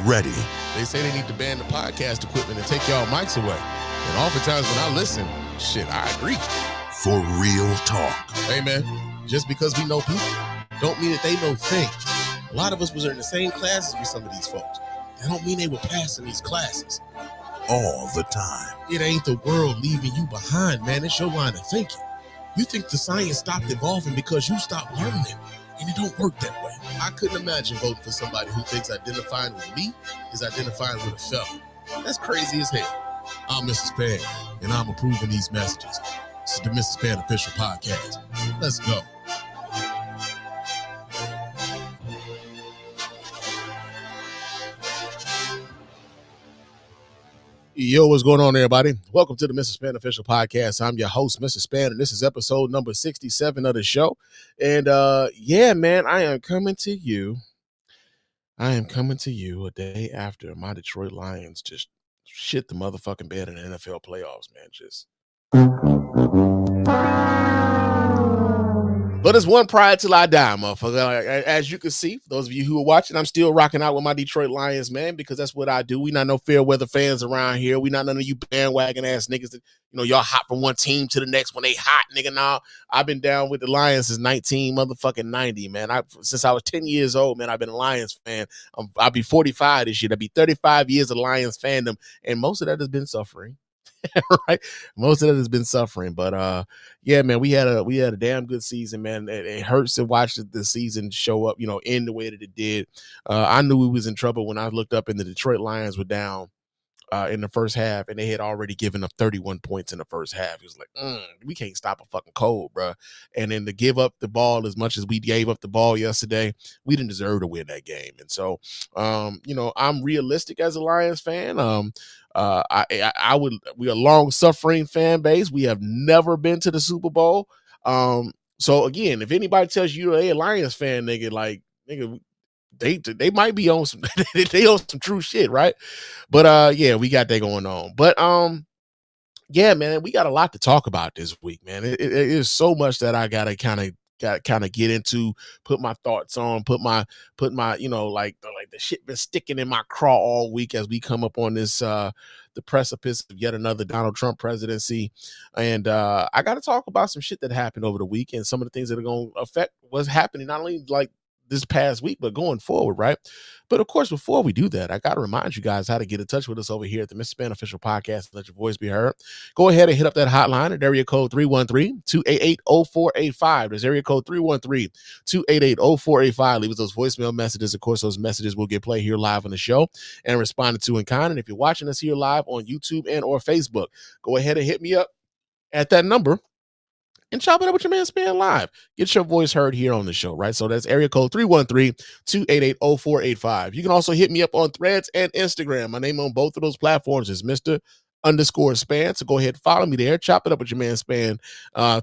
ready. They say they need to ban the podcast equipment and take y'all mics away. And oftentimes when I listen, shit, I agree. For real talk. Hey, man, just because we know people don't mean that they know things. A lot of us was in the same classes with some of these folks. That don't mean they were passing these classes. All the time. It ain't the world leaving you behind, man. It's your line of thinking. You think the science stopped evolving because you stopped learning, and it don't work that way. I couldn't imagine voting for somebody who thinks identifying with me is identifying with a felon. That's crazy as hell. I'm Mr. Spann, and I'm approving these messages. This is the Mr. Spann Official Podcast. Let's go. Yo, what's going on, everybody? Welcome to the Mr. Spann Official Podcast. I'm your host, Mr. Spann, and this is episode number 67 of the show. And yeah, man, I am coming to you a day after my Detroit Lions just shit the motherfucking bed in the NFL playoffs, man. But it's one pride till I die, motherfucker. As you can see, for those of you who are watching, I'm still rocking out with my Detroit Lions, man, because that's what I do. We not no fair weather fans around here. We not none of you bandwagon ass niggas that, y'all hop from one team to the next when they hot, nigga. Nah, I've been down with the Lions since 1990, man. Since I was 10 years old, man, I've been a Lions fan. I'll be 45 this year. That'll be 35 years of Lions fandom, and most of that has been suffering. Right, most of it has been suffering, but yeah, man, we had a damn good season, man. It hurts to watch the season show up, end the way that it did. I knew we was in trouble when I looked up and the Detroit Lions were down in the first half, and they had already given up 31 points in the first half. It was like, we can't stop a fucking cold, bro. And then to give up the ball as much as we gave up the ball yesterday, we didn't deserve to win that game. And so, I'm realistic as a Lions fan. We're a long suffering fan base. We have never been to the Super Bowl. So again, if anybody tells you they a Lions fan, nigga, they might be on some they on some true shit, right? But yeah, we got that going on. But yeah, man, we got a lot to talk about this week, man. It is so much that I gotta kind of get into, put my thoughts on, put my like the shit been sticking in my craw all week as we come up on this the precipice of yet another Donald Trump presidency. And I got to talk about some shit that happened over the week and some of the things that are going to affect what's happening, not only like this past week, but going forward, right? But of course, before we do that, I got to remind you guys how to get in touch with us over here at the Mr. Spann Official Podcast and let your voice be heard. Go ahead and hit up that hotline at area code 313-288-0485. There's area code 313-288-0485. Leave us those voicemail messages. Of course, those messages will get played here live on the show and responded to in kind. And if you're watching us here live on YouTube and or Facebook, go ahead and hit me up at that number and chop it up with your man Spann live. Get your voice heard here on the show, right? So that's area code 313-288-0485. You can also hit me up on Threads and Instagram. My name on both of those platforms is Mr._Spann. So go ahead and follow me there. Chop it up with your man Spann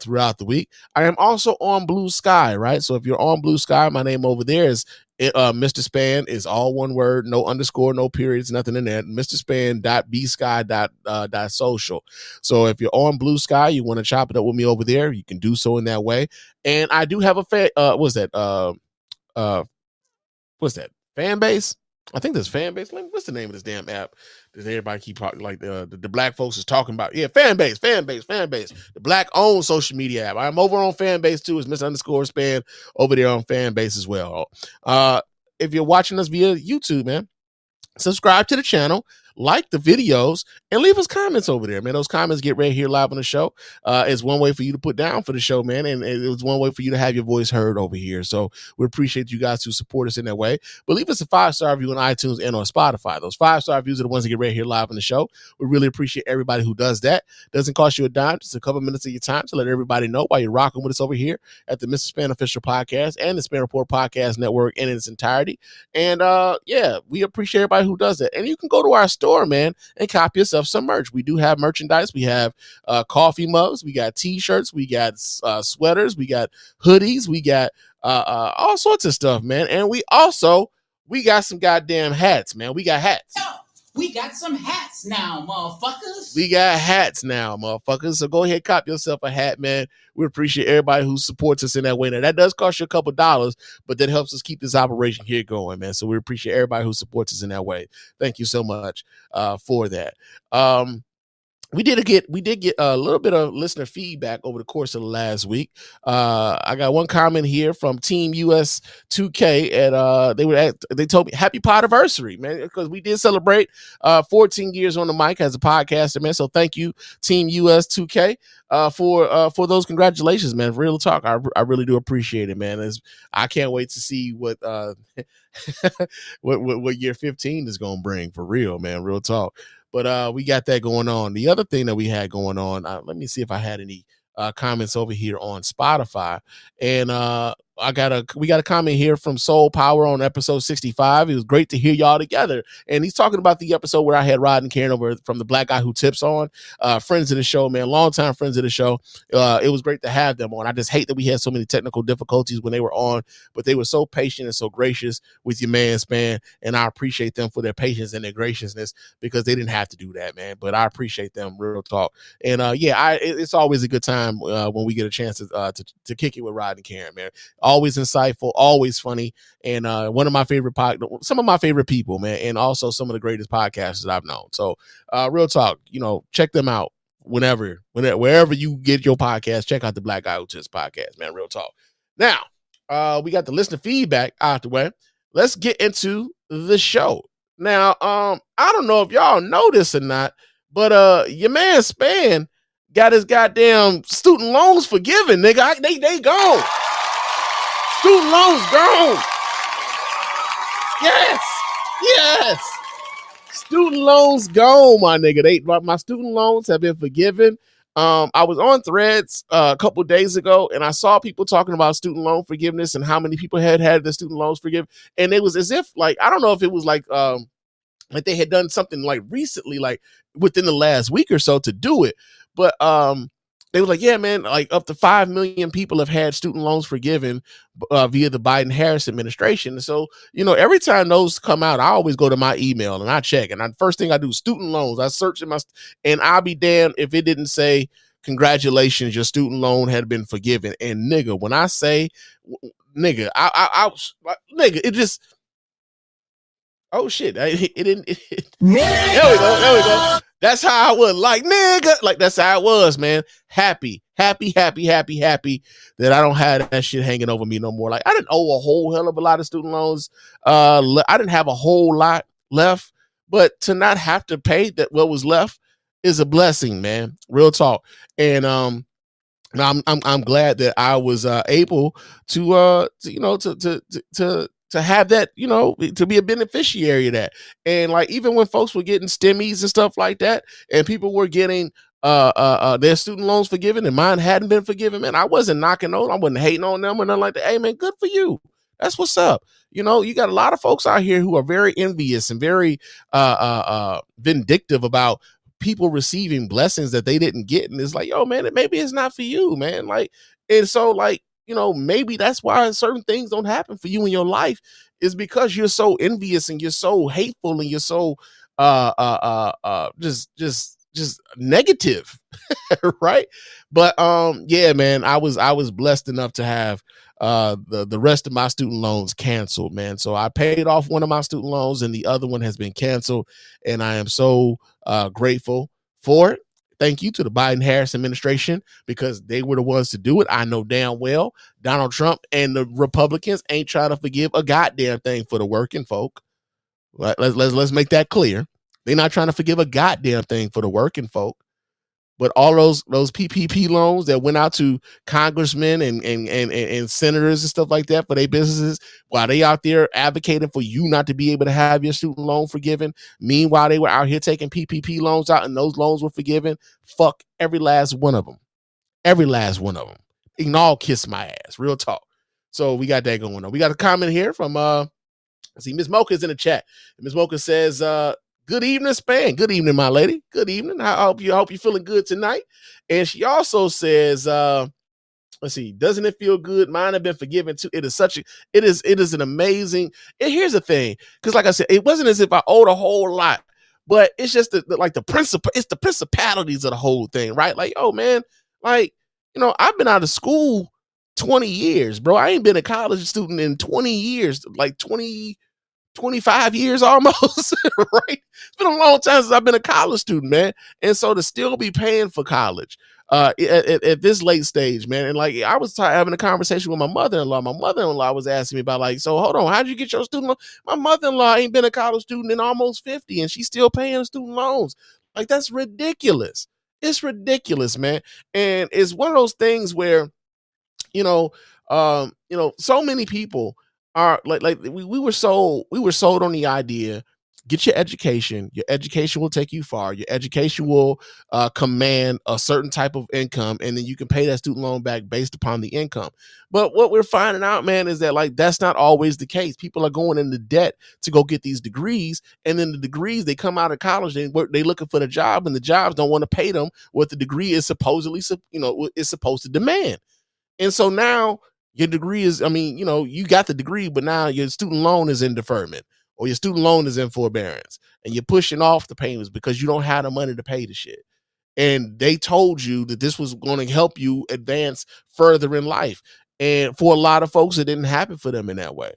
throughout the week. I am also on Blue Sky, right? So if you're on Blue Sky, my name over there is Mr. Spann, is all one word, no underscore, no periods, nothing in there. MrSpann.bsky.social. So if you're on Blue Sky, you want to chop it up with me over there, you can do so in that way. And I do have a what's that fan base? I think there's fan base. What's the name of this damn app that everybody keep like the black folks is talking about? Yeah, fan base. The black owned social media app. I'm over on fan base too. It's Mr._Spann over there on fan base as well. If you're watching us via YouTube, man, subscribe to the channel, like the videos, and leave us comments over there, man. Those comments get read here live on the show. It's one way for you to put down for the show, man, and it was one way for you to have your voice heard over here. So we appreciate you guys who support us in that way. But leave us a 5-star review on iTunes and on Spotify. Those 5-star reviews are the ones that get read here live on the show. We really appreciate everybody who does that. Doesn't cost you a dime, just a couple minutes of your time to let everybody know why you're rocking with us over here at the Mr. Spann Official Podcast and the Spann Report Podcast Network in its entirety. And yeah, we appreciate everybody who does that. And you can go to our store, man, and copy yourself some merch. We do have merchandise. We have coffee mugs. We got t-shirts. We got sweaters. We got hoodies. We got all sorts of stuff, man. And we got some goddamn hats, man. We got hats. We got some hats now, motherfuckers. We got hats now, motherfuckers. So go ahead, cop yourself a hat, man. We appreciate everybody who supports us in that way. Now, that does cost you a couple dollars, but that helps us keep this operation here going, man. So we appreciate everybody who supports us in that way. Thank you so much for that. We did get a little bit of listener feedback over the course of the last week. I got one comment here from Team US 2K, and they told me happy podiversary, man, because we did celebrate 14 years on the mic as a podcaster, man. So thank you, Team US 2K, for those congratulations, man. Real talk, I really do appreciate it, man. I can't wait to see what what year 15 is gonna bring, for real, man. Real talk. But we got that going on. The other thing that we had going on, let me see if I had any comments over here on Spotify. And we got a comment here from Soul Power on episode 65. It was great to hear y'all together. And he's talking about the episode where I had Rod and Karen over from the Black Guy Who Tips on. Friends of the show, man, longtime friends of the show. It was great to have them on. I just hate that we had so many technical difficulties when they were on, but they were so patient and so gracious with your man Spann, and I appreciate them for their patience and their graciousness, because they didn't have to do that, man. But I appreciate them, real talk. And it's always a good time when we get a chance to kick it with Rod and Karen, man. Always insightful, always funny, and some of my favorite people, man, and also some of the greatest podcasters that I've known. So real talk, check them out wherever you get your podcast. Check out the Black Guy Who Tips podcast, man. Real talk. Now, we got the listener feedback out the way. Let's get into the show. Now, I don't know if y'all know this or not, but your man Spann got his goddamn student loans forgiven, nigga. They gone. Student loans gone. Yes. Student loans gone, my nigga. My student loans have been forgiven. I was on Threads a couple of days ago, and I saw people talking about student loan forgiveness and how many people had the student loans forgiven. And it was as if, like, I don't know if it was like they had done something like recently, like within the last week or so, to do it. But they were like, yeah, man, like up to 5 million people have had student loans forgiven via the Biden-Harris administration. And so, every time those come out, I always go to my email and I check. And first thing I do, student loans, I search and I'll be damned if it didn't say, congratulations, your student loan had been forgiven. And nigga, when I say, nigga, nigga, it just, oh shit, it didn't. There we go. That's how I was, like, nigga, like that's how it was, man. Happy that I don't have that shit hanging over me no more. Like, I didn't owe a whole hell of a lot of student loans. I didn't have a whole lot left, but to not have to pay that what was left is a blessing, man. Real talk. And I'm glad that I was able to have that, to be a beneficiary of that. And like, even when folks were getting stimmies and stuff like that, and people were getting their student loans forgiven and mine hadn't been forgiven, man, I wasn't knocking those. I wasn't hating on them or nothing like that. Hey, man, good for you. That's what's up. You got a lot of folks out here who are very envious and very vindictive about people receiving blessings that they didn't get. And it's like, yo, man, maybe it's not for you, man. Like, and so, like, maybe that's why certain things don't happen for you in your life, is because you're so envious and you're so hateful and you're so just negative. Right. But yeah, man, I was blessed enough to have the rest of my student loans canceled, man. So I paid off one of my student loans and the other one has been canceled, and I am so grateful for it. Thank you to the Biden-Harris administration, because they were the ones to do it. I know damn well Donald Trump and the Republicans ain't trying to forgive a goddamn thing for the working folk. Let's make that clear. They're not trying to forgive a goddamn thing for the working folk. But all those PPP loans that went out to congressmen and senators and stuff like that for their businesses, while they out there advocating for you not to be able to have your student loan forgiven, meanwhile they were out here taking PPP loans out and those loans were forgiven. Fuck every last one of them. Every last one of them. They can all kiss my ass. Real talk. So we got that going on. We got a comment here from Miss Mocha's in the chat. Miss Mocha says, good evening, Spann. Good evening, my lady. Good evening. I hope you're feeling good tonight. And she also says, let's see, doesn't it feel good? Mine have been forgiven too. It is an amazing. And here's the thing, because like I said, it wasn't as if I owed a whole lot, but it's just it's the principalities of the whole thing, right? Like, oh man, like, I've been out of school 20 years, bro. I ain't been a college student in 20 years, like 25 years almost, right? It's been a long time since I've been a college student, man. And so to still be paying for college at this late stage, man. And like, I was having a conversation with my mother-in-law. My mother-in-law was asking me about, like, so hold on, how'd you get your student loan? My mother-in-law ain't been a college student in almost 50 and she's still paying student loans. Like, that's ridiculous. It's ridiculous, man. And it's one of those things where, so many people are like we were sold on the idea, get your education will take you far, your education will command a certain type of income, and then you can pay that student loan back based upon the income. But what we're finding out, man, is that, like, that's not always the case. People are going into debt to go get these degrees, and then the degrees, they come out of college, they looking for the job, and the jobs don't want to pay them what the degree is supposedly is supposed to demand. And so now your degree is, you got the degree, but now your student loan is in deferment, or your student loan is in forbearance, and you're pushing off the payments because you don't have the money to pay the shit. And they told you that this was going to help you advance further in life. And for a lot of folks, it didn't happen for them in that way.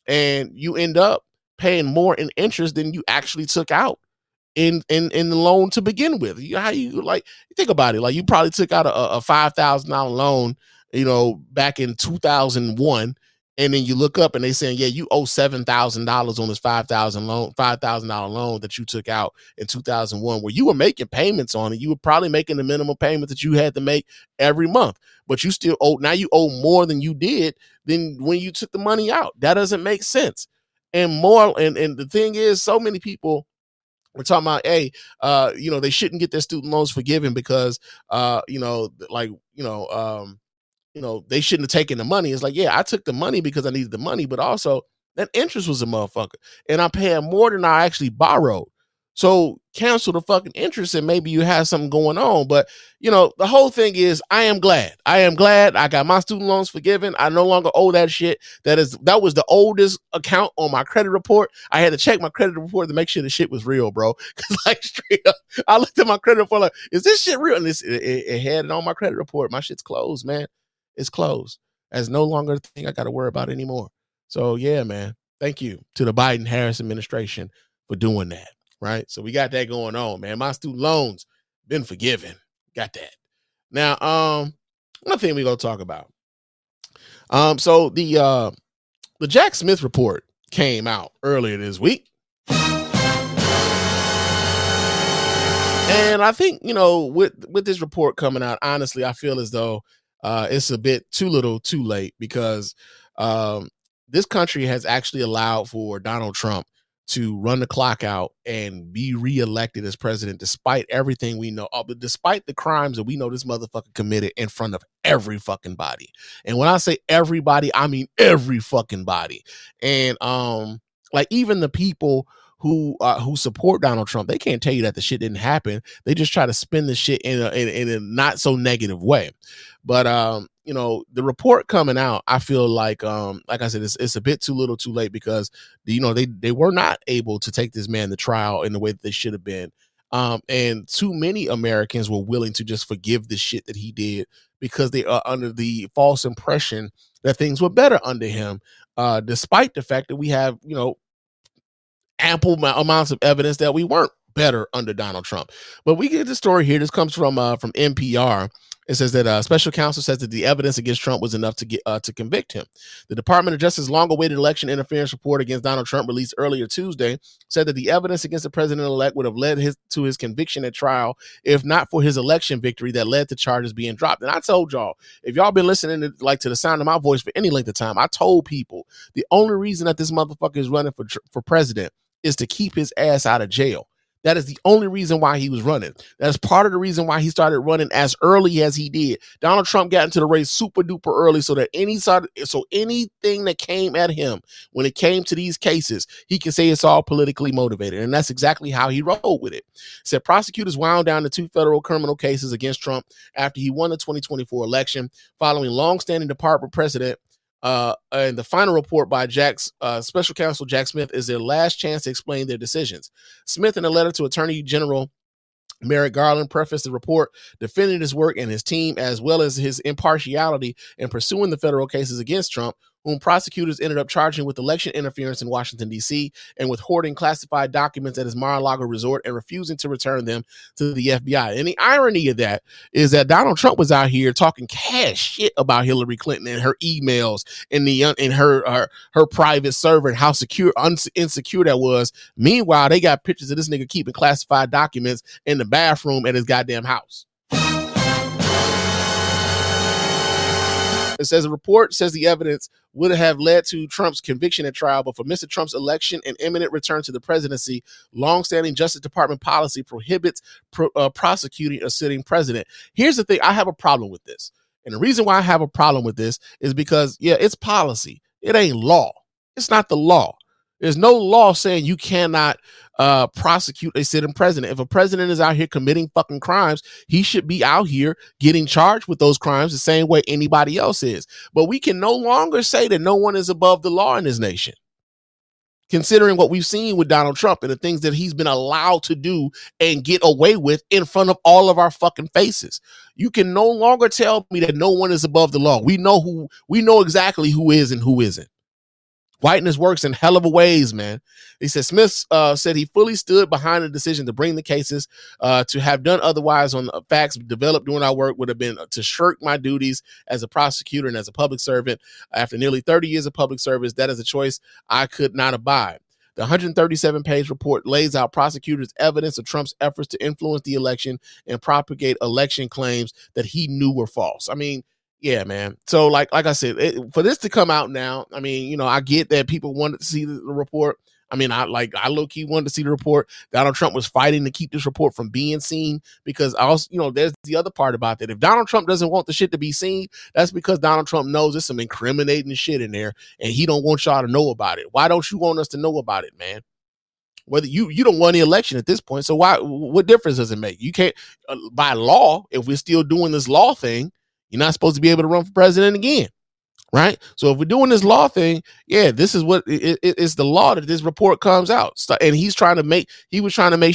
And you end up paying more in interest than you actually took out in the loan to begin with. How you think about it? Like, you probably took out a $5,000 loan, back in 2001, and then you look up and they saying, yeah, you owe $7,000 on this $5,000 loan that you took out in 2001, where you were making payments on it. You were probably making the minimum payment that you had to make every month, but you still now you owe more than you did than when you took the money out. That doesn't make sense. And the thing is, so many people, we're talking about, hey, they shouldn't get their student loans forgiven because, they shouldn't have taken the money. It's like, yeah, I took the money because I needed the money, but also that interest was a motherfucker, and I'm paying more than I actually borrowed. So cancel the fucking interest, and maybe you have something going on. But, the whole thing is, I am glad I got my student loans forgiven. I no longer owe that shit. That was the oldest account on my credit report. I had to check my credit report to make sure the shit was real, bro. Cause, like, straight up, I looked at my credit report like, is this shit real? And it had it on my credit report. My shit's closed, man. It's closed. That's no longer a thing I got to worry about anymore. So yeah, man, thank you to the Biden-Harris administration for doing that. Right. So we got that going on, man. My student loans been forgiven. Got that. Now, another thing we're going to talk about. So the Jack Smith report came out earlier this week. And I think, with this report coming out, honestly, I feel as though it's a bit too little too late, because this country has actually allowed for Donald Trump to run the clock out and be reelected as president, despite everything we know, but despite the crimes that we know this motherfucker committed in front of every fucking body. And when I say everybody, I mean every fucking body. And like, even the people who support Donald Trump, they can't tell you that the shit didn't happen. They just try to spin the shit in a not so negative way. But the report coming out, I feel like I said, it's a bit too little too late, because they were not able to take this man to trial in the way that they should have been. And too many Americans were willing to just forgive the shit that he did, because they are under the false impression that things were better under him, despite the fact that we have, ample amounts of evidence that we weren't better under Donald Trump. But we get the story here. This comes from NPR. It says that special counsel says that the evidence against Trump was enough to convict him. The Department of Justice's long-awaited election interference report against Donald Trump, released earlier Tuesday, said that the evidence against the president-elect would have led to his conviction at trial, if not for his election victory that led to charges being dropped. And I told y'all, if y'all been listening to the sound of my voice for any length of time, I told people the only reason that this motherfucker is running for president is to keep his ass out of jail. That is the only reason why he was running. That's part of the reason why he started running as early as he did. Donald Trump got into the race super duper early, so that anything that came at him when it came to these cases, he can say it's all politically motivated. And that's exactly how he rolled with it. Said prosecutors wound down the 2 federal criminal cases against Trump after he won the 2024 election, following longstanding department precedent And the final report by Jack's special counsel Jack Smith is their last chance to explain their decisions. Smith, in a letter to Attorney General Merrick Garland, prefaced the report defending his work and his team, as well as his impartiality in pursuing the federal cases against Trump, whom prosecutors ended up charging with election interference in Washington, D.C., and with hoarding classified documents at his Mar-a-Lago resort and refusing to return them to the FBI. And the irony of that is that Donald Trump was out here talking cash shit about Hillary Clinton and her emails and her private server and how insecure that was. Meanwhile, they got pictures of this nigga keeping classified documents in the bathroom at his goddamn house. It says a report says the evidence would have led to Trump's conviction at trial, but for Mr. Trump's election and imminent return to the presidency, longstanding Justice Department policy prohibits prosecuting a sitting president. Here's the thing. I have a problem with this. And the reason why I have a problem with this is because, yeah, it's policy. It ain't law. It's not the law. There's no law saying you cannot prosecute a sitting president. If a president is out here committing fucking crimes, he should be out here getting charged with those crimes the same way anybody else is. But we can no longer say that no one is above the law in this nation, considering what we've seen with Donald Trump and the things that he's been allowed to do and get away with in front of all of our fucking faces. You can no longer tell me that no one is above the law. We know exactly who is and who isn't. Whiteness works in hell of a ways, man. He said Smith said he fully stood behind the decision to bring the cases. To have done otherwise on the facts developed during our work would have been to shirk my duties as a prosecutor and as a public servant. After nearly 30 years of public service, that is a choice I could not abide. The 137-page report lays out prosecutors' evidence of Trump's efforts to influence the election and propagate election claims that he knew were false. I mean, yeah, man. So like I said, for this to come out now, I mean, you know, I get that people wanted to see the report. I mean, I low-key wanted to see the report. Donald Trump was fighting to keep this report from being seen because also, you know, there's the other part about that. If Donald Trump doesn't want the shit to be seen, that's because Donald Trump knows there's some incriminating shit in there and he don't want y'all to know about it. Why don't you want us to know about it, man? Whether you don't want the election at this point. So what difference does it make? You can't, by law, if we're still doing this law thing, you're not supposed to be able to run for president again, right? So if we're doing this law thing, yeah, this is what it's the law that this report comes out. And he was trying to make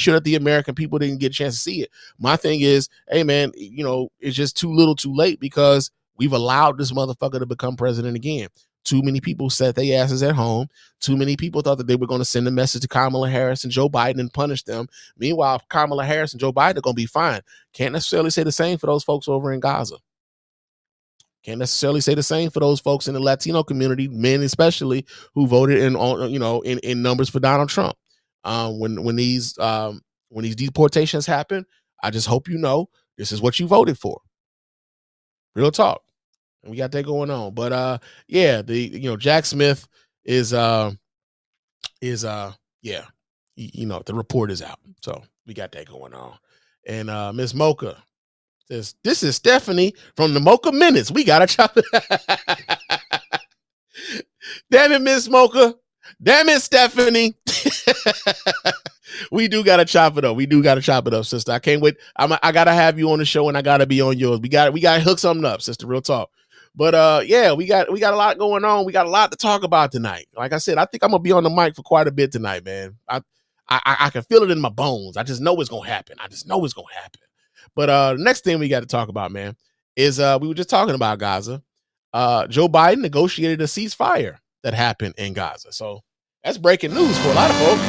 sure that the American people didn't get a chance to see it. My thing is, hey man, you know, it's just too little too late because we've allowed this motherfucker to become president again. Too many people set their asses at home. Too many people thought that they were going to send a message to Kamala Harris and Joe Biden and punish them. Meanwhile, Kamala Harris and Joe Biden are going to be fine. Can't necessarily say the same for those folks over in Gaza. Can't necessarily say the same for those folks in the Latino community, men especially, who voted in numbers for Donald Trump. When these deportations happen, I just hope you know this is what you voted for. Real talk. And we got that going on. But yeah, Jack Smith is the report is out. So we got that going on. And Miss Mocha, this is Stephanie from the Mocha Minutes. We gotta chop it. Damn it, Miss Mocha. Damn it, Stephanie. We do gotta chop it up. We do gotta chop it up, sister. I can't wait. I gotta have you on the show and I gotta be on yours. We gotta hook something up, sister. Real talk. But yeah, we got a lot going on. We got a lot to talk about tonight. Like I said, I think I'm gonna be on the mic for quite a bit tonight, man. I can feel it in my bones. I just know it's gonna happen. But the next thing we got to talk about, man, is we were just talking about Gaza. Joe Biden negotiated a ceasefire that happened in Gaza. So that's breaking news for a lot of folks.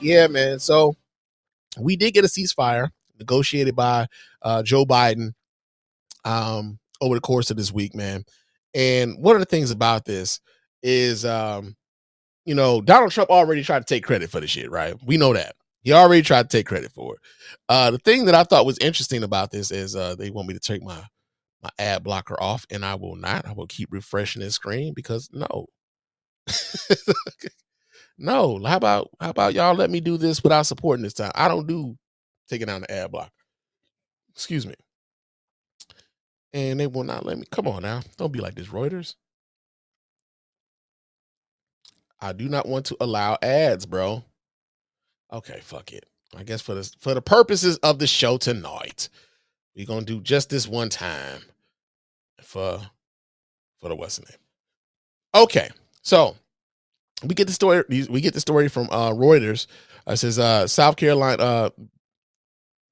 Yeah, man. So we did get a ceasefire negotiated by Joe Biden over the course of this week, man. And one of the things about this is, Donald Trump already tried to take credit for the shit, right? We know that. He already tried to take credit for it. The thing that I thought was interesting about this is they want me to take my ad blocker off, and I will not. I will keep refreshing this screen because no. No. How about y'all let me do this without supporting this time? I don't do taking down the ad blocker. Excuse me. And they will not let me. Come on now. Don't be like this, Reuters. I do not want to allow ads, bro. Okay, fuck it. I guess for the purposes of the show tonight, we're gonna do just this one time for the what's the name. Okay, so we get the story. We get the story from Reuters. It says South Carolina.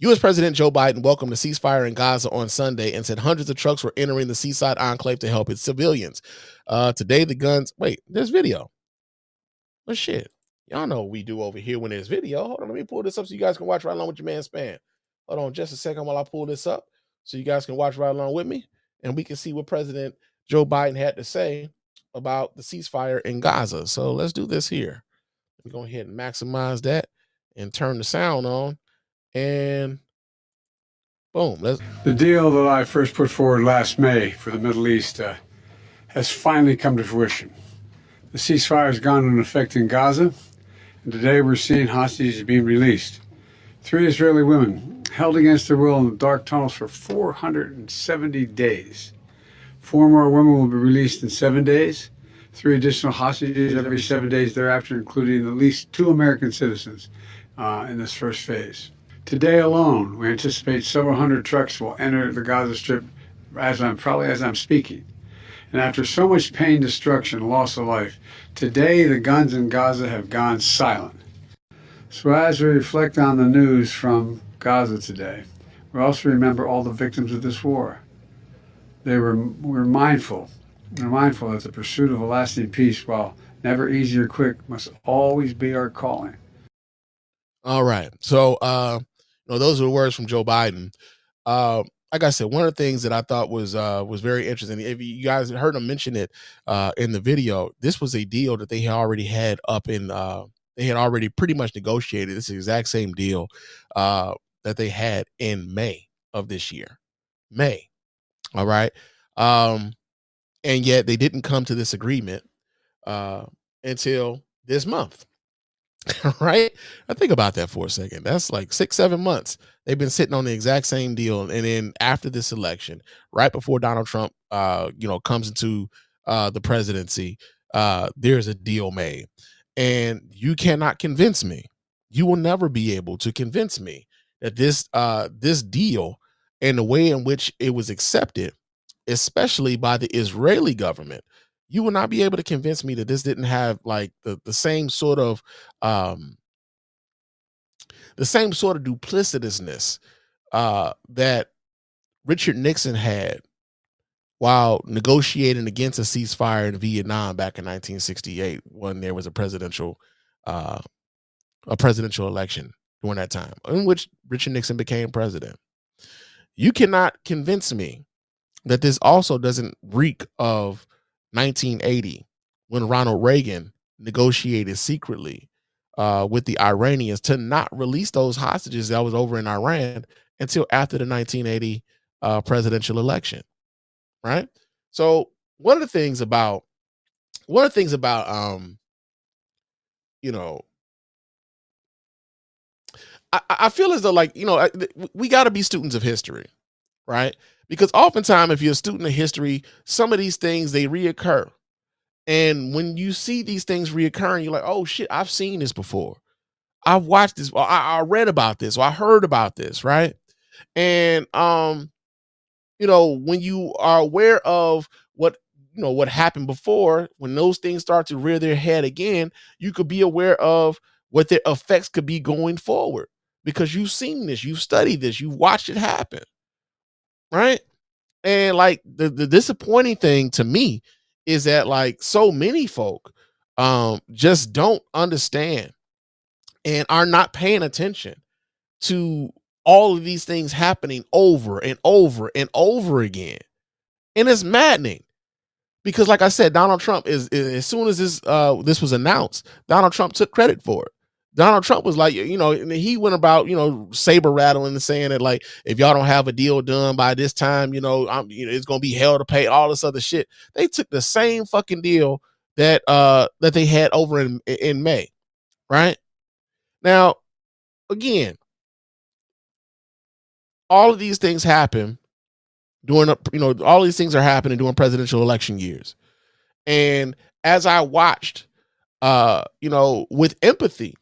U.S. President Joe Biden welcomed the ceasefire in Gaza on Sunday and said hundreds of trucks were entering the seaside enclave to help its civilians. Today, the guns. Wait, there's video. Oh shit. Y'all know what we do over here when there's video. Hold on, let me pull this up so you guys can watch right along with your man Spann. Hold on just a second while I pull this up so you guys can watch right along with me and we can see what President Joe Biden had to say about the ceasefire in Gaza. So let's do this here. Let me go ahead and maximize that and turn the sound on. And boom. The deal that I first put forward last May for the Middle East has finally come to fruition. The ceasefire has gone into effect in Gaza, and today we're seeing hostages being released. 3 Israeli women held against their will in the dark tunnels for 470 days. 4 more women will be released in 7 days. 3 additional hostages every 7 days thereafter, including at least 2 American citizens in this first phase. Today alone, we anticipate several hundred trucks will enter the Gaza Strip as I'm speaking. And after so much pain, destruction, loss of life, today the guns in Gaza have gone silent. So as we reflect on the news from Gaza today, we also remember all the victims of this war. We're mindful. We're mindful that the pursuit of a lasting peace, while never easy or quick, must always be our calling. All right. So those are the words from Joe Biden. Like I said, one of the things that I thought was very interesting. If you guys heard him mention it in the video, this was a deal that they had already had up in. They had already pretty much negotiated. It's the exact same deal that they had in May of this year. May. All right. And yet they didn't come to this agreement until this month. Right? I think about that for a second. That's like 6-7 months. They've been sitting on the exact same deal. And then after this election, right before Donald Trump, comes into the presidency, there's a deal made. And you cannot convince me. You will never be able to convince me that this deal and the way in which it was accepted, especially by the Israeli government, you will not be able to convince me that this didn't have like the same sort of duplicitousness that Richard Nixon had while negotiating against a ceasefire in Vietnam back in 1968 when there was a presidential election during that time in which Richard Nixon became president. You cannot convince me that this also doesn't reek of 1980 when Ronald Reagan negotiated secretly with the Iranians to not release those hostages that was over in Iran until after the 1980 presidential election. Right. So one of the things about I feel as though we got to be students of history. Right. Because oftentimes if you're a student of history, some of these things, they reoccur. And when you see these things reoccurring, you're like, oh shit, I've seen this before. I've watched this, or I read about this, or I heard about this, right? And when you are aware of what happened before, when those things start to rear their head again, you could be aware of what their effects could be going forward because you've seen this, you've studied this, you've watched it happen, right? And like the disappointing thing to me is that like so many folk just don't understand and are not paying attention to all of these things happening over and over and over again. And it's maddening because like I said, Donald Trump is as soon as this was announced, Donald Trump took credit for it. Donald Trump was like, and he went about, saber rattling and saying that like, if y'all don't have a deal done by this time, it's going to be hell to pay, all this other shit. They took the same fucking deal that they had over in May. Right now, again, all of these things happen during all these things are happening during presidential election years. And as I watched, with empathy,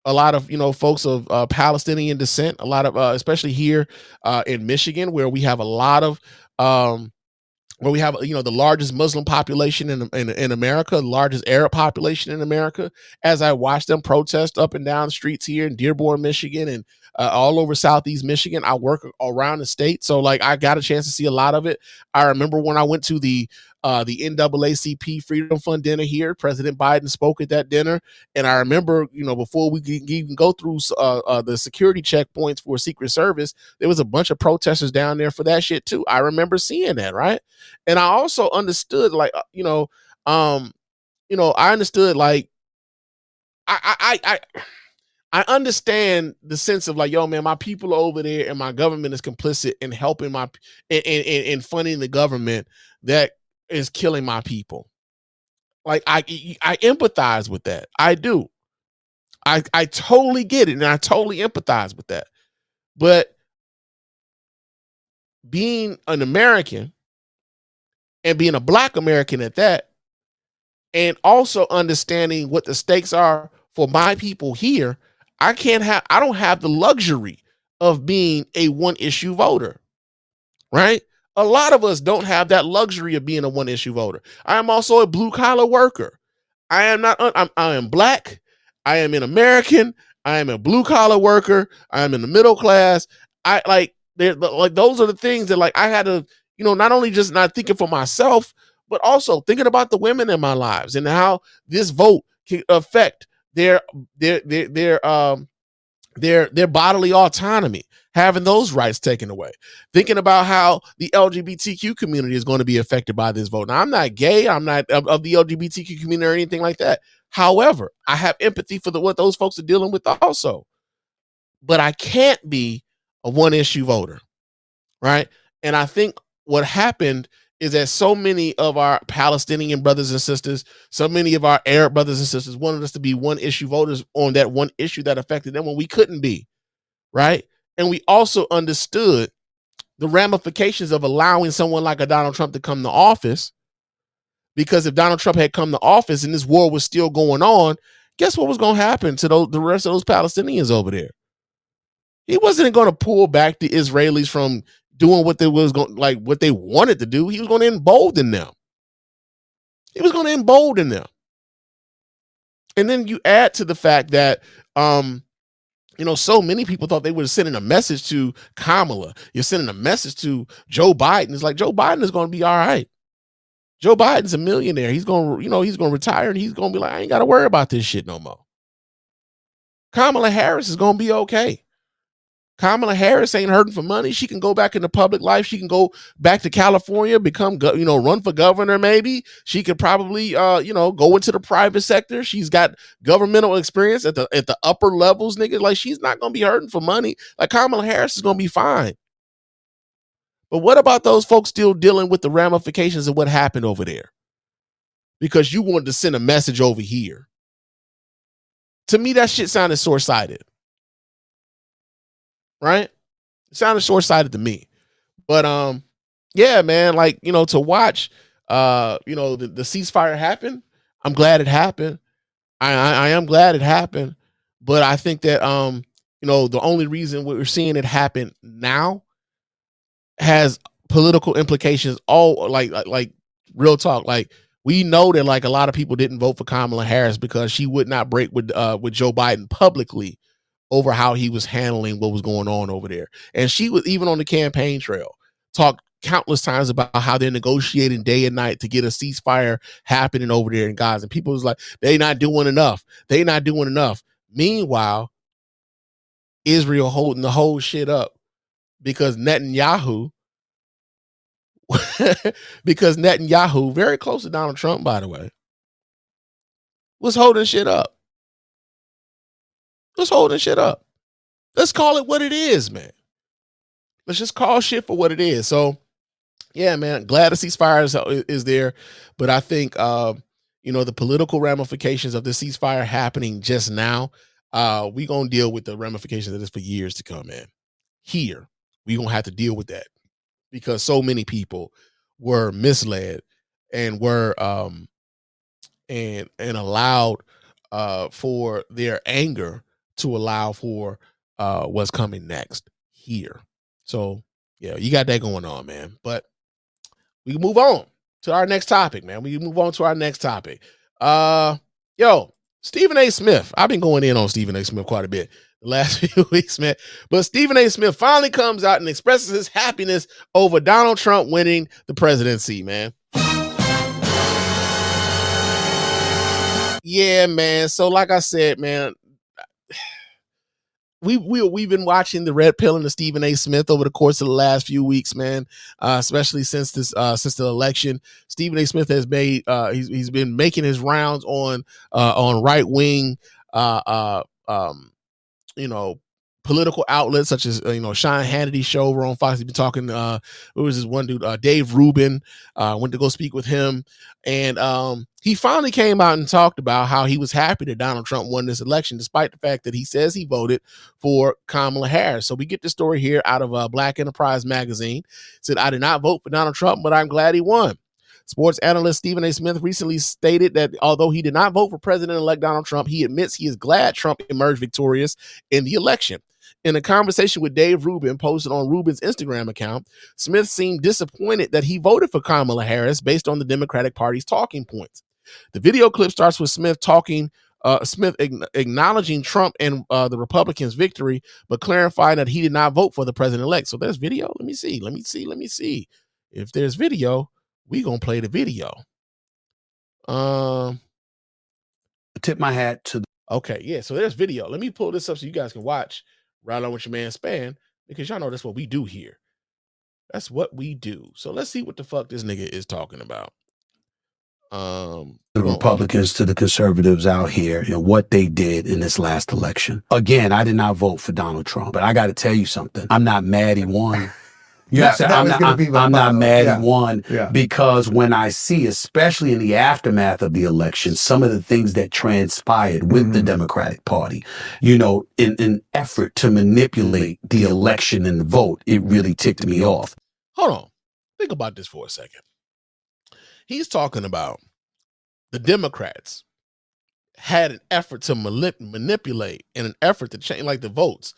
a lot of folks of Palestinian descent, a lot of especially here in Michigan, um, where we have the largest Muslim population in America, the largest Arab population in America. As I watch them protest up and down the streets here in Dearborn, Michigan, and all over Southeast Michigan, I work around the state, so like I got a chance to see a lot of it. I remember when I went to the NAACP Freedom Fund dinner here. President Biden spoke at that dinner, and I remember, before we could even go through the security checkpoints for Secret Service, there was a bunch of protesters down there for that shit too. I remember seeing that, right? And I also understood, like, I understood, like, I understand the sense of like, yo, man, my people are over there, and my government is complicit in helping in funding the government that is killing my people. Like, I empathize with that. I do. I totally get it, and I totally empathize with that. But being an American and being a Black American at that, and also understanding what the stakes are for my people here, I don't have the luxury of being a one issue voter, right? A lot of us don't have that luxury of being a one issue voter. I am also a blue collar worker. I am not, I am Black. I am an American. I am a blue collar worker. I am in the middle class. Those are the things that like I had to, not only just not thinking for myself, but also thinking about the women in my lives and how this vote can affect their bodily autonomy, having those rights taken away. Thinking about how the LGBTQ community is going to be affected by this vote. Now, I'm not gay. I'm not of the LGBTQ community or anything like that. However, I have empathy for what those folks are dealing with also. But I can't be a one issue voter, right? And I think what happened is that so many of our Palestinian brothers and sisters, so many of our Arab brothers and sisters wanted us to be one issue voters on that one issue that affected them when we couldn't be, right? And we also understood the ramifications of allowing someone like a Donald Trump to come to office, because if Donald Trump had come to office and this war was still going on, guess what was going to happen to the rest of those Palestinians over there? He wasn't going to pull back the Israelis from doing what they what they wanted to do. He was going to embolden them. And then you add to the fact that so many people thought they were sending a message to Kamala. You're sending a message to Joe Biden. It's like, Joe Biden is going to be all right. Joe Biden's a millionaire. He's going to retire, and he's going to be like, I ain't got to worry about this shit no more. Kamala Harris is going to be okay. Kamala Harris ain't hurting for money. She can go back into public life. She can go back to California, become, run for governor. Maybe she could probably, go into the private sector. She's got governmental experience at the upper levels, nigga. Like, she's not going to be hurting for money. Like, Kamala Harris is going to be fine. But what about those folks still dealing with the ramifications of what happened over there? Because you wanted to send a message over here. To me, that shit sounded short-sighted. Right? It sounded short-sighted to me. But yeah, man, like, to watch the ceasefire happen, I'm glad it happened. I am glad it happened. But I think that the only reason we're seeing it happen now has political implications. All like real talk. Like, we know that like a lot of people didn't vote for Kamala Harris because she would not break with Joe Biden publicly over how he was handling what was going on over there. And she was, even on the campaign trail, talked countless times about how they're negotiating day and night to get a ceasefire happening over there in Gaza. And people was like, they not doing enough. Meanwhile, Israel holding the whole shit up because Netanyahu, very close to Donald Trump, by the way, was holding shit up. Let's call it what it is, man. Let's just call shit for what it is. So, yeah, man, glad the ceasefire is there. But I think, the political ramifications of the ceasefire happening just now, we going to deal with the ramifications of this for years to come, man. Here, we going to have to deal with that because so many people were misled and were and allowed for their anger to allow for what's coming next here. So yeah, you got that going on, man. But we can move on to our next topic, man. Yo, Stephen A. Smith. I've been going in on Stephen A. Smith quite a bit the last few weeks, man. But Stephen A. Smith finally comes out and expresses his happiness over Donald Trump winning the presidency, man. Yeah, man. So like I said, man, we've been watching the red pill and the Stephen A. Smith over the course of the last few weeks, man. Especially since the election, Stephen A. Smith has made he's been making his rounds on right wing political outlets such as Sean Hannity's show over on Fox. He's been talking. Who was this one dude? Dave Rubin. Went to go speak with him, and he finally came out and talked about how he was happy that Donald Trump won this election, despite the fact that he says he voted for Kamala Harris. So we get the story here out of Black Enterprise magazine. It said, "I did not vote for Donald Trump, but I'm glad he won." Sports analyst Stephen A. Smith recently stated that although he did not vote for President-elect Donald Trump, he admits he is glad Trump emerged victorious in the election. In a conversation with Dave Rubin posted on Rubin's Instagram account, Smith seemed disappointed that he voted for Kamala Harris based on the Democratic Party's talking points. The video clip starts with Smith acknowledging Trump and the Republicans' victory, but clarifying that he did not vote for the president-elect. So there's video. Let me see. If there's video, we gonna play the video. Tip my hat to. Okay, yeah. So there's video. Let me pull this up so you guys can watch right on with your man Spann, because y'all know that's what we do here. That's what we do. So let's see what the fuck this nigga is talking about. The Republicans to the conservatives out here and what they did in this last election. Again, I did not vote for Donald Trump, but I got to tell you something. I'm not mad he won. I'm not mad he won because when I see, especially in the aftermath of the election, some of the things that transpired with the Democratic Party, in an effort to manipulate the election and the vote, it really ticked me off. Hold on. Think about this for a second. He's talking about the Democrats had an effort to manipulate and an effort to change the votes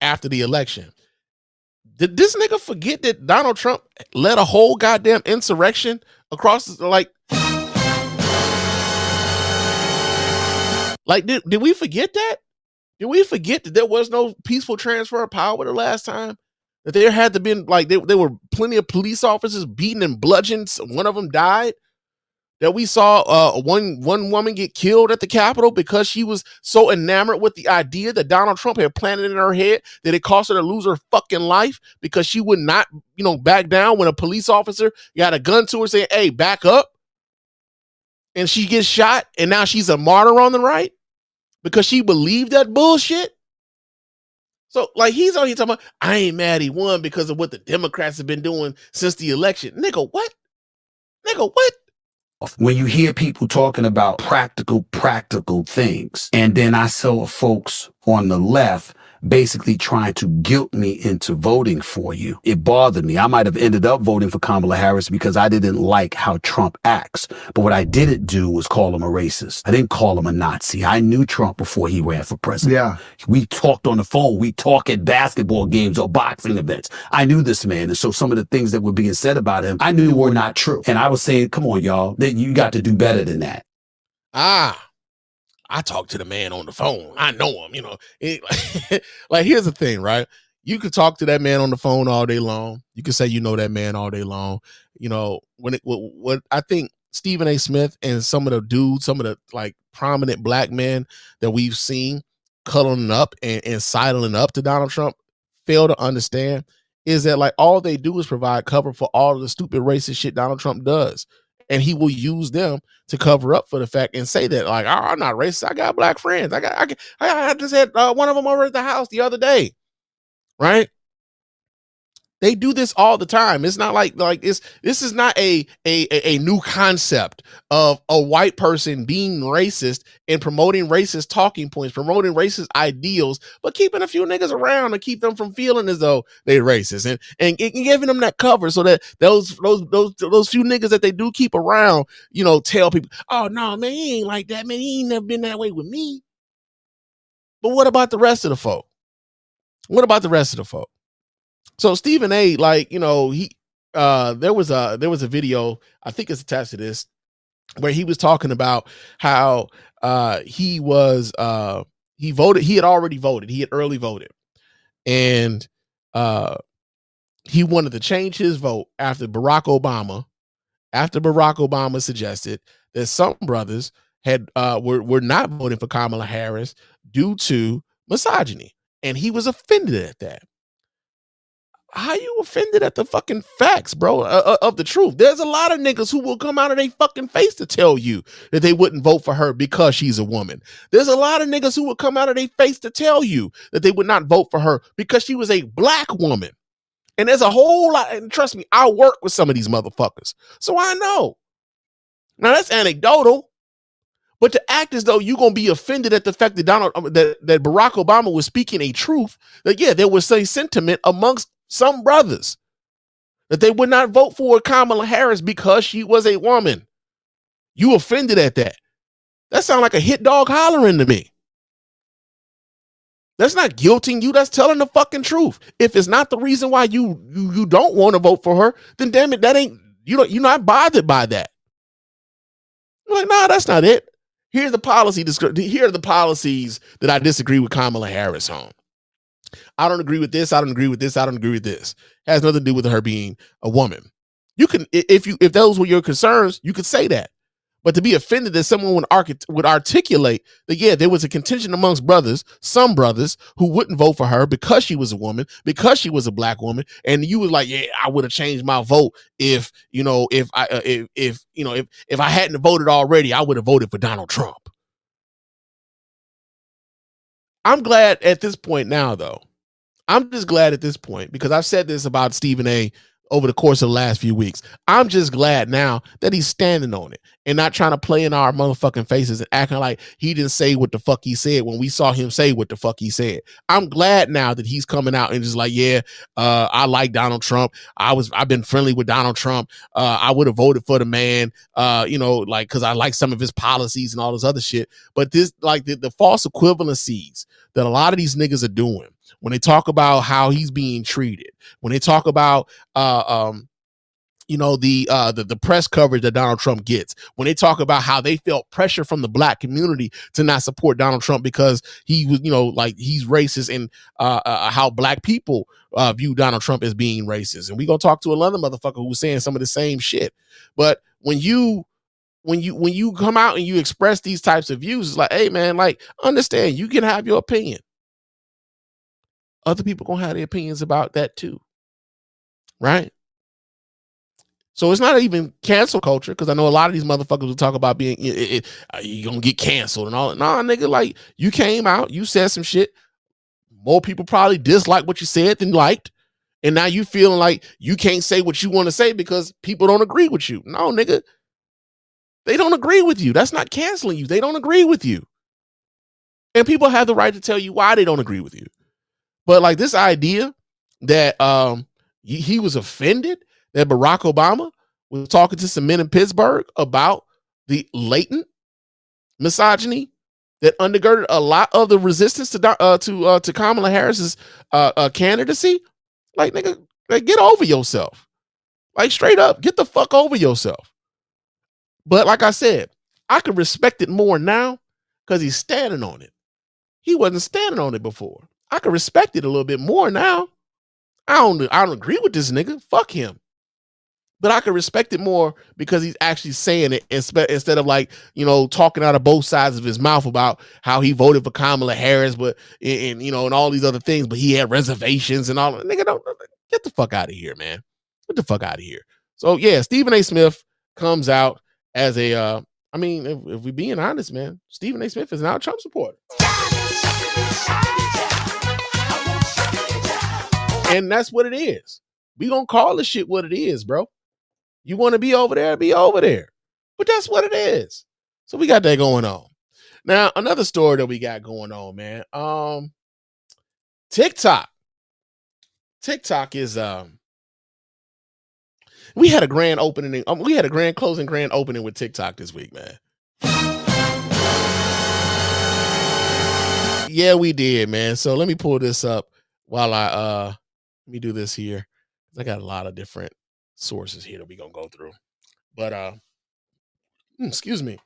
after the election. Did this nigga forget that Donald Trump led a whole goddamn insurrection across did we forget that? Did we forget that there was no peaceful transfer of power the last time? That there had to been there were plenty of police officers beaten and bludgeoned. One of them died. That we saw one woman get killed at the Capitol because she was so enamored with the idea that Donald Trump had planted in her head that it cost her to lose her fucking life because she would not, back down when a police officer got a gun to her saying, "Hey, back up." And she gets shot, and now she's a martyr on the right because she believed that bullshit. So he's talking about, I ain't mad he won because of what the Democrats have been doing since the election. Nigga, what? When you hear people talking about practical things, and then I saw folks on the left basically trying to guilt me into voting for you, it bothered me. I might have ended up voting for Kamala Harris because I didn't like how Trump acts. But what I didn't do was call him a racist. I didn't call him a Nazi. I knew Trump before he ran for president. Yeah. We talked on the phone. We talk at basketball games or boxing events. I knew this man. And so some of the things that were being said about him, I knew were not true. And I was saying, come on, y'all, that you got to do better than that. I talked to the man on the phone. I know him, here's the thing, right? You could talk to that man on the phone all day long. You could say you know that man all day long. What I think Stephen A. Smith and some of the dudes, some of the prominent black men that we've seen cuddling up and sidling up to Donald Trump fail to understand is that all they do is provide cover for all of the stupid racist shit Donald Trump does. And he will use them to cover up for the fact and say that I'm not racist. I got black friends. I just had one of them over at the house the other day, right? They do this all the time. It's not this is not a new concept of a white person being racist and promoting racist talking points, promoting racist ideals, but keeping a few niggas around to keep them from feeling as though they're racist and giving them that cover so that those few niggas that they do keep around, tell people, "Oh no, man, he ain't like that, man. He ain't never been that way with me." But what about the rest of the folk? What about the rest of the folk? So Stephen A, like, you know, there was a video, I think it's attached to this, where he was talking about how he had already voted, he had early voted, and he wanted to change his vote after Barack Obama suggested that some brothers were not voting for Kamala Harris due to misogyny, and he was offended at that. How you offended at the fucking facts, bro, of the truth? There's a lot of niggas who will come out of their fucking face to tell you that they wouldn't vote for her because she's a woman. There's a lot of niggas who will come out of their face to tell you that they would not vote for her because she was a black woman. And there's a whole lot, and trust me, I work with some of these motherfuckers, so I know. Now that's anecdotal, but to act as though you're gonna be offended at the fact that that Barack Obama was speaking a truth, that yeah, there was a sentiment amongst some brothers that they would not vote for Kamala Harris because she was a woman. You offended at that? That sounds like a hit dog hollering to me. That's not guilting you. That's telling the fucking truth. If it's not the reason why you don't want to vote for her, then damn it, that ain't, you're not bothered by that. You're like, nah, that's not it. Here are the policies that I disagree with Kamala Harris on. I don't agree with this. I don't agree with this. I don't agree with this. It has nothing to do with her being a woman. You can, if those were your concerns, you could say that. But to be offended that someone would articulate that, yeah, there was a contention amongst brothers, some brothers who wouldn't vote for her because she was a woman, because she was a black woman, and you was like, yeah, I would have changed my vote if I hadn't voted already, I would have voted for Donald Trump. I'm glad at this point now, though. I'm just glad at this point, because I've said this about Stephen A over the course of the last few weeks. I'm just glad now that he's standing on it and not trying to play in our motherfucking faces and acting like he didn't say what the fuck he said when we saw him say what the fuck he said. I'm glad now that he's coming out and just like, yeah, I like Donald Trump. I've been friendly with Donald Trump. I would have voted for the man, because I like some of his policies and all this other shit. But this, like the false equivalencies that a lot of these niggas are doing when they talk about how he's being treated, when they talk about the press coverage that Donald Trump gets, when they talk about how they felt pressure from the black community to not support Donald Trump because he was, he's racist, and how black people view Donald Trump as being racist. And we're gonna talk to another motherfucker who's saying some of the same shit. But when you come out and you express these types of views, it's like, hey man, like, understand, you can have your opinion. Other people gonna have their opinions about that too, right? So it's not even cancel culture, because I know a lot of these motherfuckers will talk about being you gonna get canceled and all. Nah, nigga, like, you came out, you said some shit. More people probably dislike what you said than liked, and now you feeling like you can't say what you want to say because people don't agree with you. No, nigga, they don't agree with you. That's not canceling you. They don't agree with you, and people have the right to tell you why they don't agree with you. But like this idea that he was offended that Barack Obama was talking to some men in Pittsburgh about the latent misogyny that undergirded a lot of the resistance to Kamala Harris's candidacy. Like, nigga, like, get over yourself. Like, straight up, get the fuck over yourself. But like I said, I can respect it more now because he's standing on it. He wasn't standing on it before. I can respect it a little bit more now. I don't agree with this nigga. Fuck him. But I can respect it more because he's actually saying it instead of like, talking out of both sides of his mouth about how he voted for Kamala Harris, but and all these other things, but he had reservations and all. Nigga, don't get the fuck out of here, man. Get the fuck out of here. So yeah, Stephen A. Smith comes out as a if we're being honest, man, Stephen A. Smith is now a Trump supporter. And that's what it is. We gonna call this shit what it is, bro. You want to be over there, be over there. But that's what it is. So we got that going on. Now, another story that we got going on, man. TikTok. TikTok is we had a grand opening. We had a grand closing, grand opening with TikTok this week, man. Yeah, we did, man. So let me pull this up while let me do this here. I got a lot of different sources here that we're gonna go through. But excuse me.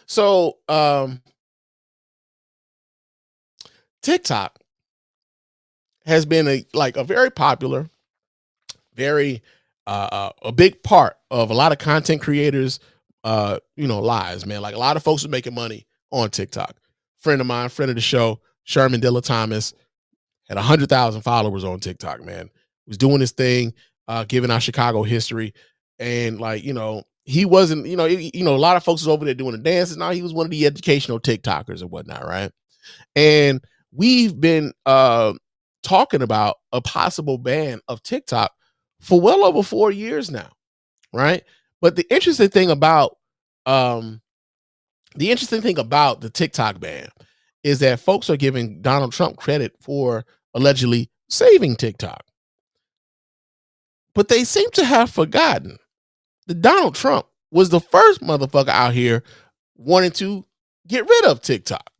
So TikTok has been a very popular, very a big part of a lot of content creators lives, man. Like a lot of folks are making money on TikTok. Friend of mine, friend of the show, Sherman Dilla Thomas, had 100,000 followers on TikTok, man. Was doing his thing, giving out Chicago history. And he wasn't, a lot of folks was over there doing the dances. Now he was one of the educational TikTokers and whatnot, right? And we've been talking about a possible ban of TikTok for well over 4 years now, right? But the interesting thing about the TikTok ban is that folks are giving Donald Trump credit for allegedly saving TikTok. But they seem to have forgotten that Donald Trump was the first motherfucker out here wanting to get rid of TikTok.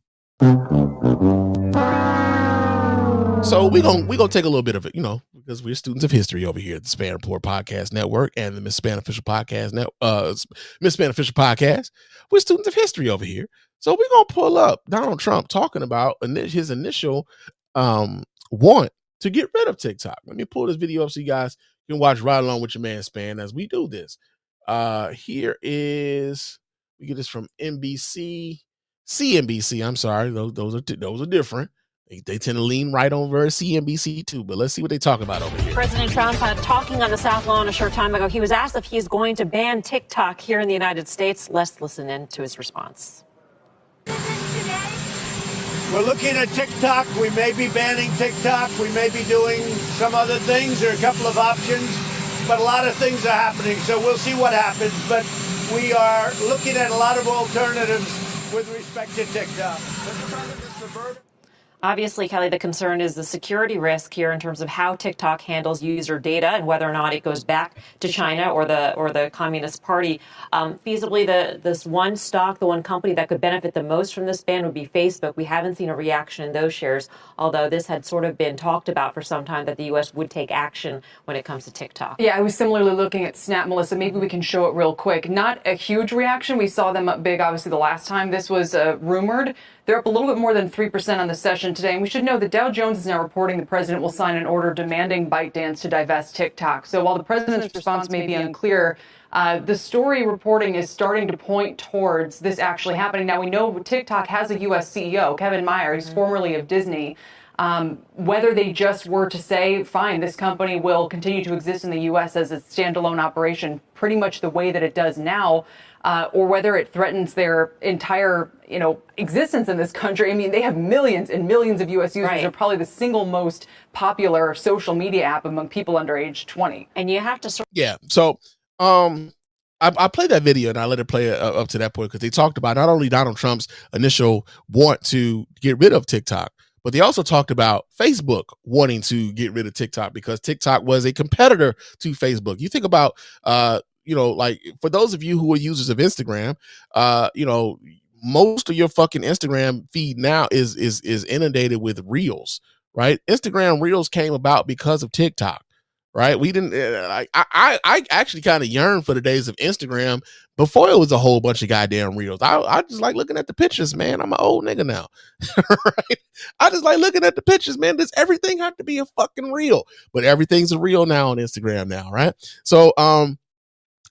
So we're gonna take a little bit of it, because we're students of history over here at the Spann Report Podcast Network and the Miss Spann Official Podcast Miss Spann Official Podcast. We're students of history over here. So we're gonna pull up Donald Trump talking about his initial want to get rid of TikTok. Let me pull this video up so you guys can watch right along with your man Spann as we do this. Here is, we get this from CNBC. I'm sorry, those are different. They tend to lean right over CNBC too, but let's see what they talk about over here. President Trump talking on the South Lawn a short time ago. He was asked if he's going to ban TikTok here in the United States. Let's listen in to his response. We're looking at TikTok. We may be banning TikTok. We may be doing some other things. There are a couple of options, but a lot of things are happening. So we'll see what happens. But we are looking at a lot of alternatives with respect to TikTok. Obviously, Kelly, the concern is the security risk here in terms of how TikTok handles user data and whether or not it goes back to China or the Communist Party. Feasibly, the one company that could benefit the most from this ban would be Facebook. We haven't seen a reaction in those shares, although this had sort of been talked about for some time that the U.S. would take action when it comes to TikTok. Yeah, I was similarly looking at Snap, Melissa. Maybe we can show it real quick. Not a huge reaction. We saw them up big, obviously, the last time this was rumored. They're up a little bit more than 3% on the session today. And we should know that Dow Jones is now reporting the president will sign an order demanding ByteDance to divest TikTok. So while the president's response may be unclear, the story reporting is starting to point towards this actually happening. Now, we know TikTok has a U.S. CEO, Kevin Mayer. He's formerly of Disney. Whether they just were to say, fine, this company will continue to exist in the U.S. as a standalone operation, pretty much the way that it does now, or whether it threatens their entire, existence in this country. I mean, they have millions and millions of U.S. users. Right. They're probably the single most popular social media app among people under age 20. And you have to... Yeah. So, I played that video and I let it play up to that point because they talked about not only Donald Trump's initial want to get rid of TikTok, but they also talked about Facebook wanting to get rid of TikTok because TikTok was a competitor to Facebook. You think about, like for those of you who are users of Instagram, most of your fucking Instagram feed now is inundated with Reels, right? Instagram Reels came about because of TikTok, right? We didn't. I actually kind of yearn for the days of Instagram before it was a whole bunch of goddamn Reels. I just like looking at the pictures, man. I'm an old nigga now, right? I just like looking at the pictures, man. Does everything have to be a fucking reel? But everything's a reel now on Instagram now, right? So,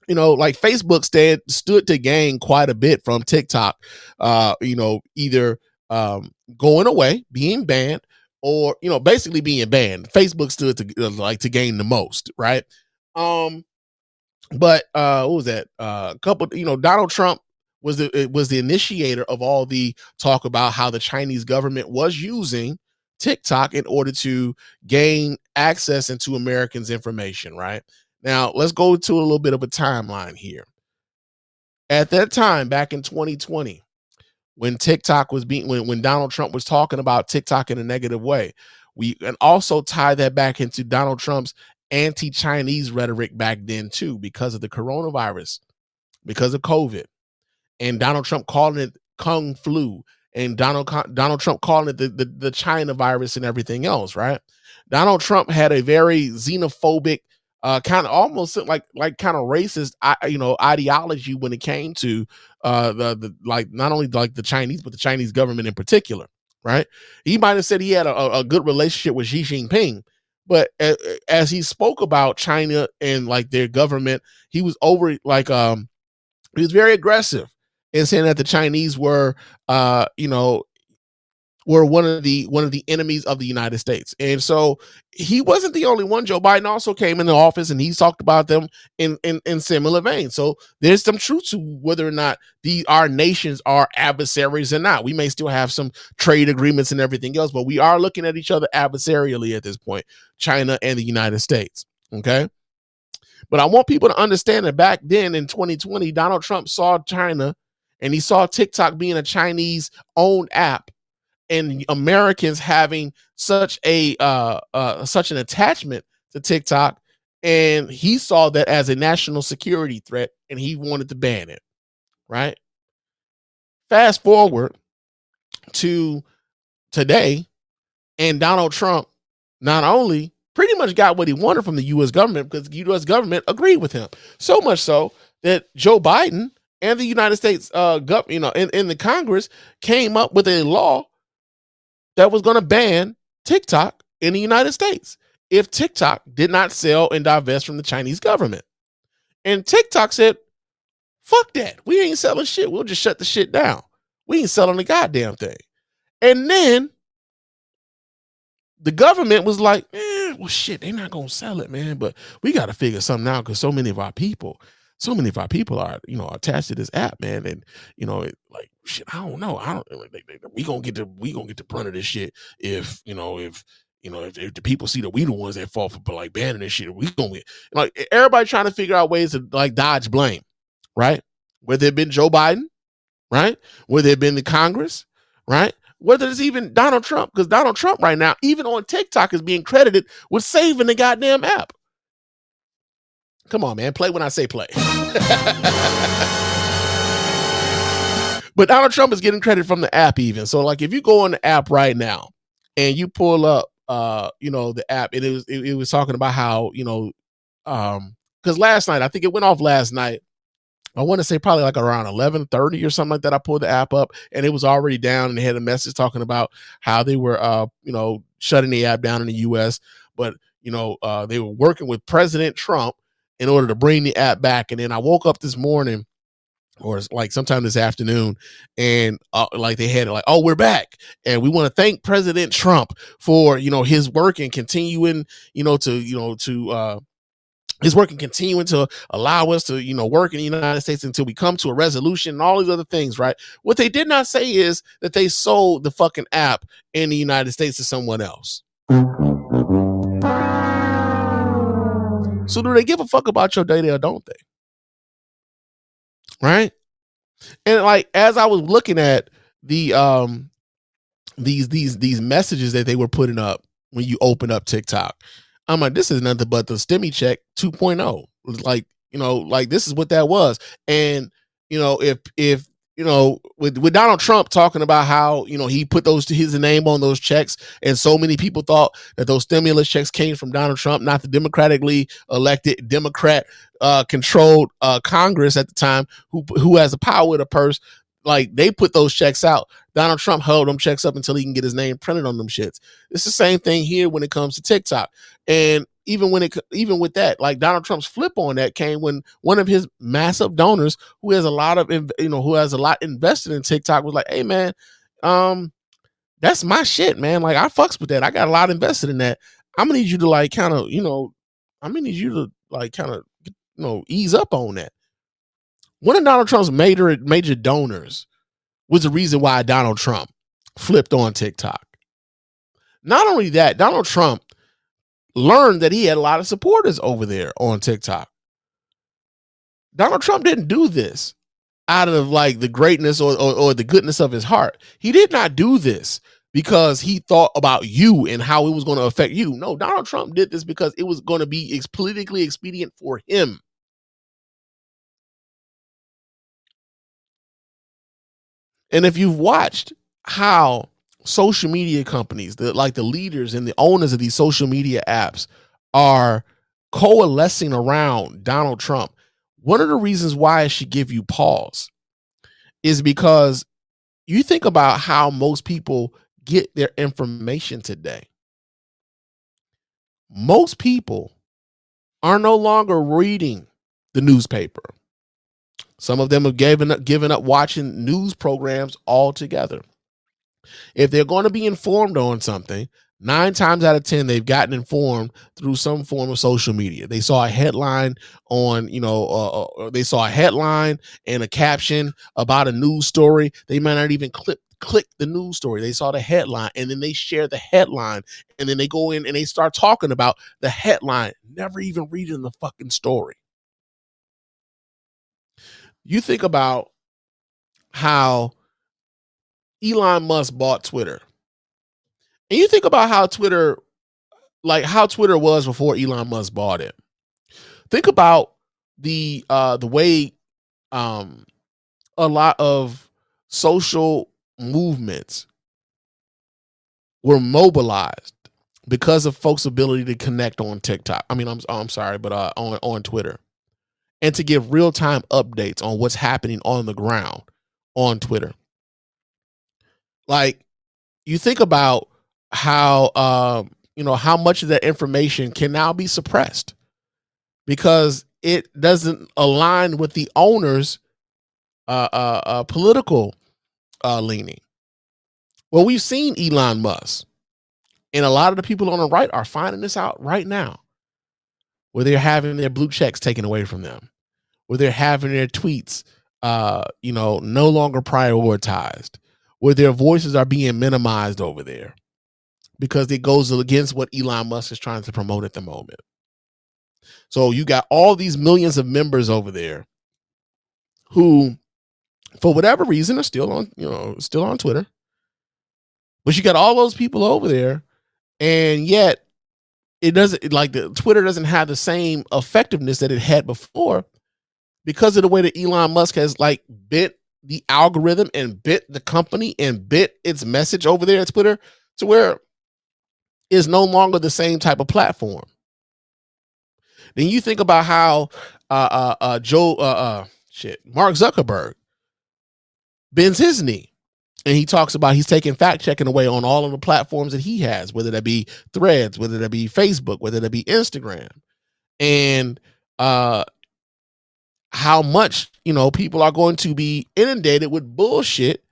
like Facebook stood to gain quite a bit from TikTok, either going away, being banned, or basically being banned. Facebook stood to gain the most, right? But what was that? Donald Trump was the initiator of all the talk about how the Chinese government was using TikTok in order to gain access into Americans' information, right? Now, let's go to a little bit of a timeline here. At that time, back in 2020, when TikTok was when Donald Trump was talking about TikTok in a negative way, we can also tie that back into Donald Trump's anti-Chinese rhetoric back then too, because of the coronavirus, because of COVID, and Donald Trump calling it Kung flu and Donald Trump calling it the China virus and everything else, right? Donald Trump had a very xenophobic, kind of almost like kind of racist, ideology when it came to the like not only like the Chinese, but the Chinese government in particular, right? He might have said he had a good relationship with Xi Jinping, but as he spoke about China and like their government, he was he was very aggressive in saying that the Chinese were, were one of the enemies of the United States. And so he wasn't the only one. Joe Biden also came into office and he talked about them in similar veins. So there's some truth to whether or not our nations are adversaries or not. We may still have some trade agreements and everything else, but we are looking at each other adversarially at this point, China and the United States. Okay. But I want people to understand that back then in 2020, Donald Trump saw China and he saw TikTok being a Chinese owned app, and Americans having such an attachment to TikTok, and he saw that as a national security threat, and he wanted to ban it. Right. Fast forward to today, and Donald Trump not only pretty much got what he wanted from the U.S. government, because the U.S. government agreed with him, so much so that Joe Biden and the United States in the Congress came up with a law that was going to ban TikTok in the United States if TikTok did not sell and divest from the Chinese government. And TikTok said, fuck that. We ain't selling shit. We'll just shut the shit down. We ain't selling the goddamn thing. And then the government was like, well, shit, they're not going to sell it, man. But we got to figure something out because so many of our people are, attached to this app, man. And, shit, I don't know. We gonna get the brunt of this shit if the people see that we the ones that fall for like banning this shit. We gonna get like everybody trying to figure out ways to like dodge blame, right? Whether it been Joe Biden, right? Whether it been the Congress, right? Whether it's even Donald Trump, because Donald Trump right now, even on TikTok, is being credited with saving the goddamn app. Come on, man. Play when I say play. But Donald Trump is getting credit from the app even. So like if you go on the app right now and you pull up the app, and it was talking about how, because last night, I think it went off last night. I want to say probably like around 11:30 or something like that. I pulled the app up and it was already down, and they had a message talking about how they were shutting the app down in the US, but they were working with President Trump in order to bring the app back. And then I woke up this morning, or like sometime this afternoon, and like they had it like, oh, we're back, and we want to thank President Trump for his work and continuing his work and continuing to allow us to work in the United States until we come to a resolution and all these other things, right? What they did not say is that they sold the fucking app in the United States to someone else. So do they give a fuck about your data or don't they? Right? And like as I was looking at the these messages that they were putting up when you open up TikTok, I'm like, this is nothing but the Stimmy check 2.0. Like this is what that was. And if with Donald Trump talking about how he put his name on those checks, and so many people thought that those stimulus checks came from Donald Trump, not the democratically elected Democrat controlled Congress at the time, who has the power with a purse. Like they put those checks out. Donald Trump held them checks up until he can get his name printed on them shits. It's the same thing here when it comes to TikTok. And even with that, like Donald Trump's flip on that came when one of his massive donors, who has a lot invested in TikTok, was like, "Hey man, that's my shit, man. Like I fucks with that. I got a lot invested in that. I'm gonna need you to like kind of, ease up on that." One of Donald Trump's major donors was the reason why Donald Trump flipped on TikTok. Not only that, Donald Trump learned that he had a lot of supporters over there on TikTok. Donald Trump didn't do this out of like the greatness or the goodness of his heart. He did not do this because he thought about you and how it was going to affect you. No, Donald Trump did this because it was going to be politically expedient for him. And if you've watched how social media companies, the leaders and the owners of these social media apps, are coalescing around Donald Trump, one of the reasons why it should give you pause is because you think about how most people get their information today. Most people are no longer reading the newspaper. Some of them have given up watching news programs altogether. If they're going to be informed on something, 9 times out of 10, they've gotten informed through some form of social media. They saw a headline on, they saw a headline and a caption about a news story. They might not even click the news story. They saw the headline and then they share the headline and then they go in and they start talking about the headline, never even reading the fucking story. You think about how Elon Musk bought Twitter. And you think about how Twitter was before Elon Musk bought it. Think about the way a lot of social movements were mobilized because of folks' ability to connect on TikTok. I mean, I'm sorry, but on Twitter, and to give real time updates on what's happening on the ground on Twitter. Like, you think about how how much of that information can now be suppressed because it doesn't align with the owner's political leaning. Well, we've seen Elon Musk, and a lot of the people on the right are finding this out right now, where they're having their blue checks taken away from them, where they're having their tweets, no longer prioritized, where their voices are being minimized over there because it goes against what Elon Musk is trying to promote at the moment. So you got all these millions of members over there who, for whatever reason, are still on Twitter. But you got all those people over there, and yet it doesn't, Twitter doesn't have the same effectiveness that it had before because of the way that Elon Musk has bent the algorithm and bent the company and bent its message over there at Twitter to where it's no longer the same type of platform. Then you think about how Mark Zuckerberg bends his knee. And he talks about he's taking fact checking away on all of the platforms that he has, whether that be Threads, whether that be Facebook, whether that be Instagram. And how much, people are going to be inundated with bullshit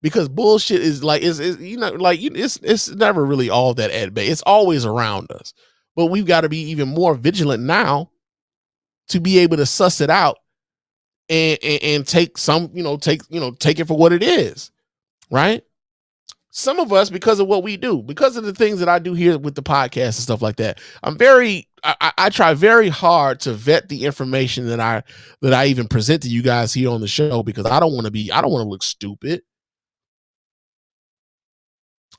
because bullshit is it's never really all that at bay. It's always around us. But we've got to be even more vigilant now to be able to suss it out and take it for what it is. Right? Some of us, because of what we do, because of the things that I do here with the podcast and stuff like that, I try very hard to vet the information that I even present to you guys here on the show because I don't want to look stupid.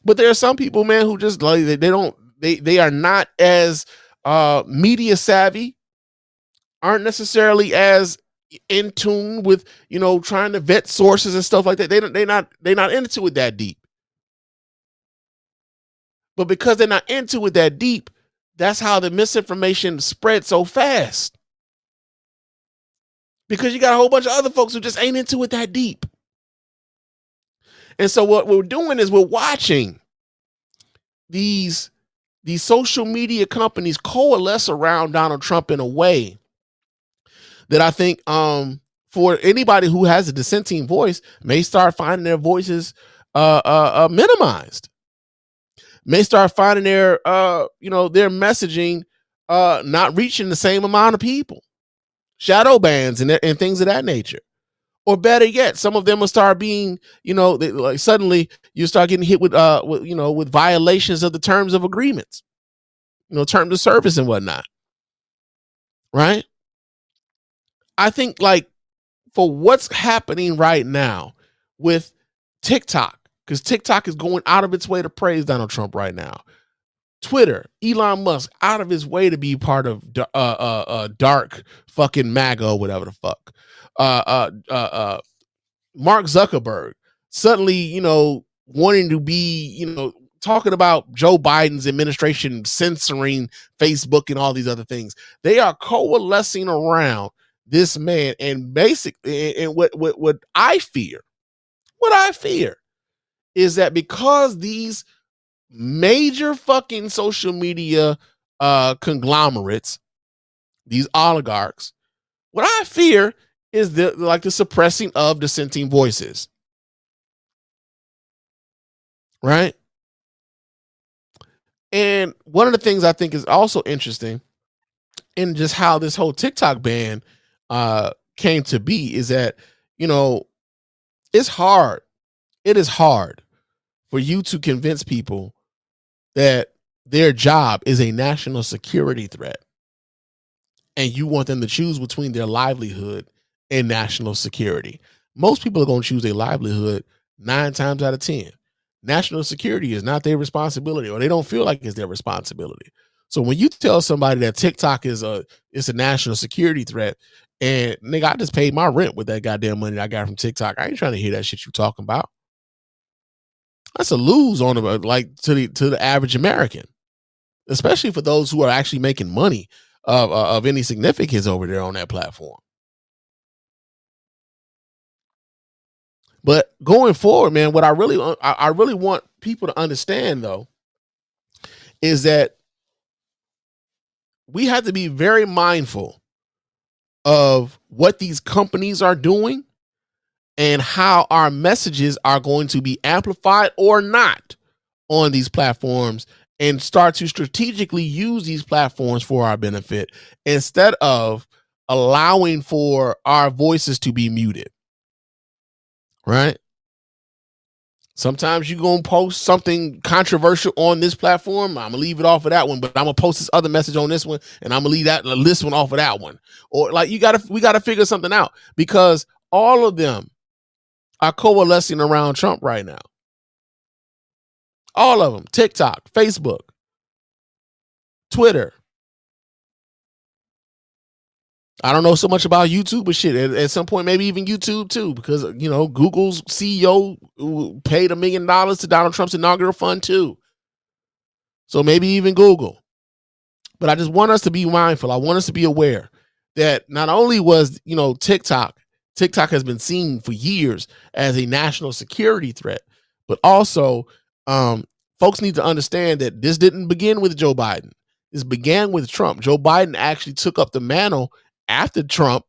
But there are some people, man, who just they are not as media savvy, aren't necessarily as in tune with trying to vet sources and stuff like that. They're not into it that deep. But because they're not into it that deep, that's how the misinformation spreads so fast. Because you got a whole bunch of other folks who just ain't into it that deep. And so what we're doing is we're watching these social media companies coalesce around Donald Trump in a way that I think for anybody who has a dissenting voice may start finding their voices minimized, may start finding their messaging not reaching the same amount of people, shadow bans and things of that nature. Or better yet, some of them will start being, suddenly you start getting hit with violations of the terms of agreements, terms of service and whatnot. Right? I think for what's happening right now with TikTok, because TikTok is going out of its way to praise Donald Trump right now. Twitter, Elon Musk out of his way to be part of dark fucking MAGA or whatever the fuck. Mark Zuckerberg suddenly, wanting to be, talking about Joe Biden's administration censoring Facebook and all these other things. They are coalescing around this man, and basically, and what I fear is that because these major fucking social media conglomerates, these oligarchs, what I fear is the suppressing of dissenting voices. Right? And one of the things I think is also interesting in just how this whole TikTok ban came to be is that, it's hard. It is hard for you to convince people that their job is a national security threat, and you want them to choose between their livelihood and national security. Most people are going to choose their livelihood 9 times out of 10. National security is not their responsibility, or they don't feel like it's their responsibility. So when you tell somebody that TikTok is a national security threat, and nigga, I just paid my rent with that goddamn money I got from TikTok, I ain't trying to hear that shit you talking about. That's a lose on to the average American, especially for those who are actually making money of any significance over there on that platform. But going forward, man, what I really want people to understand, though, is that we have to be very mindful of what these companies are doing and how our messages are going to be amplified or not on these platforms, and start to strategically use these platforms for our benefit instead of allowing for our voices to be muted. Right? Sometimes you're going to post something controversial on this platform. I'm going to leave it off of that one, but I'm going to post this other message on this one, and I'm going to leave this one off of that one. Or we got to figure something out, because all of them are coalescing around Trump right now. All of them. TikTok, Facebook, Twitter. I don't know so much about YouTube, but shit, at some point, maybe even YouTube too, because, Google's CEO paid $1 million to Donald Trump's inaugural fund too. So maybe even Google. But I just want us to be mindful. I want us to be aware that not only was, TikTok has been seen for years as a national security threat, but also folks need to understand that this didn't begin with Joe Biden. This began with Trump. Joe Biden actually took up the mantle after Trump,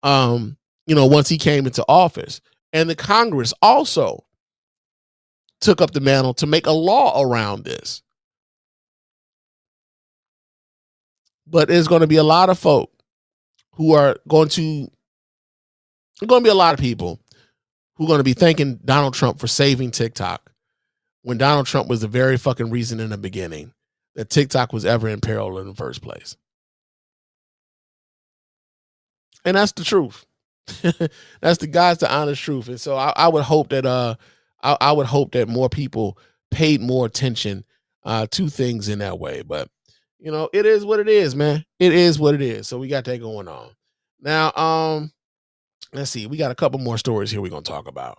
once he came into office. And the Congress also took up the mantle to make a law around this. But there's going to be a lot of folk who are going to be a lot of people who are going to be thanking Donald Trump for saving TikTok, when Donald Trump was the very fucking reason in the beginning that TikTok was ever in peril in the first place. And that's the truth. That's the honest truth. And so I would hope that I would hope that more people paid more attention to things in that way. But it is what it is, man. It is what it is. So we got that going on. Now, let's see. We got a couple more stories here we're gonna talk about.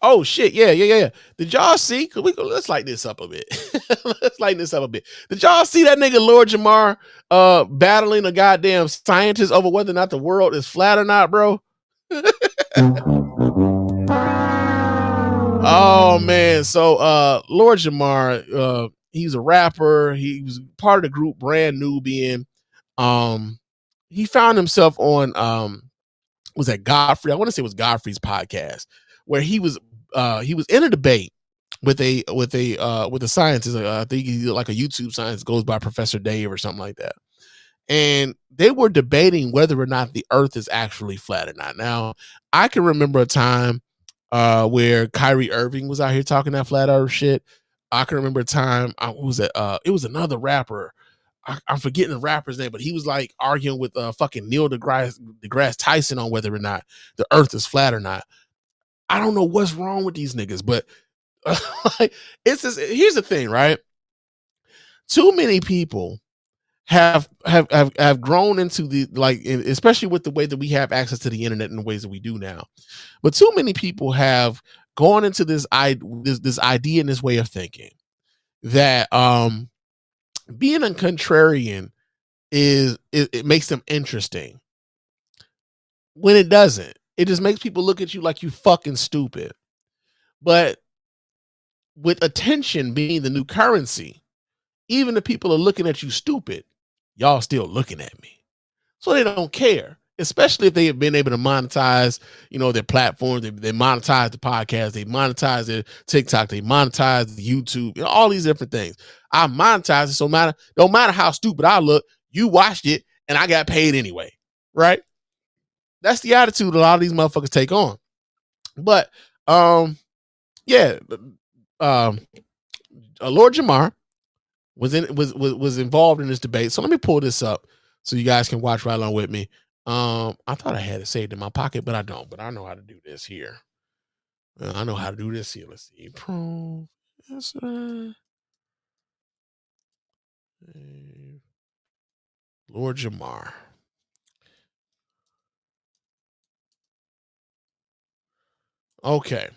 Oh shit, yeah. Did y'all see? Let's lighten this up a bit. Did y'all see that nigga Lord Jamar battling a goddamn scientist over whether or not the world is flat or not, bro? Oh man. So Lord Jamar, he's a rapper. He was part of the group Brand Nubian. He found himself on was that Godfrey? I want to say it was Godfrey's podcast, where he was in a debate with a scientist. I think he's like a YouTube scientist, goes by Professor Dave or something like that. And they were debating whether or not the Earth is actually flat or not. Now, I can remember a time where Kyrie Irving was out here talking that flat Earth shit. I can remember a time. It was another rapper. I'm forgetting the rapper's name, but he was like arguing with fucking Neil deGrasse Tyson on whether or not the Earth is flat or not. I don't know what's wrong with these niggas, but it's just, here's the thing, right? Too many people have grown into the, like, especially with the way that we have access to the internet in the ways that we do now. But too many people have gone into this idea and this way of thinking that being a contrarian it makes them interesting, when it doesn't. It just makes people look at you like you fucking stupid. But with attention being the new currency, even the people are looking at you stupid, y'all still looking at me. So they don't care, especially if they have been able to monetize, their platforms. They monetize the podcast, they monetize their TikTok, they monetize the YouTube, all these different things. I monetize it, so don't matter how stupid I look, you watched it and I got paid anyway, right? That's the attitude a lot of these motherfuckers take on. But Lord Jamar was involved in this debate. So let me pull this up so you guys can watch right along with me. I thought I had it saved in my pocket, but I don't. But I know how to do this here. Let's see. Lord Jamar. Okay.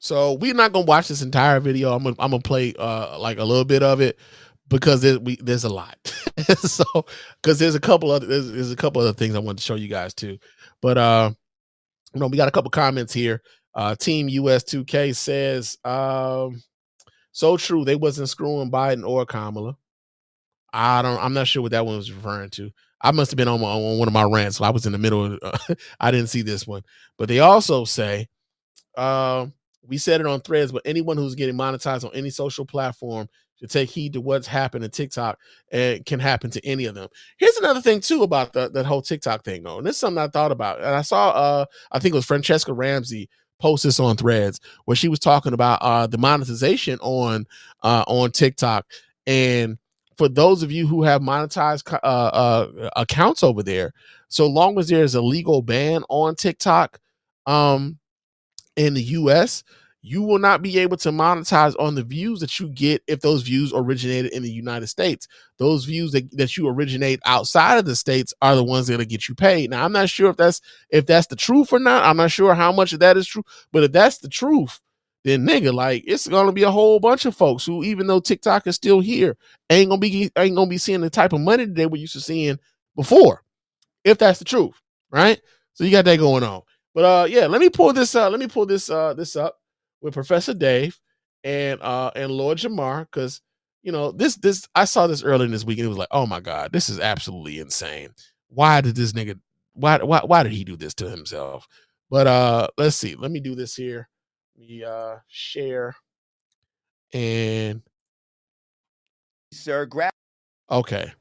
So we're not gonna watch this entire video. I'm gonna play like a little bit of it because there's a lot. So because there's a couple other things I want to show you guys too. But we got a couple comments here. Team US 2K says, so true, they wasn't screwing Biden or Kamala. I'm not sure what that one was referring to. I must have been on one of my rants, so I was in the middle of I didn't see this one. But they also say, we said it on Threads, but anyone who's getting monetized on any social platform should take heed to what's happened to TikTok, and it can happen to any of them. Here's another thing too about that whole TikTok thing, though, and this is something I thought about, and I saw I think it was Francesca Ramsey post this on Threads where she was talking about the monetization on TikTok. And for those of you who have monetized accounts over there, so long as there's a legal ban on TikTok in the US, you will not be able to monetize on the views that you get if those views originated in the United States. Those views that you originate outside of the States are the ones that will get you paid. Now, I'm not sure if that's the truth or not. I'm not sure how much of that is true, but if that's the truth, then nigga, like, it's gonna be a whole bunch of folks who, even though TikTok is still here, ain't gonna be seeing the type of money that they were used to seeing before, if that's the truth, right? So you got that going on. But let me pull this up with Professor Dave and Lord Jamar, because this I saw this early in this week and it was like, oh my God, this is absolutely insane. Why did this nigga why did he do this to himself? But let's see. Let me do this here. We share and sir, grab. Okay.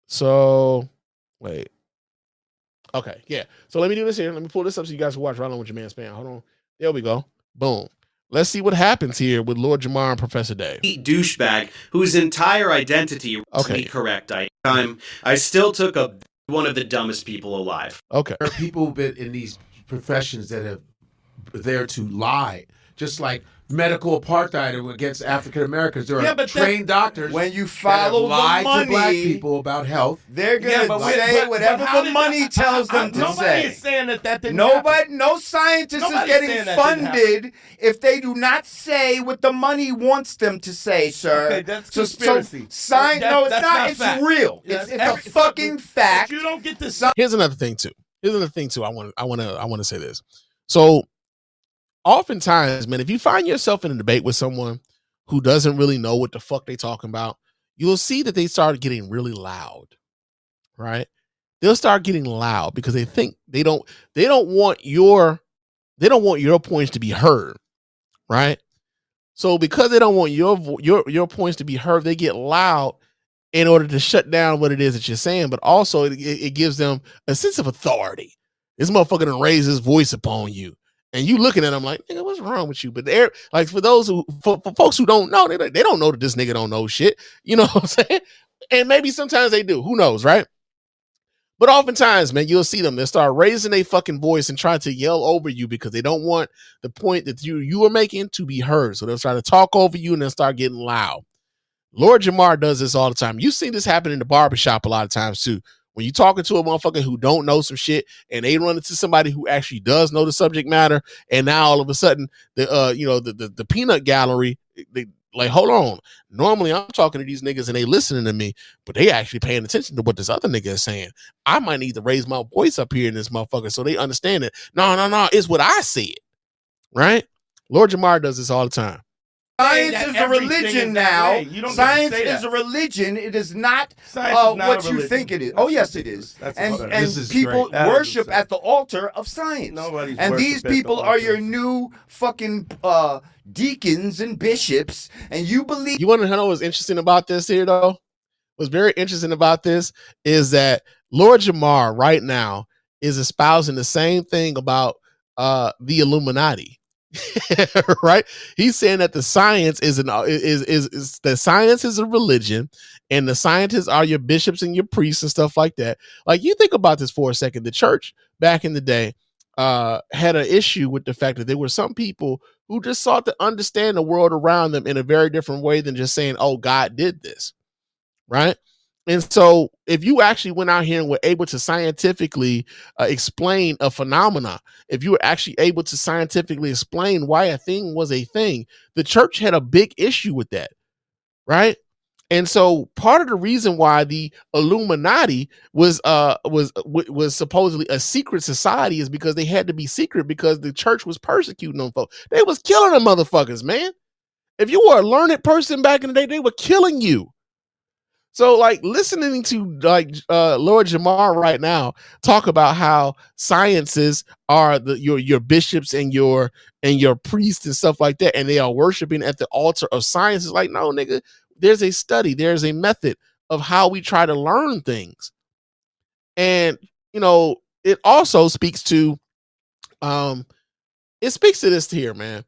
So wait. Okay, yeah. So let me do this here. Let me pull this up so you guys can watch right along with your man Spann. Hold on. There we go. Boom. Let's see what happens here with Lord Jamar and Professor Dave. Douchebag whose entire identity was correct. I still took one of the dumbest people alive. Okay. There are people been in these professions that have there to lie, just like medical apartheid against African Americans. There are trained doctors. When you follow that have lied the money, to black people about health, they're gonna say whatever the money tells them to say. Nobody is saying that didn't happen. No scientist is getting funded if they do not say what the money wants them to say, sir. Okay, that's conspiracy. Science? No, it's not. It's fact. real. It's a fucking fact. You don't get this. Here's another thing too. I want to say this. So, oftentimes, man, if you find yourself in a debate with someone who doesn't really know what the fuck they talking about, you'll see that they start getting really loud, right? They'll start getting loud because they think they don't want your points to be heard, right? So because they don't want your points to be heard, they get loud in order to shut down what it is that you're saying, but also it gives them a sense of authority. This motherfucker done raise his voice upon you. And you looking at them like, nigga, what's wrong with you? But they're like, for folks who don't know, they don't know that this nigga don't know shit. You know what I'm saying? And maybe sometimes they do. Who knows, right? But oftentimes, man, you'll see them. They'll start raising their fucking voice and trying to yell over you because they don't want the point that you are making to be heard. So they'll try to talk over you and they'll start getting loud. Lord Jamar does this all the time. You see this happen in the barbershop a lot of times too. When you're talking to a motherfucker who don't know some shit and they run into somebody who actually does know the subject matter, and now all of a sudden the peanut gallery, they like, hold on. Normally I'm talking to these niggas and they listening to me, but they actually paying attention to what this other nigga is saying. I might need to raise my voice up here in this motherfucker so they understand it. No, it's what I said. Right? Lord Jamar does this all the time. Science is a religion now. Science is a religion. It is not what you think it is. Oh, yes, it is. And people worship at the altar of science. And these people are your new fucking deacons and bishops. And you believe. You want to know what's interesting about this here, though? What's very interesting about this is that Lord Jamar right now is espousing the same thing about the Illuminati. Right? He's saying that the science is the science is a religion, and the scientists are your bishops and your priests and stuff like that. Like, you think about this for a second. The church back in the day had an issue with the fact that there were some people who just sought to understand the world around them in a very different way than just saying, "Oh, God did this." Right? And so if you actually went out here and were able to scientifically explain a phenomena, if you were actually able to scientifically explain why a thing was a thing, the church had a big issue with that, right? And so part of the reason why the Illuminati was supposedly a secret society is because they had to be secret because the church was persecuting them folks. They was killing them motherfuckers, man. If you were a learned person back in the day, they were killing you. So, like, listening to Lord Jamar right now talk about how sciences are your bishops and your priests and stuff like that, and they are worshiping at the altar of science, is like, no, nigga, there's a study, there's a method of how we try to learn things. And it also speaks to this here, man.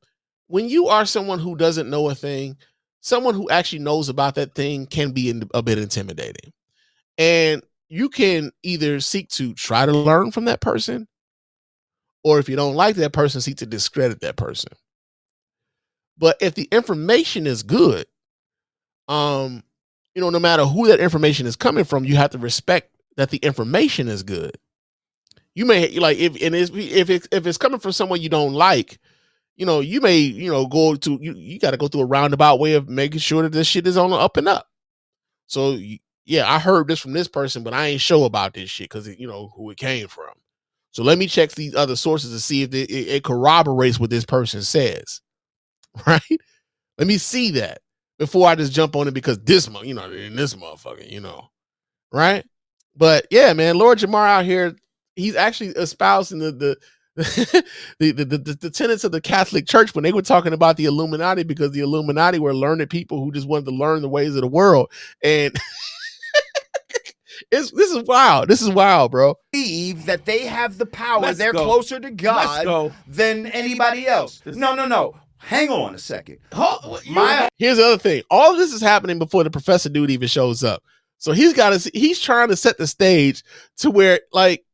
When you are someone who doesn't know a thing, someone who actually knows about that thing can be a bit intimidating. And you can either seek to try to learn from that person, or if you don't like that person, seek to discredit that person. But if the information is good, no matter who that information is coming from, you have to respect that the information is good. You may if it's coming from someone you don't like, you may, go to, you got to go through a roundabout way of making sure that this shit is on the up and up. So, yeah, I heard this from this person, but I ain't sure about this shit because, who it came from. So let me check these other sources to see if it corroborates what this person says. Right? Let me see that before I just jump on it because this motherfucker, right? But yeah, man, Lord Jamar out here, he's actually espousing the tenets of the Catholic Church when they were talking about the Illuminati, because the Illuminati were learned people who just wanted to learn the ways of the world. And this is wild. This is wild, bro. Believe that they have the power. They're closer to God than anybody else. No. Hang on a second. Here's the other thing. All of this is happening before the professor dude even shows up. So he's trying to set the stage to where, like,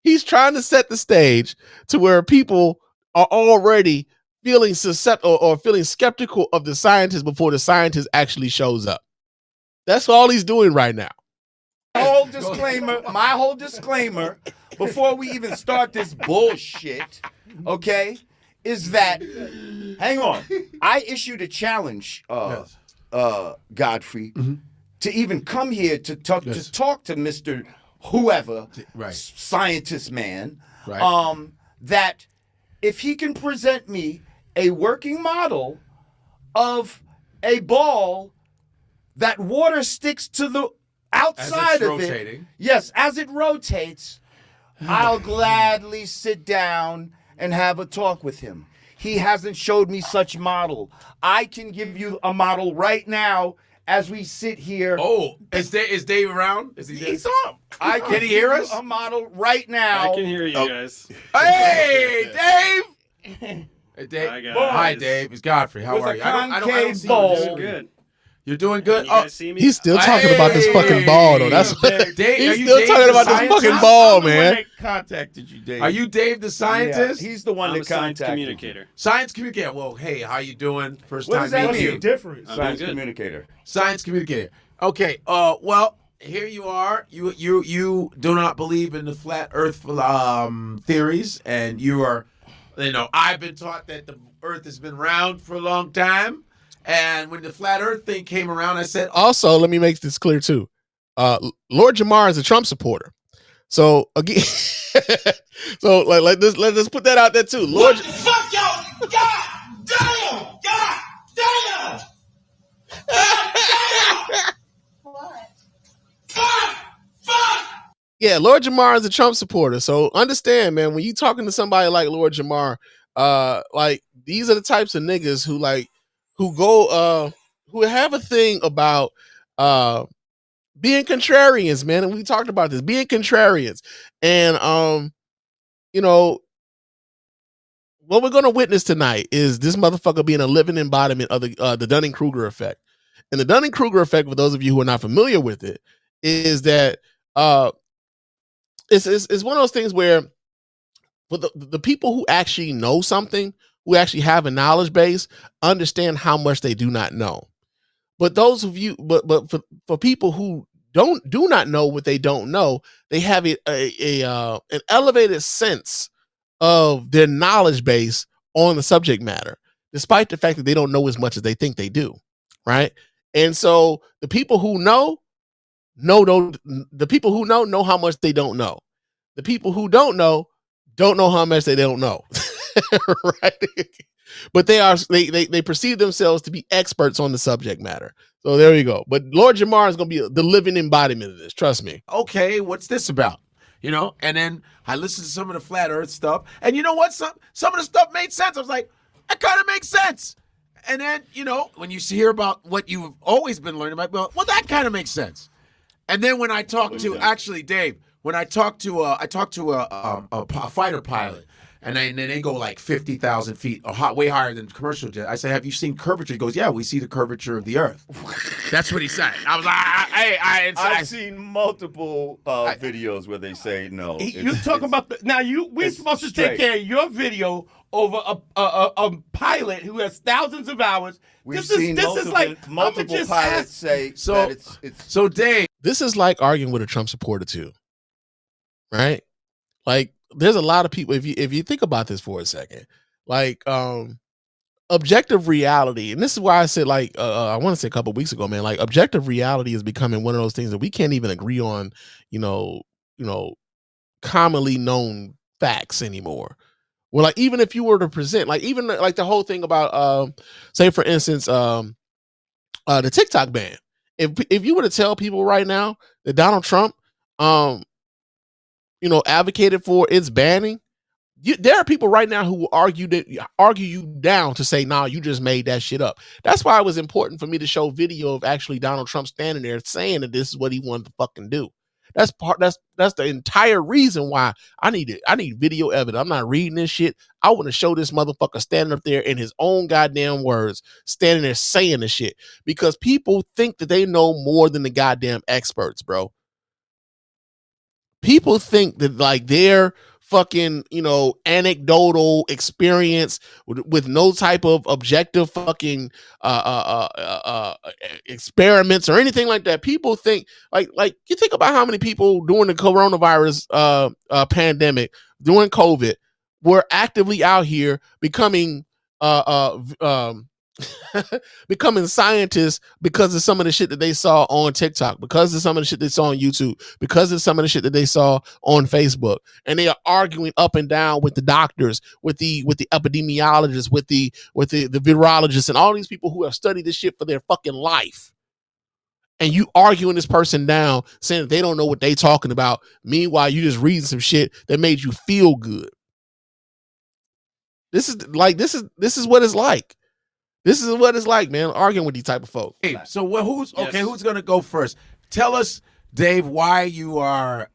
he's trying to set the stage to where people are already feeling susceptible or feeling skeptical of the scientist before the scientist actually shows up. That's all he's doing right now. My whole disclaimer before we even start this bullshit, okay, is that, hang on, I issued a challenge, Godfrey, to even come here to talk to Mr. whoever, scientist man, that if he can present me a working model of a ball that water sticks to the outside of it. Yes, as it rotates, I'll gladly sit down and have a talk with him. He hasn't showed me such model. I can give you a model right now as we sit here. Oh, is Dave around? Is he? He's on. Can he hear us? A model right now. I can hear you guys. Hey, Dave. Hey, Dave. Hi, Dave. It's Godfrey. How are you? I don't see you. Good. You're doing good. You guys see me? He's still talking about this fucking ball, though. That's what, Dave, he's still talking about this fucking ball, man. That contacted you, Dave. Are you Dave the scientist? Yeah, he's the one I'm that a science contacted communicator. Science communicator. Well, hey, how you doing? First What time does that meeting mean? you. Different. Science good. communicator. Science communicator. Okay. Well, here you are. You do not believe in the flat Earth theories, and you are. I've been taught that the Earth has been round for a long time, and when the flat Earth thing came around, I said, Also, let me make this clear too. Lord Jamar is a Trump supporter. So again, so let's put that out there too. Lord, What the fuck, y'all? God damn! God damn! God damn! What? Fuck! yeah, Lord Jamar is a Trump supporter. So understand, man, when you talking to somebody like Lord Jamar, like these are the types of niggas who have a thing about being contrarians, man. And we talked about this, being contrarians. And what we're gonna witness tonight is this motherfucker being a living embodiment of the Dunning-Kruger effect. And the Dunning-Kruger effect, for those of you who are not familiar with it, is that it's one of those things where for the people who actually know something, who actually have a knowledge base, understand how much they do not know. But those of you, but for people who do not know what they don't know, they have an elevated sense of their knowledge base on the subject matter, despite the fact that they don't know as much as they think they do, right? And so the people who know the people who know how much they don't know. The people who don't know how much they don't know, right? But they perceive themselves to be experts on the subject matter. So there you go. But Lord Jamar is going to be the living embodiment of this. Trust me. okay, what's this about? And then I listened to some of the flat Earth stuff, and you know what? Some of the stuff made sense. I was like, that kind of makes sense. And then when you hear about what you've always been learning about, well, that kind of makes sense. And then when I talked to Dave, when I talked to a fighter pilot, and then they go like 50,000 feet, way higher than commercial jet. I say, have you seen curvature? He goes, yeah, we see the curvature of the Earth. That's what he said. I was like, I've seen multiple videos where they say no. You talk about we're supposed to take care of your video over a pilot who has thousands of hours. We've seen multiple pilots say that it's so Dave. This is like arguing with a Trump supporter too, right? Like there's a lot of people. If you think about this for a second, like objective reality, and this is why I said I want to say a couple weeks ago, man. Like objective reality is becoming one of those things that we can't even agree on, commonly known facts anymore. Well, like even if you were to present, like even like the whole thing about, say for instance, the TikTok ban. If you were to tell people right now that Donald Trump, advocated for its banning, there are people right now who will argue you down to say, nah, you just made that shit up. That's why it was important for me to show video of actually Donald Trump standing there saying that this is what he wanted to fucking do. That's the entire reason why I need video evidence. I'm not reading this shit. I want to show this motherfucker standing up there in his own goddamn words, standing there saying the shit, because people think that they know more than the goddamn experts, bro. People think that like their fucking, anecdotal experience with no type of objective fucking experiments or anything like that. People think like you think about how many people during the coronavirus pandemic, during COVID, were actively out here becoming becoming scientists because of some of the shit that they saw on TikTok, because of some of the shit they saw on YouTube, because of some of the shit that they saw on Facebook. And they are arguing up and down with the doctors, with the epidemiologists, with the virologists, and all these people who have studied this shit for their fucking life. And you arguing this person down, saying that they don't know what they talking about. Meanwhile, you just reading some shit that made you feel good. This is what it's like. This is what it's like, man, arguing with these type of folks. Hey, so who's going to go first? Tell us, Dave, why you are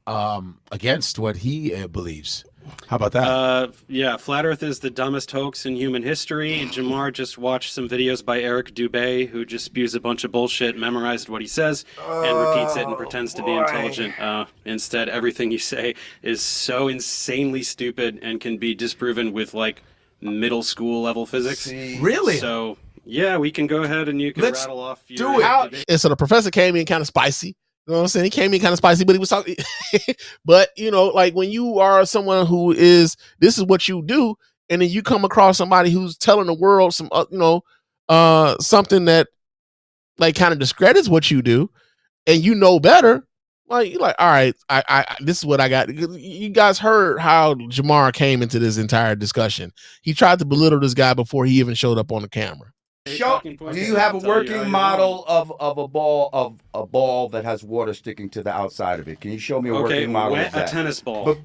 against what he believes. How about that? Yeah, Flat Earth is the dumbest hoax in human history. Jamar just watched some videos by Eric Dubé, who just spews a bunch of bullshit, memorized what he says, and repeats it and pretends to be intelligent. Instead, everything you say is so insanely stupid and can be disproven with, like, middle school level physics. Really? So, yeah, we can go ahead and you can rattle off your... Do it. And so the professor came in kind of spicy. You know what I'm saying? He came in kind of spicy, but he was talking. But, you know, like when you are someone who is, this is what you do, and then you come across somebody who's telling the world some, something that like kind of discredits what you do, and you know better. Like, you're like, all right, I this is what I got. You guys heard how Jamar came into this entire discussion. He tried to belittle this guy before he even showed up on the camera. Do you have a working model of a ball that has water sticking to the outside of it? Can you show me a working model of that? A tennis ball.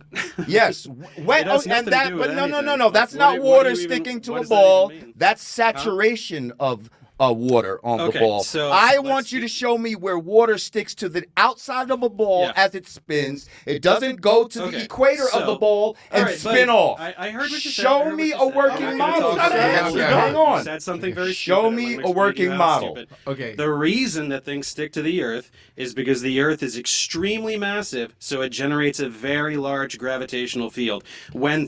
Yes, wet. And that, but no. That's not water sticking to a ball. That's saturation of water on the ball. So I want you to show me where water sticks to the outside of a ball as it spins. It doesn't go to the equator of the ball and spin off. I heard what you said. Show me a working model. Hang on. You said something very Show me a working model. Okay. The reason that things stick to the Earth is because the Earth is extremely massive, so it generates a very large gravitational field. When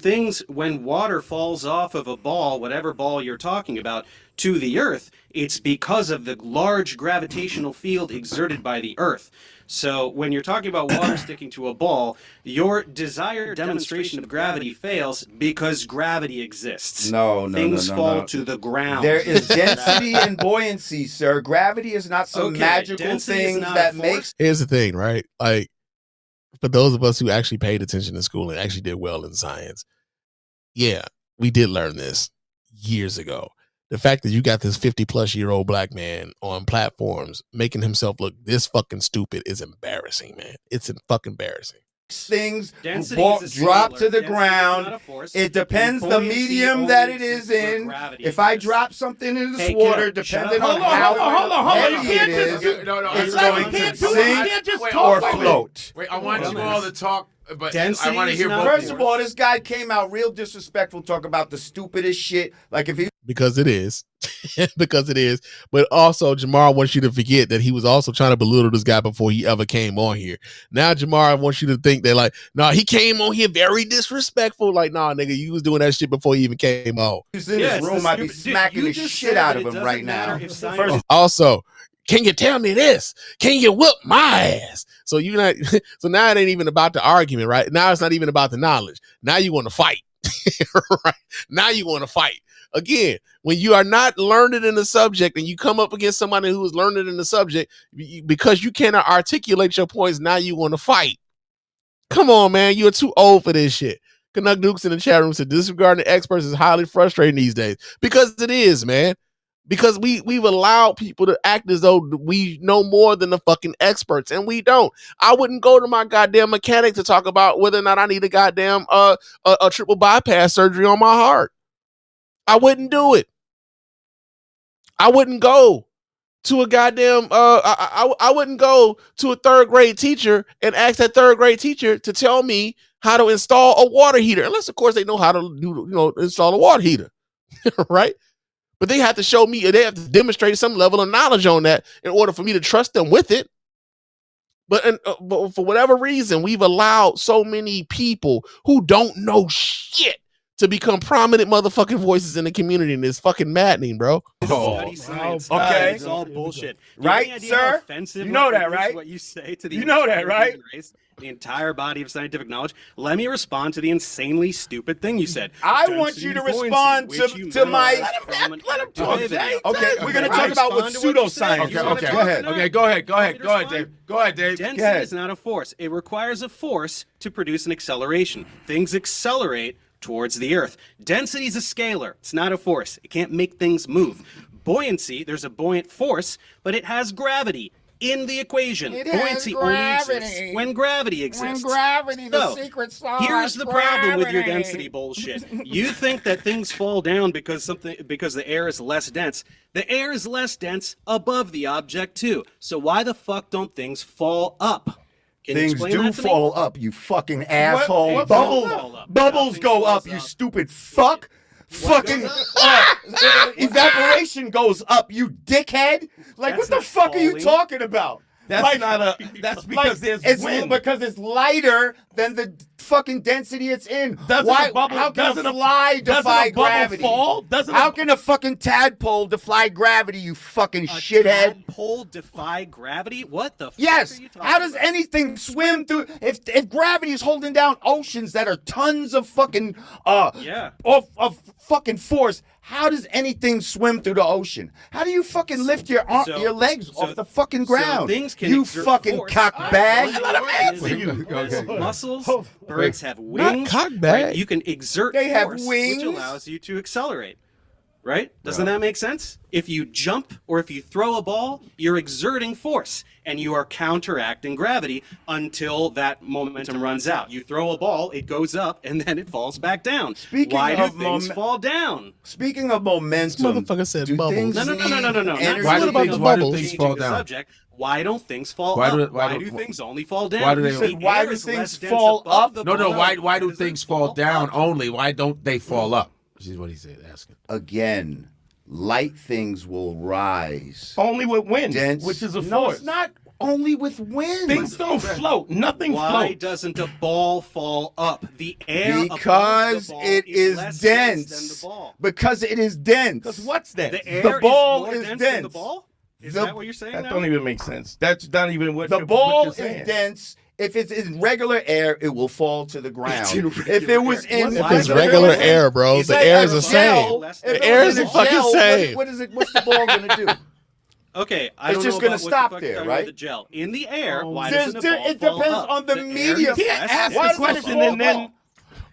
water falls off of a ball, whatever ball you're talking about, to the Earth, it's because of the large gravitational field exerted by the Earth. So when you're talking about water sticking to a ball, your desired demonstration of gravity fails because gravity exists. Things fall to the ground. There is density and buoyancy, sir. Gravity is not some magical thing that makes... Here's the thing, right? Like, for those of us who actually paid attention in school and actually did well in science, yeah, we did learn this years ago. The fact that you got this 50-plus-year-old black man on platforms making himself look this fucking stupid is embarrassing, man. It's fucking embarrassing. Things drop to the ground. It depends the medium that it is in. If I drop something in this water, depending on how heavy it is, it's going to sink or float. Wait, I want you all to talk. But Density I want to hear both. First of all, this guy came out real disrespectful, talk about the stupidest shit. Like if he... Because it is. Because it is. But also, Jamar wants you to forget that he was also trying to belittle this guy before he ever came on here. Now, Jamar wants you to think that, like, no, he came on here very disrespectful. Like, nah, nigga, you was doing that shit before he even came on. He's in his room, I'd be smacking the shit out of him right now. Also, can you tell me this? Can you whoop my ass? So so now it ain't even about the argument, right? Now it's not even about the knowledge. Now you want to fight. Right? Now you want to fight. Again, when you are not learned in the subject and you come up against somebody who is learned in the subject, because you cannot articulate your points, now you want to fight. Come on, man. You're too old for this shit. Canuck Dukes in the chat room said disregarding the experts is highly frustrating these days. Because it is, man. Because we've allowed people to act as though we know more than the fucking experts, and we don't. I wouldn't go to my goddamn mechanic to talk about whether or not I need a goddamn a triple bypass surgery on my heart. I wouldn't do it. I wouldn't go to a goddamn I wouldn't go to a third grade teacher and ask that third grade teacher to tell me how to install a water heater, unless of course they know how to install a water heater. Right? But they have to show me, they have to demonstrate some level of knowledge on that in order for me to trust them with it. But for whatever reason, we've allowed so many people who don't know shit to become prominent motherfucking voices in the community, and it's fucking maddening, bro. Study science. Okay. It's all bullshit. Right, sir? Offensive You know that, right? What you say to the you know that, right? Race, the entire body of scientific knowledge. Let me respond to the insanely stupid thing you said. I want you to respond to my... Let him talk, Dave. Okay, we're going to talk about what pseudoscience is. Okay, go ahead. Okay, go ahead, Dave. Go ahead, Dave. Density is not a force. It requires a force to produce an acceleration. Things accelerate towards the Earth. Density is a scalar. It's not a force. It can't make things move. Buoyancy, there's a buoyant force, but it has gravity in the equation. Buoyancy only exists when gravity exists. When gravity, the secret sauce. Here's the problem with your density bullshit. You think that things fall down because the air is less dense. The air is less dense above the object too. So why the fuck don't things fall up? Can you Things explain do that to me? fall up, you fucking asshole. what Bubbles, fall up? bubbles Nothing go up, falls you up. stupid fuck. Fucking evaporation goes up, you dickhead. Like, That's what the not fuck are you falling. talking about? That's because there's wind. Because it's lighter than the fucking density it's in. Doesn't a bubble- How can doesn't a a- fly doesn't defy a bubble gravity? fall? Doesn't How a- can a fucking tadpole defy gravity, you fucking A shithead? tadpole defy gravity? What the fuck Yes. are you talking How does about? anything swim through? If gravity is holding down oceans that are tons of fucking of fucking force, how does anything swim through the ocean? How do you fucking lift your legs off the fucking ground? Things can you exert fucking force. cockbag. Let him answer you. Muscles. Birds have wings. cockbag. Right? You can exert They have force, wings. which allows you to accelerate. Right? Doesn't that make sense? If you jump or if you throw a ball, you're exerting force and you are counteracting gravity until that momentum runs out. You throw a ball, it goes up, and then it falls back down. Why do things fall down? Speaking of momentum, This motherfucker said do bubbles. things No. need energy? Why do bubbles? things fall down? Subject. Why don't things fall Why up? do- Why why do do- things only fall down? why do they- The You said, why air do is things less dense fall above up? the No, ball. why do Does things it fall down up? only? Why don't they fall up? This is what he said, asking. Again, light things will rise. Only with wind, Dense. which is a No, force. it's not only with wind. Things don't float. Nothing Why floats. doesn't a ball fall up? The air Because above the ball it is less dense. than the ball. Because it is dense. Because what's that? The air The ball is more is dense than the dense. ball? Is The- that what you're saying That now? don't even make sense. That's not even what The you're, ball what you're is saying. dense. If it's in regular air, it will fall to the ground. in If it was in If it's regular air, bro, the air is the same. The air is the fucking same. What is it? What's the ball gonna do? Okay, I It's don't just know gonna about what stop the fuck there, you're talking right? about the gel in the air. Why There's- doesn't a ball it fall depends up? on the air medium. is You less can't ask dense the than question ball. and then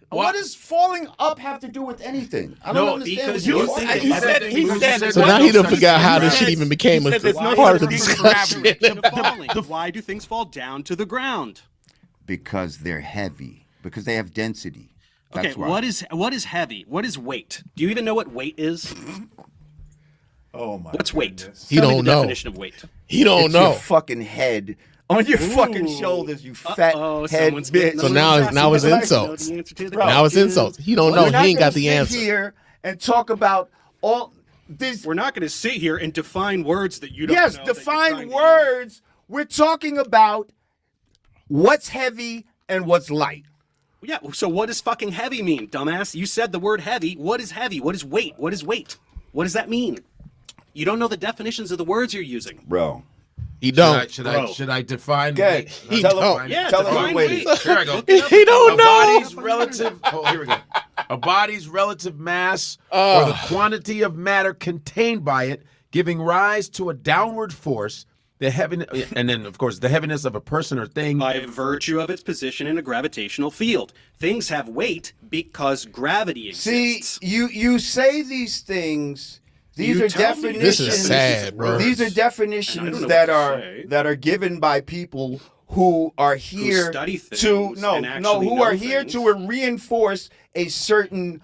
What does falling up have to do with anything? I don't No, understand. because what you you're think saying. that everything he moves said- in So Why now he don't done forgot how this he shit said- even became he a said there's no part of the difference discussion. between falling. Why do things fall down to the ground? Because they're heavy. Because they have density. That's Okay, why. what is heavy? What is weight? Do you even know what weight is? Oh my. What's weight? He Tell me don't the know. definition of weight. He don't It's know. your fucking head on your fucking shoulders, you fat Uh-oh, head someone's getting bitch. So a now little it's- now it's sassy. insults. You know the answer to the Now it's question. insults. He don't We're know. not He ain't got gonna the sit answer. here and talk about all this. We're not going to sit here and define words that you don't Yes, know. that you're define trying to words. We're talking about what's heavy and what's light. use. Yeah, so what does fucking heavy mean, dumbass? You said the word heavy. What is heavy? What is weight? What is weight? What does that mean? You don't know the definitions of the words you're using. Bro. He don't. Should I define? Good. He Tell don't. him. Yeah, Tell him define what weight weight. is. Here I go. He don't know. Body's relative. Oh, here we go. A body's relative mass or the quantity of matter contained by it, giving rise to a downward force. The heaviness, and then of course the heaviness of a person or thing. By virtue of its position in a gravitational field. Things have weight because gravity See, exists. you say these things. These You are tell me. definitions. This is sad, bro. These are I definitions don't know that what to say. are given by people who are here study to things and actually who know are here things. to reinforce a certain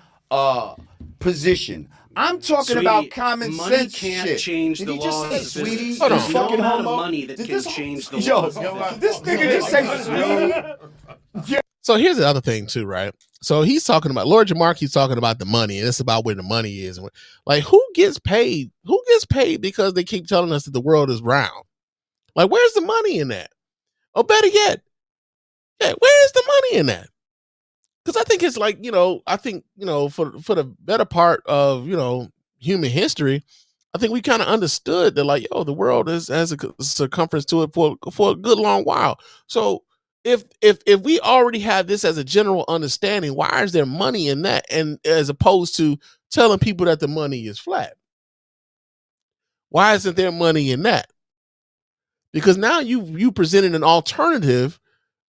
position. I'm talking Sweetie, about common money sense can't shit. change Did the he just laws say, of sweetie? physics. Hold on. There's You no fucking amount of homo? money that Did can this- change the Yo, laws of physics. this nigga just say, sweetie? So here's the other thing too, right? So he's talking about Lord Jamar. He's talking about the money, and it's about where the money is. Like, who gets paid? Who gets paid because they keep telling us that the world is round? Like, where's the money in that? Or better yet, where's the money in that? Because I think it's like, for the better part of human history, I think we kind of understood that, like, the world has a circumference to it for a good long while. So if we already have this as a general understanding, why is there money in that? And as opposed to telling people that the money is flat, why isn't there money in that? Because now you presented an alternative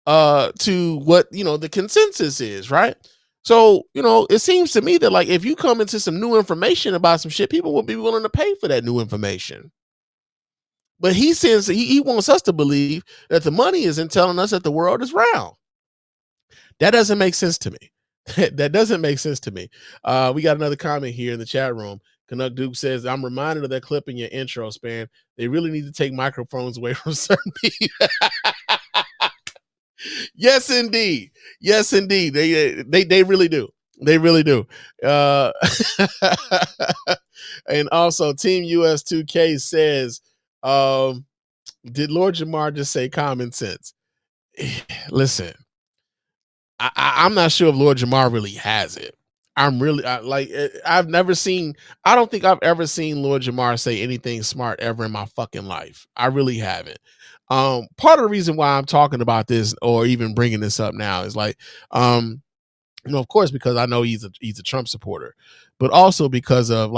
to what the consensus is, right? So it seems to me that, like, if you come into some new information about some shit, people will be willing to pay for that new information. But he says he wants us to believe that the money isn't telling us that the world is round. That doesn't make sense to me. That doesn't make sense to me. We got another comment here in the chat room. Canuck Duke says, I'm reminded of that clip in your intro, Spann. They really need to take microphones away from certain people. Yes, indeed. Yes, indeed. They really do. They really do. And also, Team US 2K says, did Lord Jamar just say common sense? Listen, I'm not sure if Lord Jamar really has it. I've never seen, I don't think I've ever seen Lord Jamar say anything smart ever in my fucking life. I really haven't. Part of the reason why I'm talking about this or even bringing this up now is like, of course, because I know he's a Trump supporter, but also because of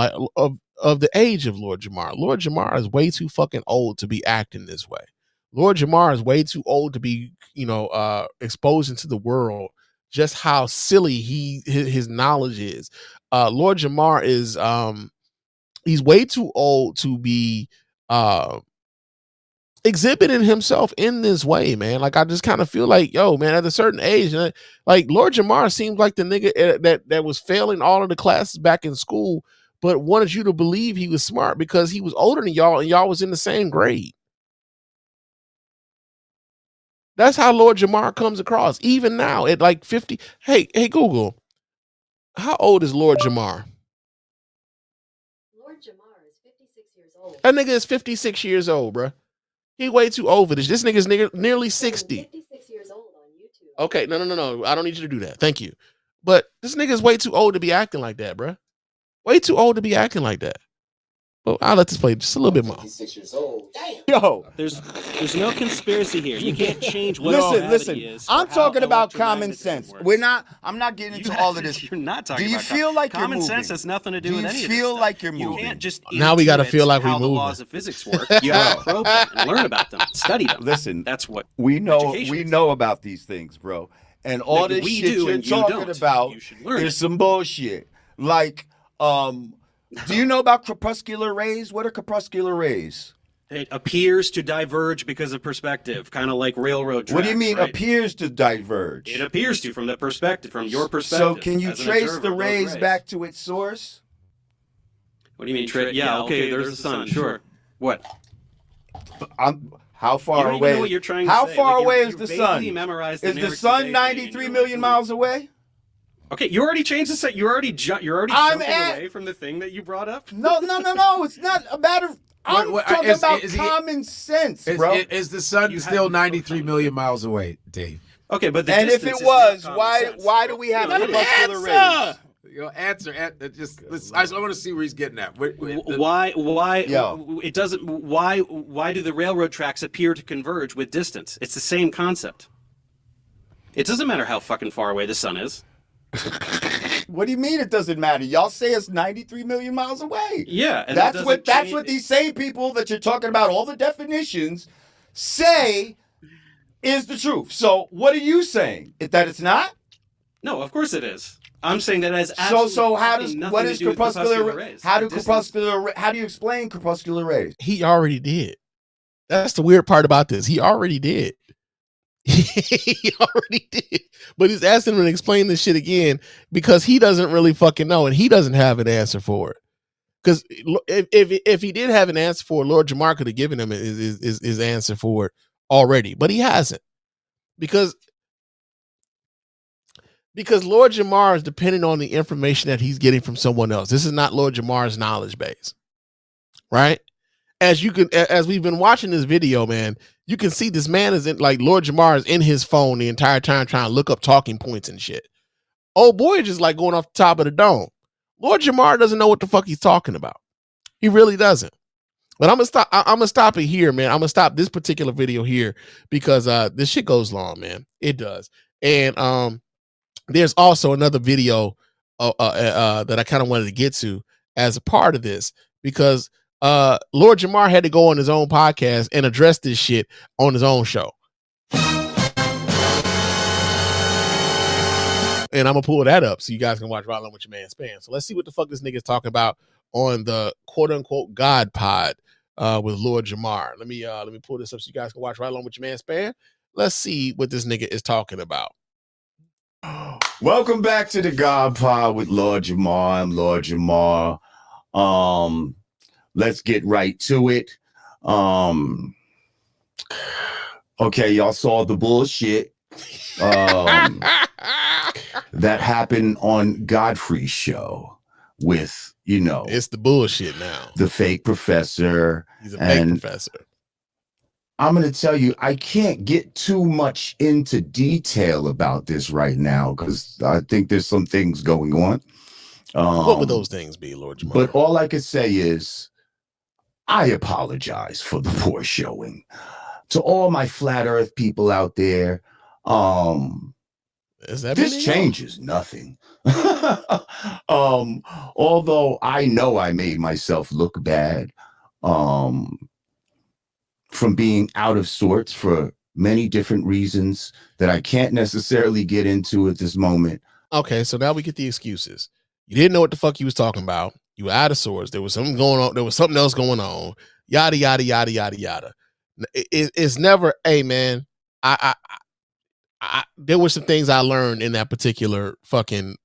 of the age of Lord Jamar. Lord Jamar is way too fucking old to be acting this way. Lord Jamar is way too old to be, exposing to the world just how silly his knowledge is. Lord Jamar is he's way too old to be exhibiting himself in this way, man. Like I just kind of feel like, yo, man, at a certain age, like Lord Jamar seems like the nigga that was failing all of the classes back in school, but wanted you to believe he was smart because he was older than y'all and y'all was in the same grade. That's how Lord Jamar comes across, even now at like 50. Hey, Google, how old is Lord Jamar? Lord Jamar is 56 years old. That nigga is 56 years old, bruh. He way too old for this. This nigga's nearly 60. 56 years old on YouTube. Okay, no. I don't need you to do that. Thank you. But this nigga's way too old to be acting like that, bruh. Way too old to be acting like that. Well, I'll let this play just a little bit more. 56 years old. Damn. Yo, there's no conspiracy here. You can't change what listen. is. I'm talking about common sense. I'm not getting into all of this. You're not talking about. Do you feel like you're moving? Common sense has nothing to do with any of this. Do you feel like you're moving? You can't just now we got to feel like we're how moving. The laws of physics work. You have to probe them and learn about them, study them. Listen, that's what we know. We know about these things, bro. And all this shit you're talking about is some bullshit. Like, do you know about crepuscular rays? What are crepuscular rays? It appears to diverge because of perspective, kind of like railroad tracks. What do you mean right? appears to diverge? It appears to from your perspective. So can you trace the rays back to its source? What do you mean? Yeah, okay, there's the sun, sure. What? How far away? Know what you're trying how to say. far like away is the sun? Is the sun 93 million miles away? Okay, you already changed the set. You're already jumping away from the thing that you brought up. No. It's not a matter of. I'm talking about common sense, bro. Is the sun still 93 million miles away, Dave? Okay, but if it was, why do we have crepuscular rays? Your answer. I want to see where he's getting at. Why? It doesn't. Why do the railroad tracks appear to converge with distance? It's the same concept. It doesn't matter how fucking far away the sun is. What do you mean it doesn't matter? Y'all say it's 93 million miles away. Yeah, and that's what these same people that you're talking about, all the definitions, say is the truth. So what are you saying? That it's not? No, of course it is. I'm saying that it has absolutely what is crepuscular rays? How do you explain crepuscular rays? He already did. That's the weird part about this. He already did. He already did. But he's asking him to explain this shit again because he doesn't really fucking know and he doesn't have an answer for it. Because if he did have an answer for it, Lord Jamar could have given him his answer for it already. But he hasn't. Because Lord Jamar is depending on the information that he's getting from someone else. This is not Lord Jamar's knowledge base. Right? As we've been watching this video, man, you can see this man is in, like, Lord Jamar is in his phone the entire time trying to look up talking points and shit. Old boy is just like going off the top of the dome. Lord Jamar doesn't know what the fuck he's talking about. He really doesn't. But I'm gonna stop it here, man. I'm gonna stop this particular video here because this shit goes long, man. It does. And there's also another video that I kind of wanted to get to as a part of this because Lord Jamar had to go on his own podcast and address this shit on his own show. And I'm gonna pull that up so you guys can watch Right Along with Your Man Spann. So let's see what the fuck this nigga's talking about on the quote unquote God pod with Lord Jamar. Let me pull this up so you guys can watch Right Along with Your Man Spann. Let's see what this nigga is talking about. Welcome back to the God pod with Lord Jamar. I'm Lord Jamar. Let's get right to it. Okay, y'all saw the bullshit. That happened on Godfrey's show with, it's the bullshit now. The fake professor. He's a fake professor. I'm going to tell you, I can't get too much into detail about this right now because I think there's some things going on. What would those things be, Lord Jamar? But all I could say is I apologize for the poor showing. To all my flat earth people out there, this changes nothing. Although I know I made myself look bad from being out of sorts for many different reasons that I can't necessarily get into at this moment. Okay, so now we get the excuses. You didn't know what the fuck you was talking about. You were out of sorts. There was something going on. There was something else going on. Yada, yada, yada, yada, yada. It's never, hey, man, there were some things I learned in that particular fucking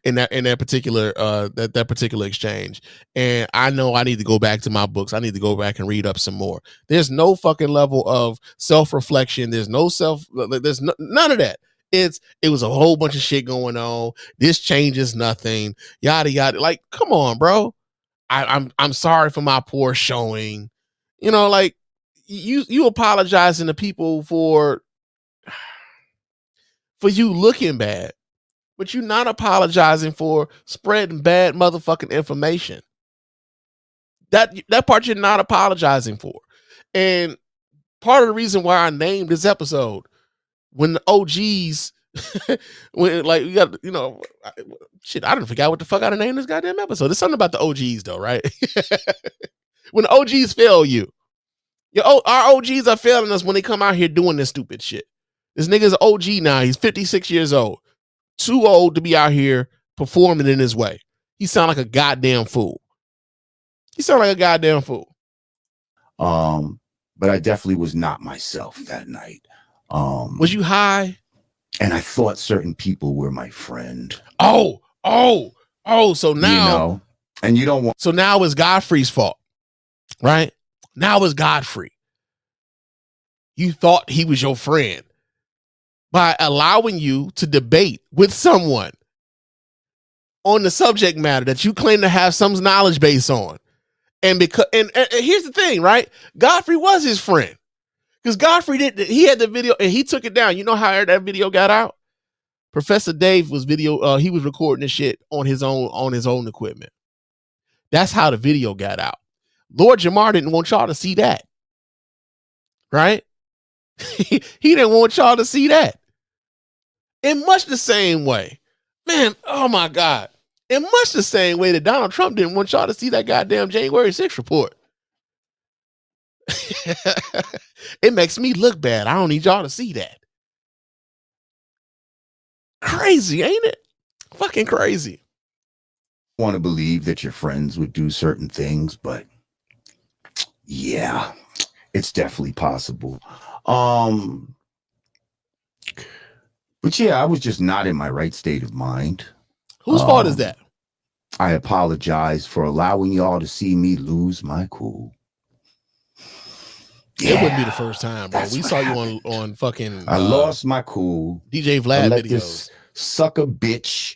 in that particular exchange, and I know I need to go back to my books. I need to go back and read up some more. There's no fucking level of self-reflection. There's no none of that. It was a whole bunch of shit going on. This changes nothing. Yada yada. Like, come on, bro. I'm sorry for my poor showing. Like you apologizing to people for you looking bad, but you're not apologizing for spreading bad motherfucking information. That part you're not apologizing for. And part of the reason why I named this episode, when the OGs, when like we got, shit, I didn't forget what the fuck I named this goddamn episode. There's something about the OGs though, right? When the OGs fail you, our OGs are failing us when they come out here doing this stupid shit. This nigga's an OG now. He's 56 years old. Too old to be out here performing in this way. He sound like a goddamn fool. But I definitely was not myself that night. Was you high? And I thought certain people were my friend. So now, and you don't want. So now it's Godfrey's fault, right? Now it's Godfrey. You thought he was your friend by allowing you to debate with someone on the subject matter that you claim to have some knowledge base on. And here's the thing, right? Godfrey was his friend. Because Godfrey he had the video and he took it down. You know how that video got out? Professor Dave was he was recording this shit on his own equipment. That's how the video got out. Lord Jamar didn't want y'all to see that. Right? He didn't want y'all to see that. In much the same way, man, oh my God. In much the same way that Donald Trump didn't want y'all to see that goddamn January 6th report. It makes me look bad. I don't need y'all to see that. Crazy, ain't it? Fucking crazy. Want to believe that your friends would do certain things, but yeah, it's definitely possible. But yeah, I was just not in my right state of mind. Whose fault is that? I apologize for allowing y'all to see me lose my cool. Yeah, it wouldn't be the first time, bro. We saw you on fucking. I lost my cool. DJ Vlad videos. This sucker bitch,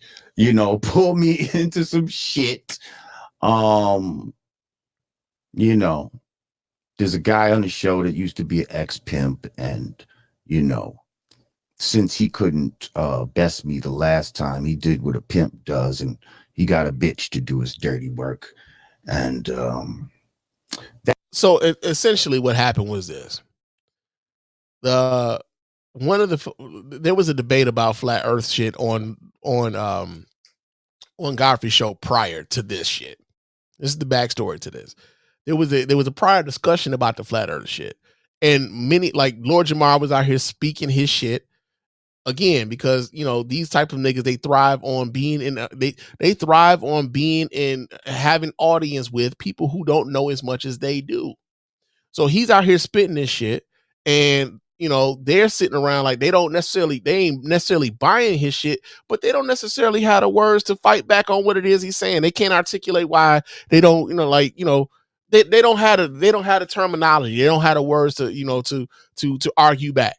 pull me into some shit. There's a guy on the show that used to be an ex-pimp, and since he couldn't best me the last time, he did what a pimp does, and he got a bitch to do his dirty work. And so essentially what happened was this. There was a debate about flat earth shit on Godfrey's show prior to this shit. This is the backstory to this. There was a prior discussion about the flat earth shit. And many, like Lord Jamar was out here speaking his shit. Again, because these type of niggas, they thrive on being they thrive on being in having audience with people who don't know as much as they do. So he's out here spitting this shit, and they're sitting around like they ain't necessarily buying his shit, but they don't necessarily have the words to fight back on what it is he's saying. They can't articulate why they don't, they don't have the terminology. They don't have the words to argue back,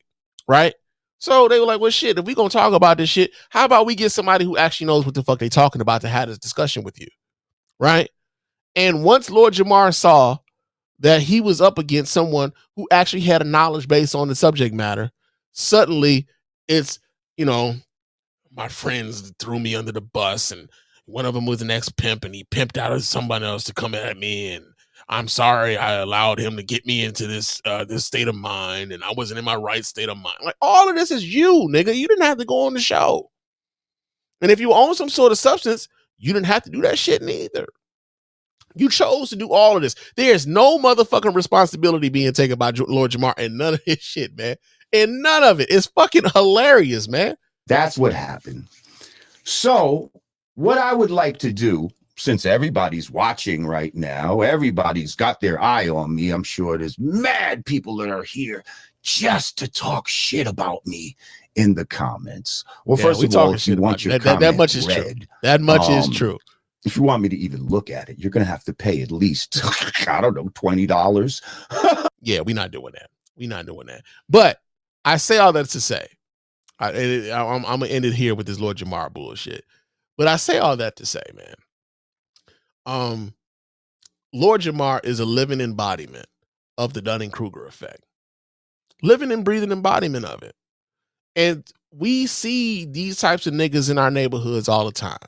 right? So they were like, well, shit, if we gonna talk about this shit, how about we get somebody who actually knows what the fuck they talking about to have this discussion with you, right? And once Lord Jamar saw that he was up against someone who actually had a knowledge base on the subject matter, suddenly it's, my friends threw me under the bus, and one of them was an ex-pimp, and he pimped out of somebody else to come at me, and I'm sorry I allowed him to get me into this state of mind, and I wasn't in my right state of mind. Like, all of this is you, nigga. You didn't have to go on the show. And if you own some sort of substance, you didn't have to do that shit neither. You chose to do all of this. There's no motherfucking responsibility being taken by Lord Jamar and none of his shit, man. And none of it. It's fucking hilarious, man. That's what happened. So what I would like to do, since everybody's watching right now, everybody's got their eye on me. I'm sure there's mad people that are here just to talk shit about me in the comments. Well, yeah, first of all, if you want your comment that much is read, true. That much is true. If you want me to even look at it, you're going to have to pay at least, I don't know, $20. Yeah, we're not doing that. We're not doing that. But I say all that to say, I'm going to end it here with this Lord Jamar bullshit. But I say all that to say, man, Lord Jamar is a living embodiment of the Dunning-Kruger effect. Living and breathing embodiment of it. And we see these types of niggas in our neighborhoods all the time,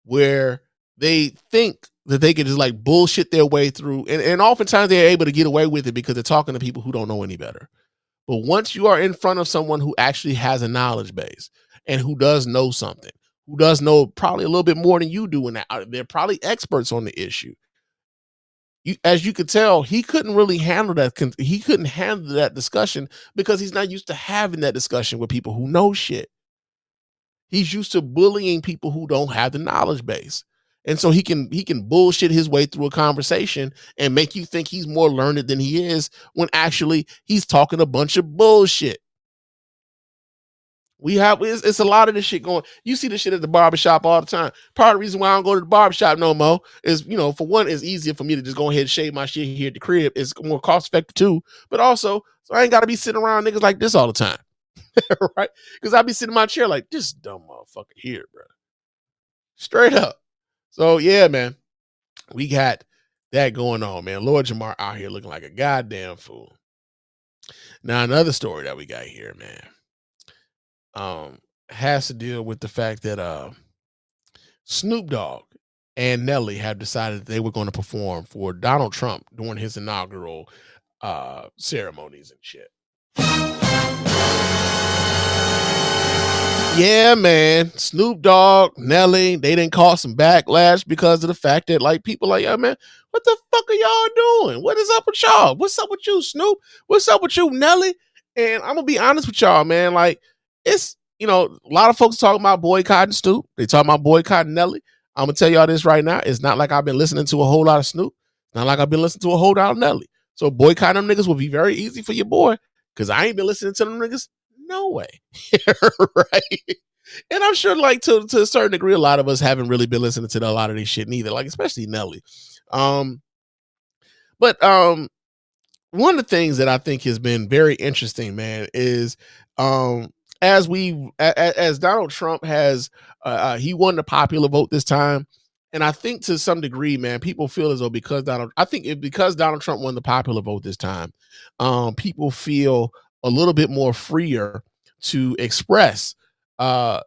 where they think that they can just like bullshit their way through. And oftentimes they're able to get away with it because they're talking to people who don't know any better. But once you are in front of someone who actually has a knowledge base and who does know something, who does know probably a little bit more than you do, and they're probably experts on the issue. As you could tell, he couldn't really handle that. He couldn't handle that discussion because he's not used to having that discussion with people who know shit. He's used to bullying people who don't have the knowledge base. And so he can bullshit his way through a conversation and make you think he's more learned than he is when actually he's talking a bunch of bullshit. It's a lot of this shit going. You see this shit at the barbershop all the time. Part of the reason why I don't go to the barbershop no more is, for one, it's easier for me to just go ahead and shave my shit here at the crib. It's more cost effective too. But also, so I ain't got to be sitting around niggas like this all the time. Right? Because I'd be sitting in my chair like, this dumb motherfucker here, bro. Straight up. So, yeah, man. We got that going on, man. Lord Jamar out here looking like a goddamn fool. Now, another story that we got here, man, has to deal with the fact that Snoop Dogg and Nelly have decided that they were going to perform for Donald Trump during his inaugural ceremonies and shit. Yeah, man. Snoop Dogg, Nelly, they didn't cause some backlash because of the fact that like people like, yeah, man, what the fuck are y'all doing? What is up with y'all? What's up with you, Snoop? What's up with you, Nelly? And I'm gonna be honest with y'all, man. Like, it's, a lot of folks talking about boycotting Snoop. They talking about boycotting Nelly. I'm gonna tell y'all this right now. It's not like I've been listening to a whole lot of Snoop. Not like I've been listening to a whole lot of Nelly. So boycotting them niggas will be very easy for your boy, because I ain't been listening to them niggas. No way. Right? And I'm sure, like, to a certain degree, a lot of us haven't really been listening to a lot of this shit neither, like, especially Nelly. But one of the things that I think has been very interesting, man, is as Donald Trump has he won the popular vote this time. And I think to some degree, man, people feel as though because Donald Trump won the popular vote this time, people feel a little bit more freer to express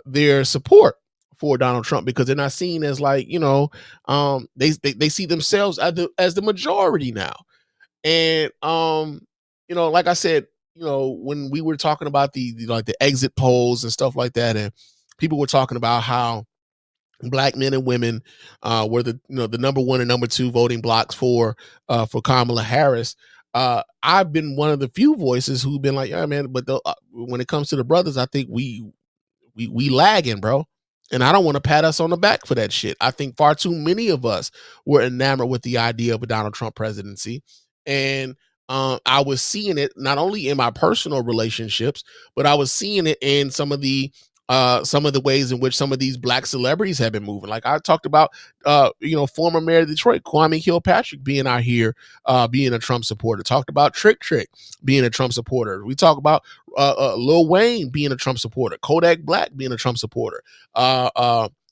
their support for Donald Trump, because they're not seen as like, they see themselves as the majority now. And like I said, when we were talking about the exit polls and stuff like that, and people were talking about how Black men and women were the number one and number two voting blocks for Kamala Harris. I've been one of the few voices who've been like, yeah, man, but when it comes to the brothers, I think we lagging, bro. And I don't want to pat us on the back for that shit. I think far too many of us were enamored with the idea of a Donald Trump presidency. And I was seeing it not only in my personal relationships, but I was seeing it in some of the some of the ways in which some of these black celebrities have been moving. Like I talked about, former mayor of Detroit, Kwame Kilpatrick, being out here, being a Trump supporter. Talked about Trick being a Trump supporter. We talk about Lil Wayne being a Trump supporter. Kodak Black being a Trump supporter.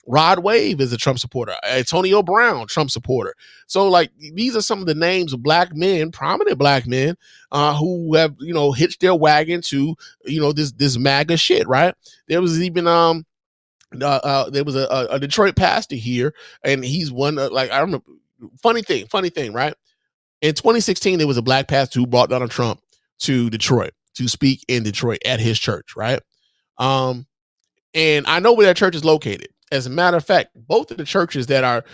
Rod Wave is a Trump supporter. Antonio Brown, Trump supporter. So like these are some of the names of black men, prominent black men, who have, hitched their wagon to, this MAGA shit, right? There was even there was a Detroit pastor here, and he's one I don't know. Funny thing, right? In 2016, there was a black pastor who brought Donald Trump to Detroit to speak in Detroit at his church, right? And I know where that church is located. As a matter of fact, both of the churches that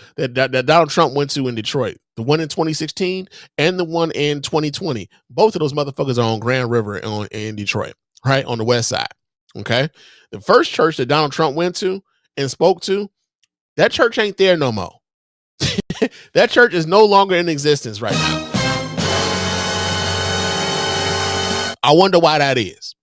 Donald Trump went to in Detroit, the one in 2016 and the one in 2020, both of those motherfuckers are on Grand River in Detroit, right? On the west side. Okay. The first church that Donald Trump went to and spoke to, that church ain't there no more. That church is no longer in existence right now. I wonder why that is.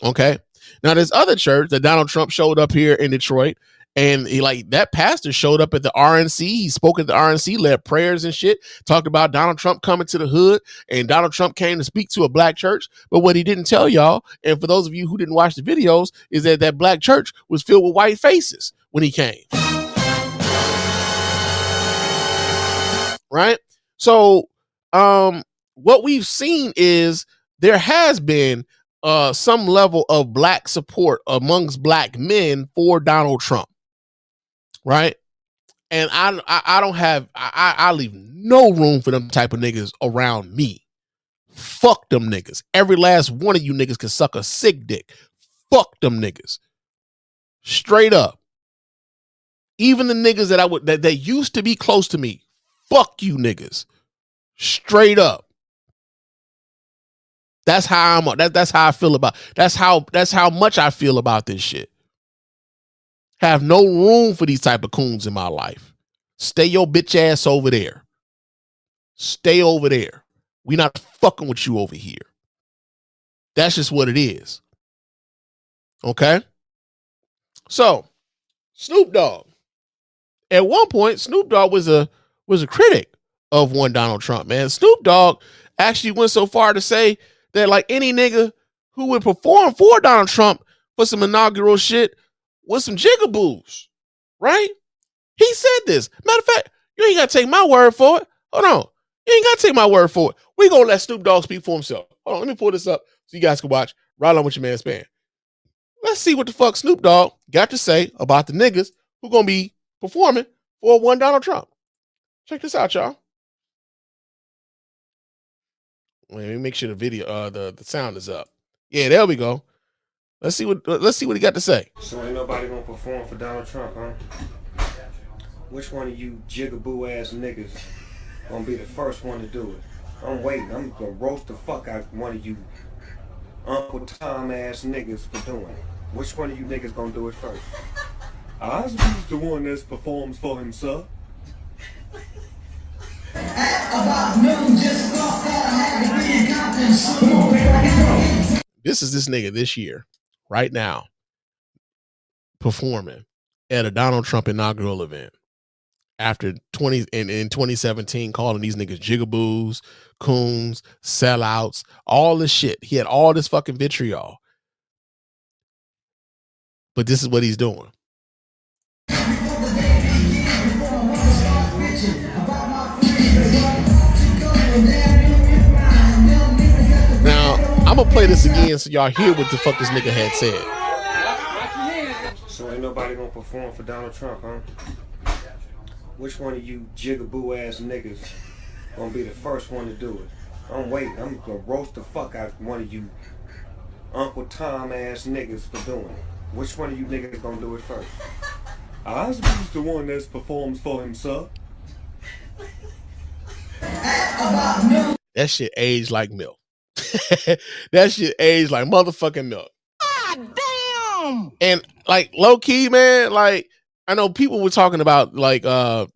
Okay. Now, this other church that Donald Trump showed up here in Detroit, and that pastor showed up at the RNC. He spoke at the RNC, led prayers and shit, talked about Donald Trump coming to the hood, and Donald Trump came to speak to a black church. But what he didn't tell y'all, and for those of you who didn't watch the videos, is that black church was filled with white faces when he came. Right? So what we've seen is there has been some level of black support amongst black men for Donald Trump. Right. And I leave no room for them type of niggas around me. Fuck them niggas. Every last one of you niggas can suck a sick dick. Fuck them niggas. Straight up. Even the niggas that used to be close to me. Fuck you niggas. Straight up. That's how that's how I feel about. That's how much I feel about this shit. Have no room for these type of coons in my life. Stay your bitch ass over there. Stay over there. We not fucking with you over here. That's just what it is. Okay? So, Snoop Dogg. At one point, Snoop Dogg was a critic of one Donald Trump, man. Snoop Dogg actually went so far to say that like any nigga who would perform for Donald Trump for some inaugural shit with some jigaboos, right? He said this. Matter of fact, you ain't got to take my word for it. Hold on. You ain't got to take my word for it. We going to let Snoop Dogg speak for himself. Hold on. Let me pull this up so you guys can watch. Right on with your man Spann. Let's see what the fuck Snoop Dogg got to say about the niggas who going to be performing for one Donald Trump. Check this out, y'all. Let me make sure the video, the sound is up. Yeah, there we go. Let's see what he got to say. So ain't nobody gonna perform for Donald Trump, huh? Which one of you jigaboo ass niggas gonna be the first one to do it? I'm waiting. I'm gonna roast the fuck out one of you Uncle Tom ass niggas for doing it. Which one of you niggas gonna do it first? I was the one that performs for himself. This is this nigga this year, right now, performing at a Donald Trump inaugural event after in 2017 calling these niggas jigaboos, coons, sellouts, all this shit. He had all this fucking vitriol. But this is what he's doing. Now, I'm gonna play this again so y'all hear what the fuck this nigga had said. So ain't nobody gonna perform for Donald Trump, huh? Which one of you jigaboo ass niggas gonna be the first one to do it? I'm waiting. I'm gonna roast the fuck out one of you Uncle Tom ass niggas for doing it. Which one of you niggas gonna do it first? I was the one that performs for himself. That shit aged like milk. That shit aged like motherfucking milk. God damn! And like low key, man, like I know people were talking about like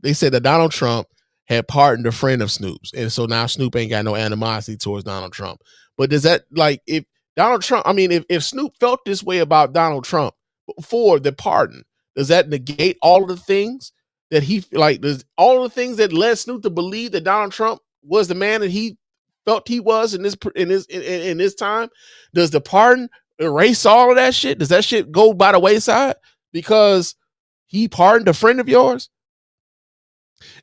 they said that Donald Trump had pardoned a friend of Snoop's, and so now Snoop ain't got no animosity towards Donald Trump. But does that like if Donald Trump, I mean, if Snoop felt this way about Donald Trump for the pardon, does that negate all of the things that he like? Does all of the things that led Snoop to believe that Donald Trump was the man that he felt he was in this time? Does the pardon erase all of that shit? Does that shit go by the wayside because he pardoned a friend of yours?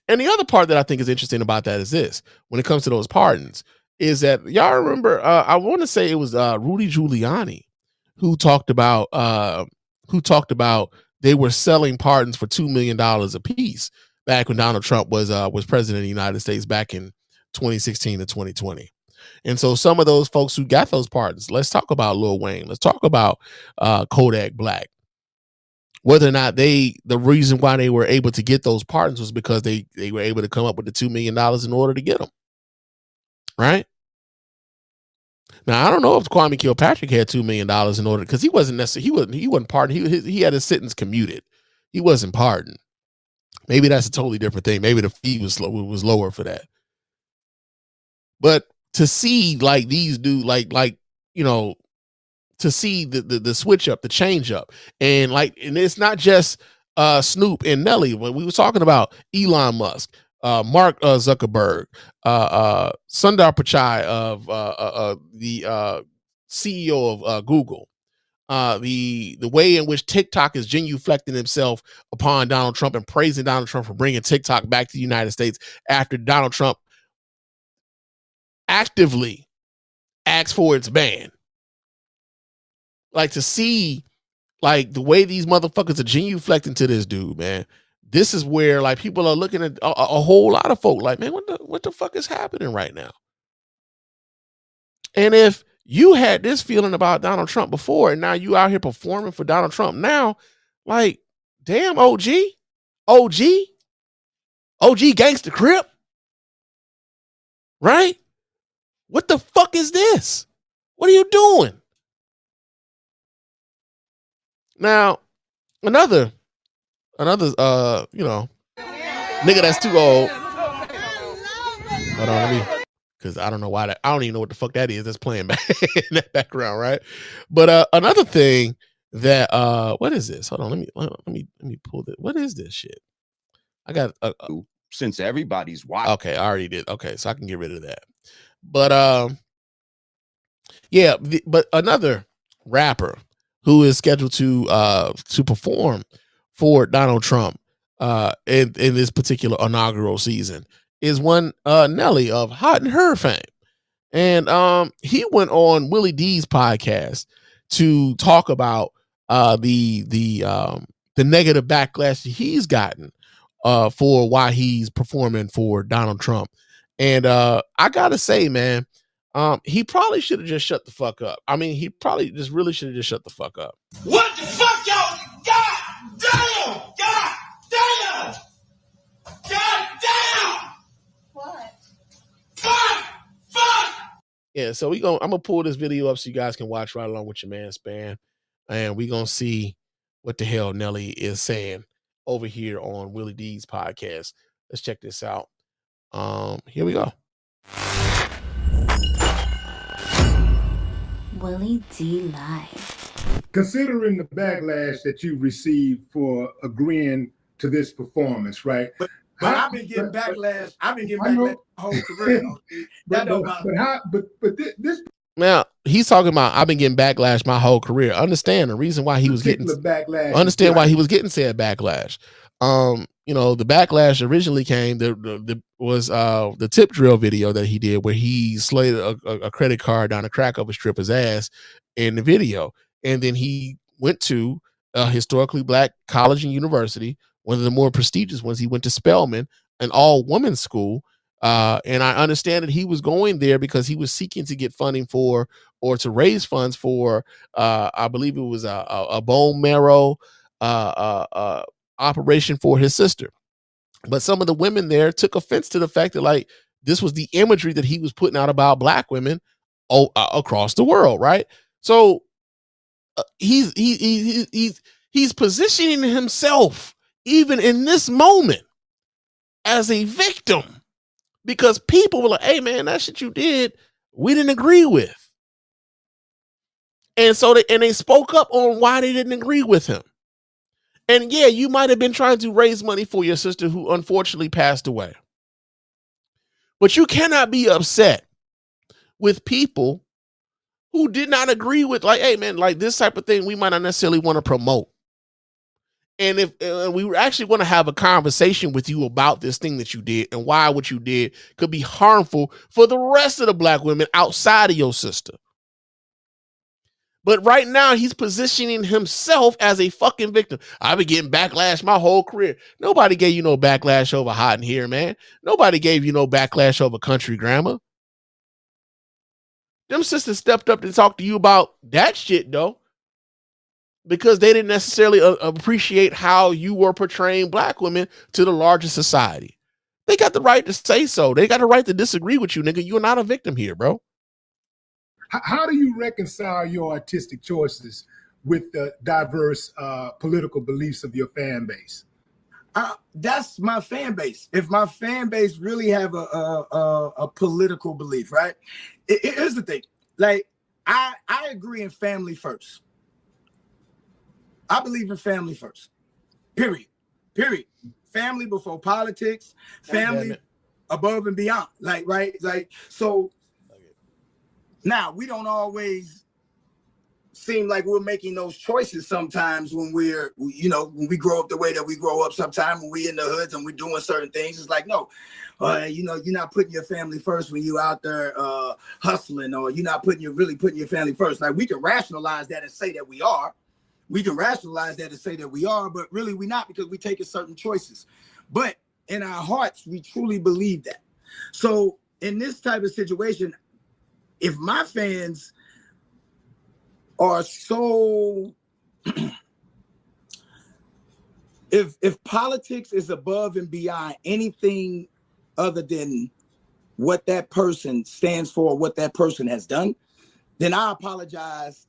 And the other part that I think is interesting about that is this: when it comes to those pardons, is that y'all remember? I want to say it was Rudy Giuliani who talked about they were selling pardons for $2 million a piece back when Donald Trump was president of the United States back in 2016 to 2020. And so some of those folks who got those pardons, let's talk about Lil Wayne, let's talk about Kodak Black. Whether or not the reason why they were able to get those pardons was because they were able to come up with the $2 million in order to get them. Right? Now, I don't know if Kwame Kilpatrick had $2 million in order, because he wasn't necessarily, he wasn't pardoned. He had his sentence commuted. He wasn't pardoned. Maybe that's a totally different thing. Maybe the fee was lower for that. But to see like these dudes, like you know, to see the switch up, the change up, and it's not just Snoop and Nelly. When we were talking about Elon Musk, Mark Zuckerberg, Sundar Pichai of the CEO of Google, the way in which TikTok is genuflecting himself upon Donald Trump and praising Donald Trump for bringing TikTok back to the United States after Donald Trump actively asked for its ban. Like, to see like the way these motherfuckers are genuflecting to this dude, man. This is where like people are looking at a whole lot of folk like, man, what the fuck is happening right now? And if you had this feeling about Donald Trump before, and now you out here performing for Donald Trump now, like, damn, OG Gangsta Crip, right? What the fuck is this? What are you doing? Now, another, you know, nigga that's too old. Hold on, because I don't know why I don't even know what the fuck that is that's playing back in that background, right? But another thing that what is this? Hold on, let me pull this. What is this shit? I got since everybody's watching. Okay, I already did. Okay, so I can get rid of that. But yeah, but another rapper who is scheduled to perform for Donald Trump in this particular inaugural season is one Nelly of Hot and Her fame. And he went on Willie D's podcast to talk about the negative backlash he's gotten for why he's performing for Donald Trump. And I gotta say, man, he probably should have just shut the fuck up. I mean, he probably just really should have just shut the fuck up. What the fuck, y'all? God damn! God damn! God damn! What? Fuck! Fuck! Yeah, so I'm gonna pull this video up so you guys can watch right along with your man Spann, and we gonna see what the hell Nelly is saying over here on Willie D's podcast. Let's check this out. Here we go. Willie D Live. Considering the backlash that you received for agreeing to this performance, right? But I've been getting backlash. I've been getting backlash my whole career. This now he's talking about I've been getting backlash my whole career. Understand the reason why he was getting backlash. Understand why he was getting said backlash. You know, the backlash originally came was the tip drill video that he did where he slid a credit card down the crack of a stripper's ass in the video. And then he went to a historically black college and university, one of the more prestigious ones. He went to Spelman, an all-women's school. And I understand that he was going there because he was seeking to get funding for, or to raise funds for, I believe it was a bone marrow operation for his sister. But some of the women there took offense to the fact that like this was the imagery that he was putting out about black women across the world, right? So he's positioning himself even in this moment as a victim because people were like, "Hey man, that shit you did, we didn't agree with." And so they spoke up on why they didn't agree with him. And yeah, you might have been trying to raise money for your sister who unfortunately passed away. But you cannot be upset with people who did not agree with, like, hey man, like this type of thing we might not necessarily want to promote. And if we actually want to have a conversation with you about this thing that you did and why what you did could be harmful for the rest of the black women outside of your sister. But right now, he's positioning himself as a fucking victim. I've been getting backlash my whole career. Nobody gave you no backlash over Hot in Here, man. Nobody gave you no backlash over Country Grammar. Them sisters stepped up to talk to you about that shit, though, because they didn't necessarily appreciate how you were portraying black women to the larger society. They got the right to say so. They got the right to disagree with you, nigga. You're not a victim here, bro. How do you reconcile your artistic choices with the diverse political beliefs of your fan base? That's my fan base. If my fan base really have a political belief, right? Here's the thing. Like, I agree in family first. I believe in family first. Period. Family before politics. Family above and beyond. Like, right? Like, so now we don't always seem like we're making those choices sometimes when when we grow up the way that we grow up. Sometimes when we in the hoods and we're doing certain things, it's like, no, you're not putting your family first when you out there hustling, or you're not really putting your family first. Like, we can rationalize that and say that we are. But really we're not, because we're taking certain choices. But in our hearts, we truly believe that. So in this type of situation, if my fans are so, if politics is above and beyond anything other than what that person stands for, what that person has done, then I apologize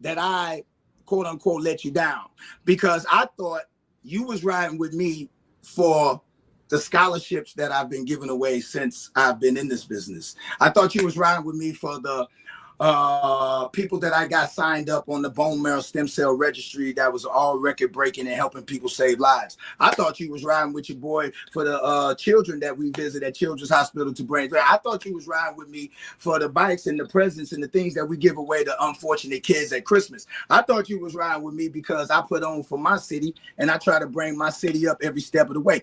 that I, quote unquote, let you down, because I thought you was riding with me for the scholarships that I've been giving away since I've been in this business. I thought you was riding with me for the people that I got signed up on the bone marrow stem cell registry that was all record breaking and helping people save lives. I thought you was riding with your boy for the children that we visit at Children's Hospital to Brains. I thought you was riding with me for the bikes and the presents and the things that we give away to unfortunate kids at Christmas. I thought you was riding with me because I put on for my city and I try to bring my city up every step of the way.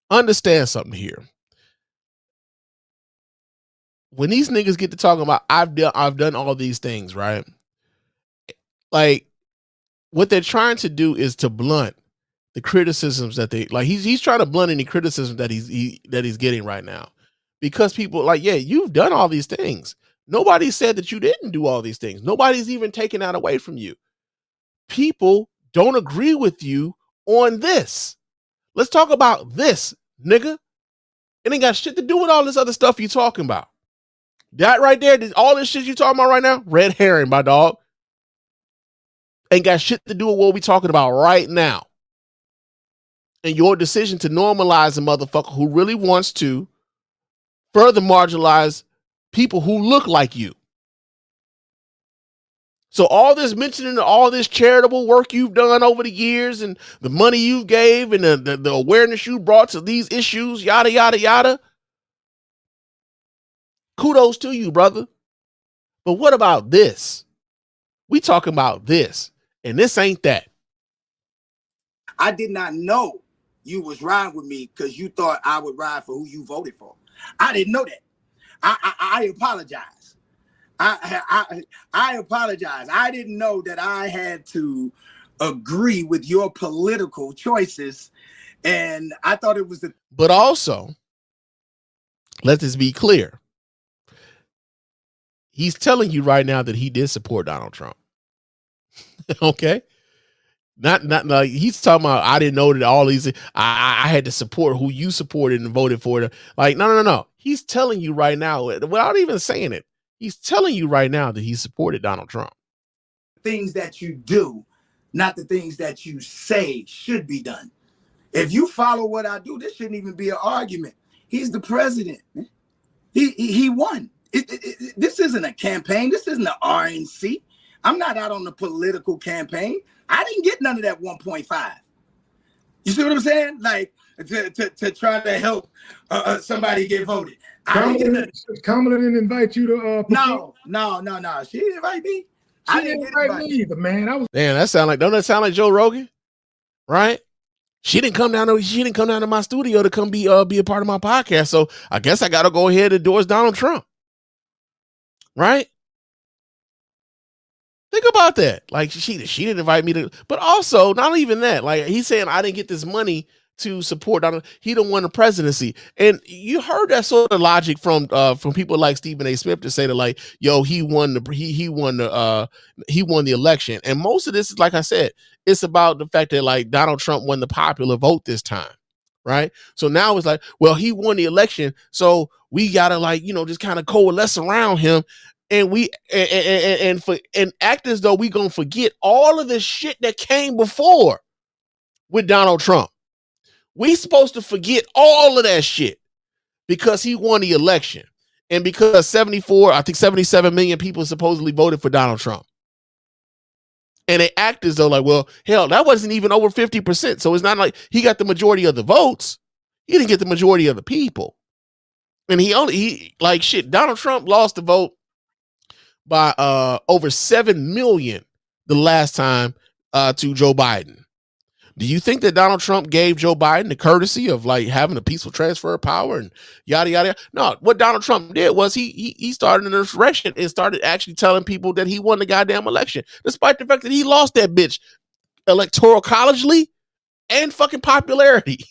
Understand something here. When these niggas get to talking about I've done all these things, right? Like, what they're trying to do is to blunt the criticisms that they like. He's trying to blunt any criticism that he's getting right now, because people like, yeah, you've done all these things. Nobody said that you didn't do all these things. Nobody's even taking that away from you. People don't agree with you on this. Let's talk about this, nigga. It ain't got shit to do with all this other stuff you talking about. That right there, all this shit you talking about right now, red herring, my dog. Ain't got shit to do with what we talking about right now. And your decision to normalize a motherfucker who really wants to further marginalize people who look like you. So all this mentioning all this charitable work you've done over the years and the money you gave and the awareness you brought to these issues, yada, yada, yada. Kudos to you, brother. But what about this? We talking about this, and this ain't that. I did not know you was riding with me because you thought I would ride for who you voted for. I didn't know that. I apologize. I apologize. I didn't know that I had to agree with your political choices, and I thought it was the. But also, let this be clear. He's telling you right now that he did support Donald Trump. Okay? Not like he's talking about, I didn't know that all these, I had to support who you supported and voted for. Like, no. He's telling you right now, without even saying it, he's telling you right now that he supported Donald Trump. Things that you do, not the things that you say should be done. If you follow what I do, this shouldn't even be an argument. He's the president. He won. This isn't a campaign. This isn't an RNC. I'm not out on the political campaign. I didn't get none of that 1.5. You see what I'm saying? Like to try to help somebody get voted. Kamala didn't invite you to No. She didn't invite me. She didn't invite me either, man. Damn, don't that sound like Joe Rogan? Right? She didn't come down to my studio to come be a part of my podcast. So I guess I gotta go ahead and endorse Donald Trump. Right? Think about that. Like she didn't invite me to, but also not even that. Like he's saying I didn't get this money to support Donald. He don't won the presidency, and you heard that sort of logic from people like Stephen A. Smith to say that like, yo, he won the election, and most of this is like I said, it's about the fact that like Donald Trump won the popular vote this time, right? So now it's like, well, he won the election, so we gotta like just kind of coalesce around him. And we and act as though we gonna forget all of the shit that came before with Donald Trump. We supposed to forget all of that shit because he won the election and because 77 million people supposedly voted for Donald Trump. And they act as though like, well, hell, that wasn't even over 50%. So it's not like he got the majority of the votes. He didn't get the majority of the people. And Donald Trump lost the vote by over 7 million the last time to Joe Biden. Do you think that Donald Trump gave Joe Biden the courtesy of like having a peaceful transfer of power and yada yada? No, what Donald Trump did was he started an insurrection and started actually telling people that he won the goddamn election, despite the fact that he lost that bitch electoral collegely and fucking popularity.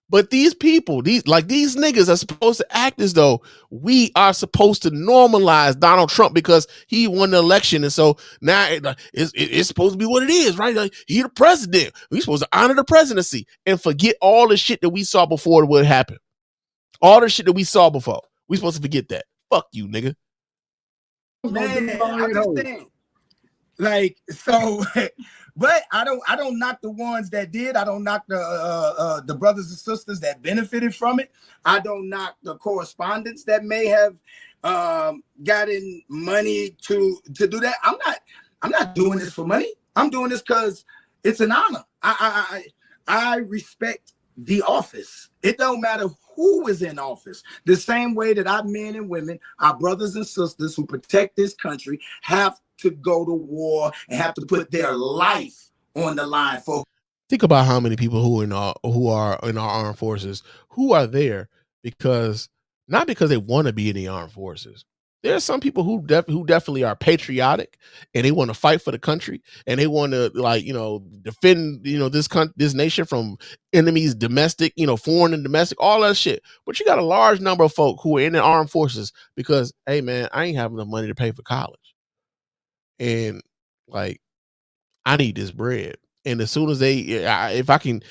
But these people, these niggas are supposed to act as though we are supposed to normalize Donald Trump because he won the election. And so now it's supposed to be what it is, right? Like, he the president. We're supposed to honor the presidency and forget all the shit that we saw before what happened. All the shit that we saw before. We're supposed to forget that. Fuck you, nigga. Man, I'm just saying. Like, so... But I don't knock the ones that did. I don't knock the brothers and sisters that benefited from it. I don't knock the correspondents that may have gotten money to do that. I'm not doing this for money. I'm doing this because it's an honor. I respect the office. It don't matter who is in office. The same way that our men and women, our brothers and sisters who protect this country, have to go to war and have to put their life on the line for. Think about how many people who are in our armed forces who are there not because they want to be in the armed forces. There are some people who definitely are patriotic and they want to fight for the country and they want to defend this nation from enemies, domestic, foreign and domestic, all that shit. But you got a large number of folk who are in the armed forces because, hey man, I ain't having enough money to pay for college. And like, I need this bread. And as soon as if I can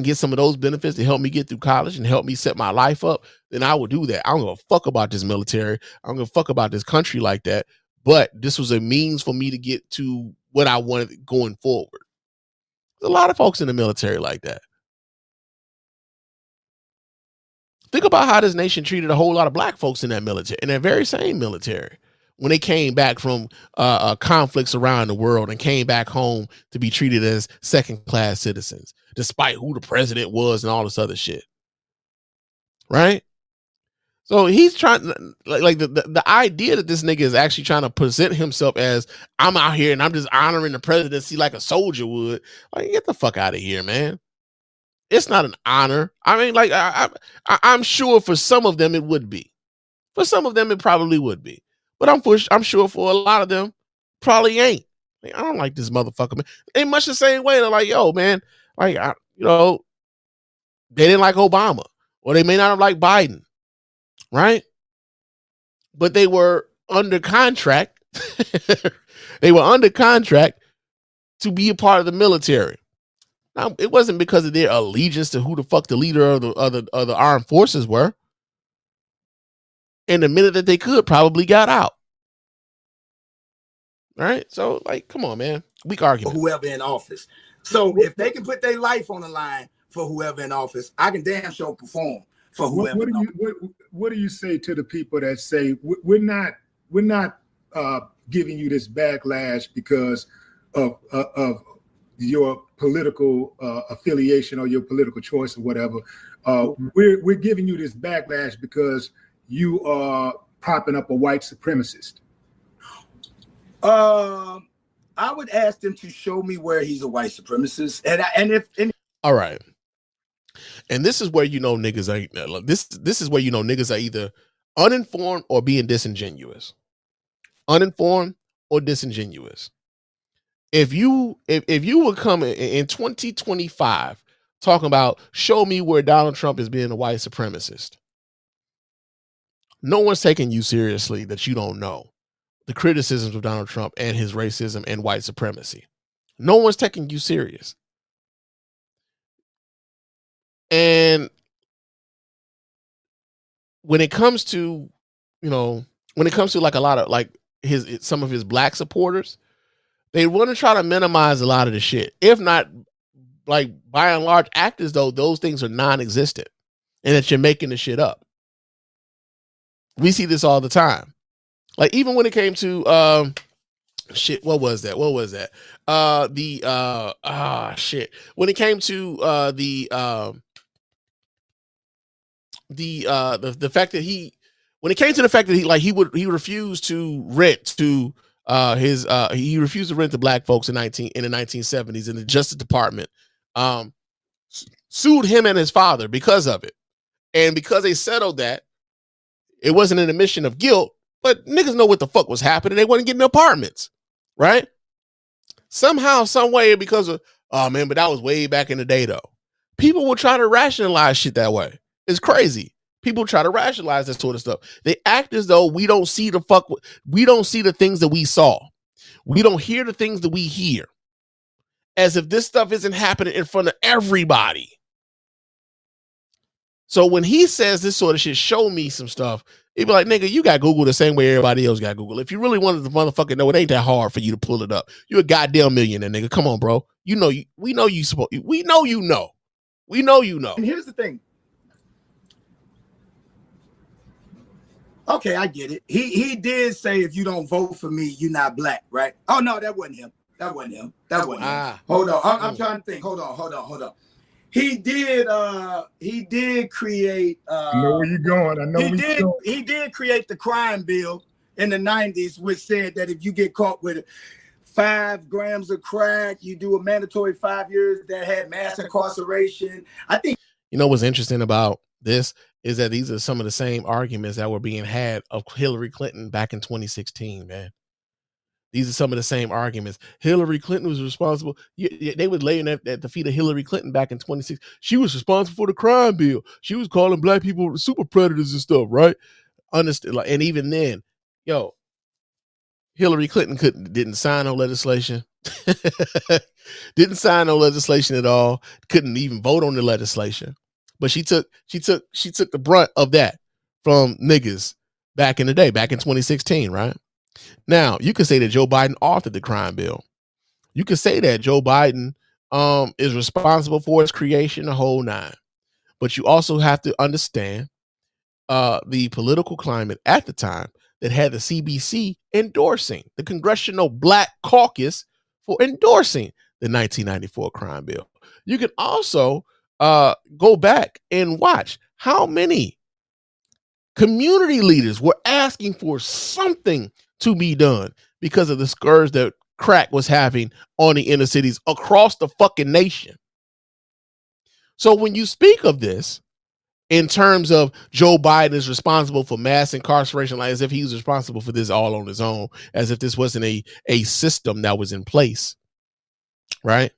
get some of those benefits to help me get through college and help me set my life up, then I will do that. I don't give a fuck about this military. I don't give a fuck about this country like that. But this was a means for me to get to what I wanted going forward. There's a lot of folks in the military like that. Think about how this nation treated a whole lot of black folks in that military, in that very same military, when they came back from conflicts around the world and came back home to be treated as second-class citizens, despite who the president was and all this other shit. Right? So he's trying, like the idea that this nigga is actually trying to present himself as, I'm out here and I'm just honoring the presidency like a soldier would. Like, get the fuck out of here, man. It's not an honor. I mean, like, I'm sure for some of them it would be. For some of them it probably would be. But I'm sure for a lot of them, probably ain't. Like, I don't like this motherfucker, man. Ain't much the same way. They're like, yo, man, like, they didn't like Obama, or they may not have liked Biden, right? But they were under contract. They were under contract to be a part of the military. Now, it wasn't because of their allegiance to who the fuck the leader of the armed forces were. And the minute that they could, probably got out. Right? So, like, come on, man. Weak argument. Whoever in office. So if they can put their life on the line for whoever in office, I can damn sure perform for whoever. What do you say to the people that say we're not giving you this backlash because of your political affiliation or your political choice or whatever. We're giving you this backlash because you are propping up a white supremacist. I would ask them to show me where he's a white supremacist, and all right. And this is where you know niggas ain't this is where you know niggas are either uninformed or being disingenuous. Uninformed or disingenuous. If you were coming in 2025 talking about show me where Donald Trump is being a white supremacist, no one's taking you seriously that you don't know the criticisms of Donald Trump and his racism and white supremacy. No one's taking you serious. And when it comes to, like a lot of like some of his black supporters, they want to try to minimize a lot of the shit. If not, like by and large actors though, those things are non-existent and that you're making the shit up. We see this all the time. Like even when it came to shit, what was that? When it came to the fact that he refused to rent to he refused to rent to black folks in the 1970s, and the Justice Department sued him and his father because of it. And because they settled that, it wasn't an admission of guilt, but niggas know what the fuck was happening. They wasn't getting apartments, right? Somehow, some way, because of, oh man, but that was way back in the day though. People will try to rationalize shit that way. It's crazy. People try to rationalize that sort of stuff. They act as though we don't see the things that we saw. We don't hear the things that we hear. As if this stuff isn't happening in front of everybody. So when he says this sort of shit, show me some stuff, he'd be like, nigga, you got Google the same way everybody else got Google. If you really wanted to motherfucking know, it ain't that hard for you to pull it up. You're a goddamn millionaire, nigga. Come on, bro. We know you know. And here's the thing. Okay, I get it. He did say if you don't vote for me, you're not black, right? Oh no, that wasn't him. That wasn't him. Hold on. I'm trying to think. Hold on. He did create I know where you're going. He did create the crime bill in the 90s, which said that if you get caught with 5 grams of crack, you do a mandatory 5 years. That had mass incarceration. I think what's interesting about this is that these are some of the same arguments that were being had of Hillary Clinton back in 2016, man. These are some of the same arguments. Hillary Clinton was responsible. They was laying at the feet of Hillary Clinton back in 2016. She was responsible for the crime bill. She was calling black people super predators and stuff, right? Understand? Like, and even then, Hillary Clinton didn't sign no legislation. Didn't sign no legislation at all. Couldn't even vote on the legislation. But she took the brunt of that from niggas back in the day, back in 2016, right? Now, you could say that Joe Biden authored the crime bill. You could say that Joe Biden is responsible for its creation, the whole nine. But you also have to understand the political climate at the time that had the CBC endorsing, the Congressional Black Caucus for endorsing the 1994 crime bill. You can also go back and watch how many community leaders were asking for something to be done because of the scourge that crack was having on the inner cities across the fucking nation. So when you speak of this in terms of Joe Biden is responsible for mass incarceration, like as if he was responsible for this all on his own, as if this wasn't a system that was in place, right?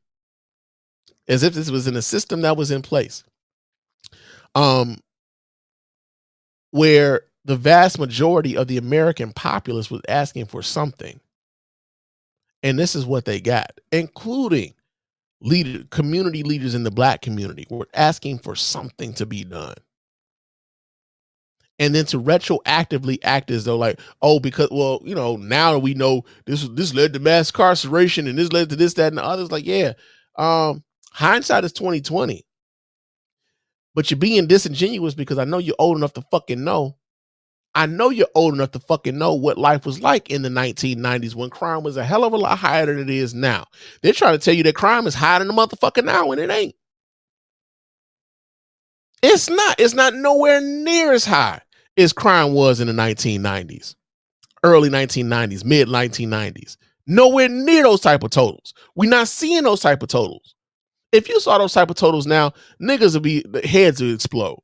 As if this was in a system that was in place, where the vast majority of the American populace was asking for something. And this is what they got, including community leaders in the black community were asking for something to be done. And then to retroactively act as though like, oh, because, well, now we know this led to mass incarceration and this led to this, that, and the others. Like, yeah, hindsight is 20/20. But you're being disingenuous because I know you're old enough to fucking know I know you're old enough to fucking know what life was like in the 1990s when crime was a hell of a lot higher than it is now. They're trying to tell you that crime is higher than the motherfucker now, and it ain't. It's not. It's not nowhere near as high as crime was in the 1990s, early 1990s, mid 1990s. Nowhere near those type of totals. We're not seeing those type of totals. If you saw those type of totals now, niggas would be, the heads would explode.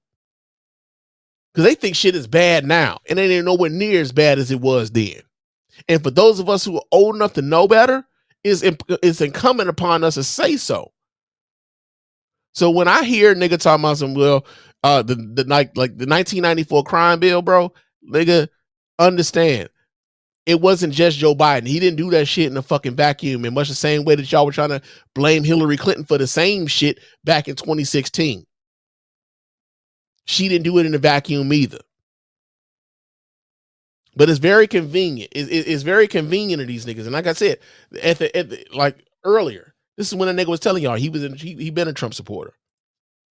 Because they think shit is bad now, and it ain't nowhere near as bad as it was then. And for those of us who are old enough to know better, it's incumbent upon us to say so. So when I hear nigga talking about some, well, the 1994 crime bill, bro, nigga, understand, it wasn't just Joe Biden. He didn't do that shit in a fucking vacuum in much the same way that y'all were trying to blame Hillary Clinton for the same shit back in 2016. She didn't do it in a vacuum either. But it's very convenient. It's very convenient to these niggas. And like I said, like earlier, this is when a nigga was telling y'all he been a Trump supporter.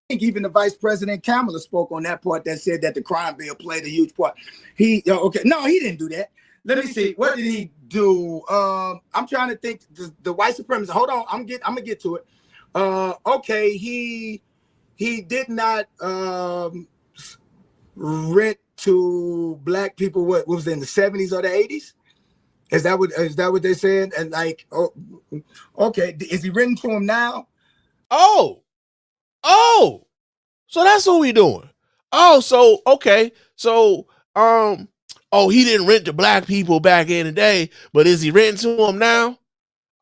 I think even the Vice President Kamala spoke on that part that said that the crime bill played a huge part. He didn't do that. Let me see. What did he do? I'm trying to think. The white supremacist. Hold on. I'm gonna get to it. Okay. He did not rent to black people. What was it, in the 70s or the 80s? Is that what they said? And like, okay, is he written to him now? Oh, so that's what we doing. Oh, so okay, so he didn't rent to black people back in the day, but is he renting to them now?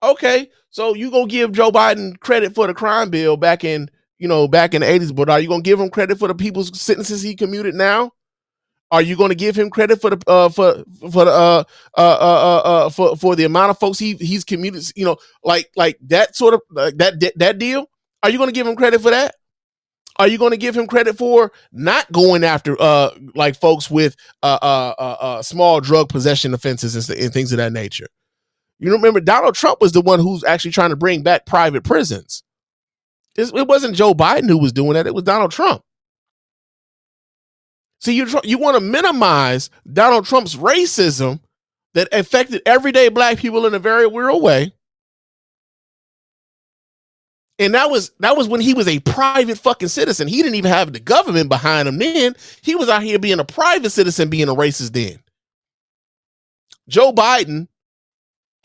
Okay, so you gonna give Joe Biden credit for the crime bill back in the 80s, but are you gonna give him credit for the people's sentences he commuted now? Are you going to give him credit for the for the amount of folks he's commuted? Like that sort of that deal. Are you going to give him credit for that? Are you going to give him credit for not going after like folks with small drug possession offenses and things of that nature? You remember Donald Trump was the one who's actually trying to bring back private prisons. It wasn't Joe Biden who was doing that. It was Donald Trump. See, you want to minimize Donald Trump's racism that affected everyday black people in a very real way. And that was when he was a private fucking citizen. He didn't even have the government behind him then. He was out here being a private citizen, being a racist then. Joe Biden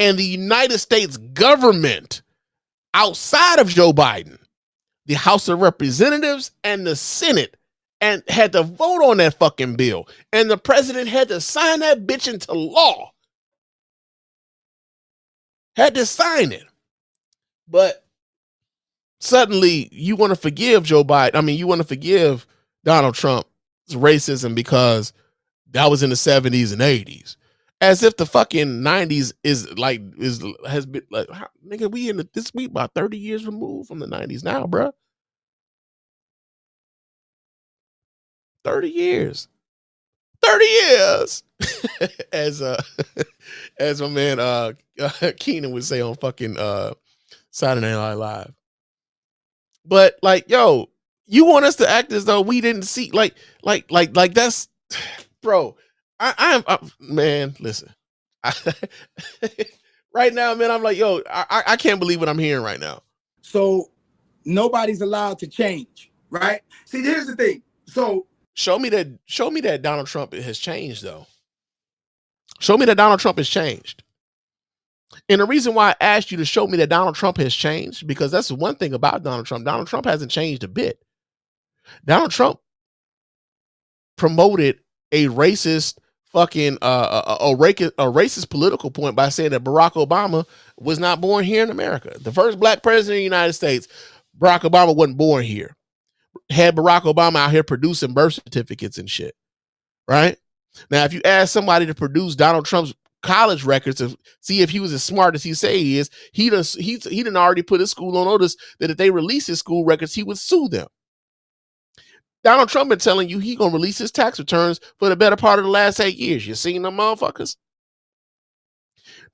and the United States government outside of Joe Biden, the House of Representatives and the Senate, and had to vote on that fucking bill. And the president had to sign that bitch into law. Had to sign it. But suddenly you want to forgive Joe Biden. I mean, you want to forgive Donald Trump's racism because that was in the 70s and 80s. As if the fucking 90s has been like, nigga, we in this week about 30 years removed from the 90s now, bruh. 30 years. 30 years. as my man Keenan would say on fucking Saturday Night Live. But like, yo, you want us to act as though we didn't see like that's, bro. I'm man, listen. Right now, man, I'm like, yo, I can't believe what I'm hearing right now. So nobody's allowed to change, right? See, here's the thing. So show me that Donald Trump has changed, though. Show me that Donald Trump has changed. And the reason why I asked you to show me that Donald Trump has changed, because that's the one thing about Donald Trump. Donald Trump hasn't changed a bit. Donald Trump promoted a racist fucking a racist political point by saying that Barack Obama was not born here in America. The first black president of the United States, Barack Obama wasn't born here. Had Barack Obama out here producing birth certificates and shit, right? Now, if you ask somebody to produce Donald Trump's college records to see if he was as smart as he say he is, he done already put his school on notice that if they release his school records, he would sue them. Donald Trump been telling you he gonna release his tax returns for the better part of the last 8 years. You seen them motherfuckers?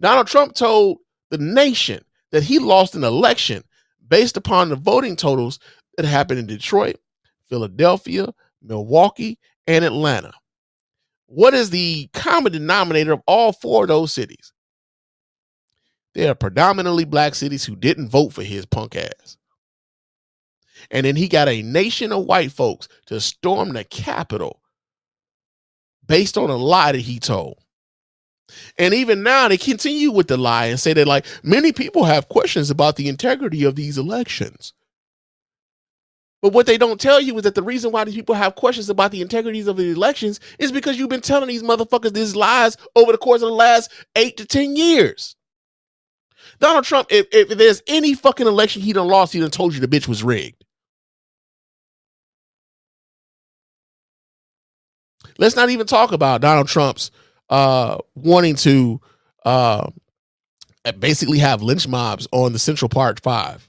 Donald Trump told the nation that he lost an election based upon the voting totals that happened in Detroit, Philadelphia, Milwaukee, and Atlanta. what is the common denominator of all 4 of those cities? They are predominantly black cities who didn't vote for his punk ass. And then he got a nation of white folks to storm the Capitol based on a lie that he told. And even now they continue with the lie and say that like many people have questions about the integrity of these elections. But what they don't tell you is that the reason why these people have questions about the integrities of the elections is because you've been telling these motherfuckers these lies over the course of the last 8 to 10 years. Donald Trump, if there's any fucking election he done lost, he done told you the bitch was rigged. Let's not even talk about Donald Trump's wanting to basically have lynch mobs on the Central Park 5,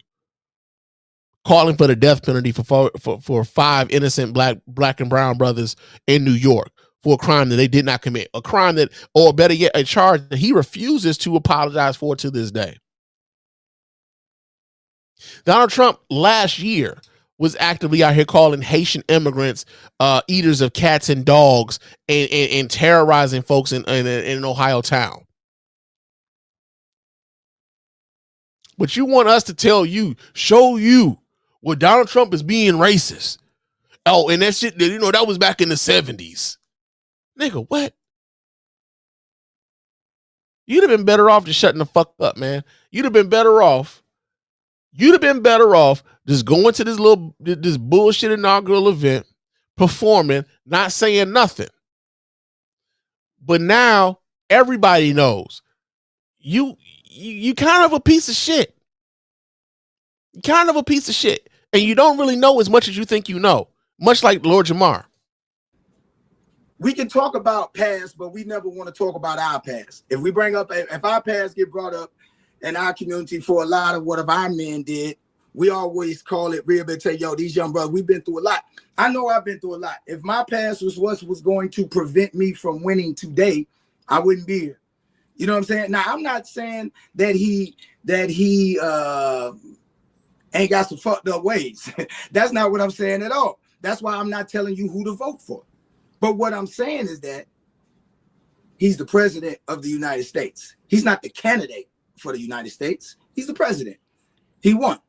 calling for the death penalty for 5 innocent black and brown brothers in New York for a crime that they did not commit, a crime that, or better yet, a charge that he refuses to apologize for to this day. Donald Trump last year was actively out here calling Haitian immigrants eaters of cats and dogs and terrorizing folks in an Ohio town. But you want us to tell you, show you where Donald Trump is being racist. Oh, and that shit, that was back in the 70s. Nigga, what? You'd have been better off just shutting the fuck up, man. You'd have been better off just going to this bullshit inaugural event, performing, not saying nothing. But now everybody knows you kind of a piece of shit. Kind of a piece of shit. And you don't really know as much as you think you know. Much like Lord Jamar. We can talk about past, but we never want to talk about our past. If our past get brought up in our community for a lot of what our men did, we always call it rehabilitate. Yo, these young brothers, we've been through a lot. I know I've been through a lot. If my past was what was going to prevent me from winning today, I wouldn't be here. You know what I'm saying? Now, I'm not saying that he ain't got some fucked up ways. That's not what I'm saying at all. That's why I'm not telling you who to vote for. But what I'm saying is that he's the president of the United States. He's not the candidate for the United States. He's the president. He won.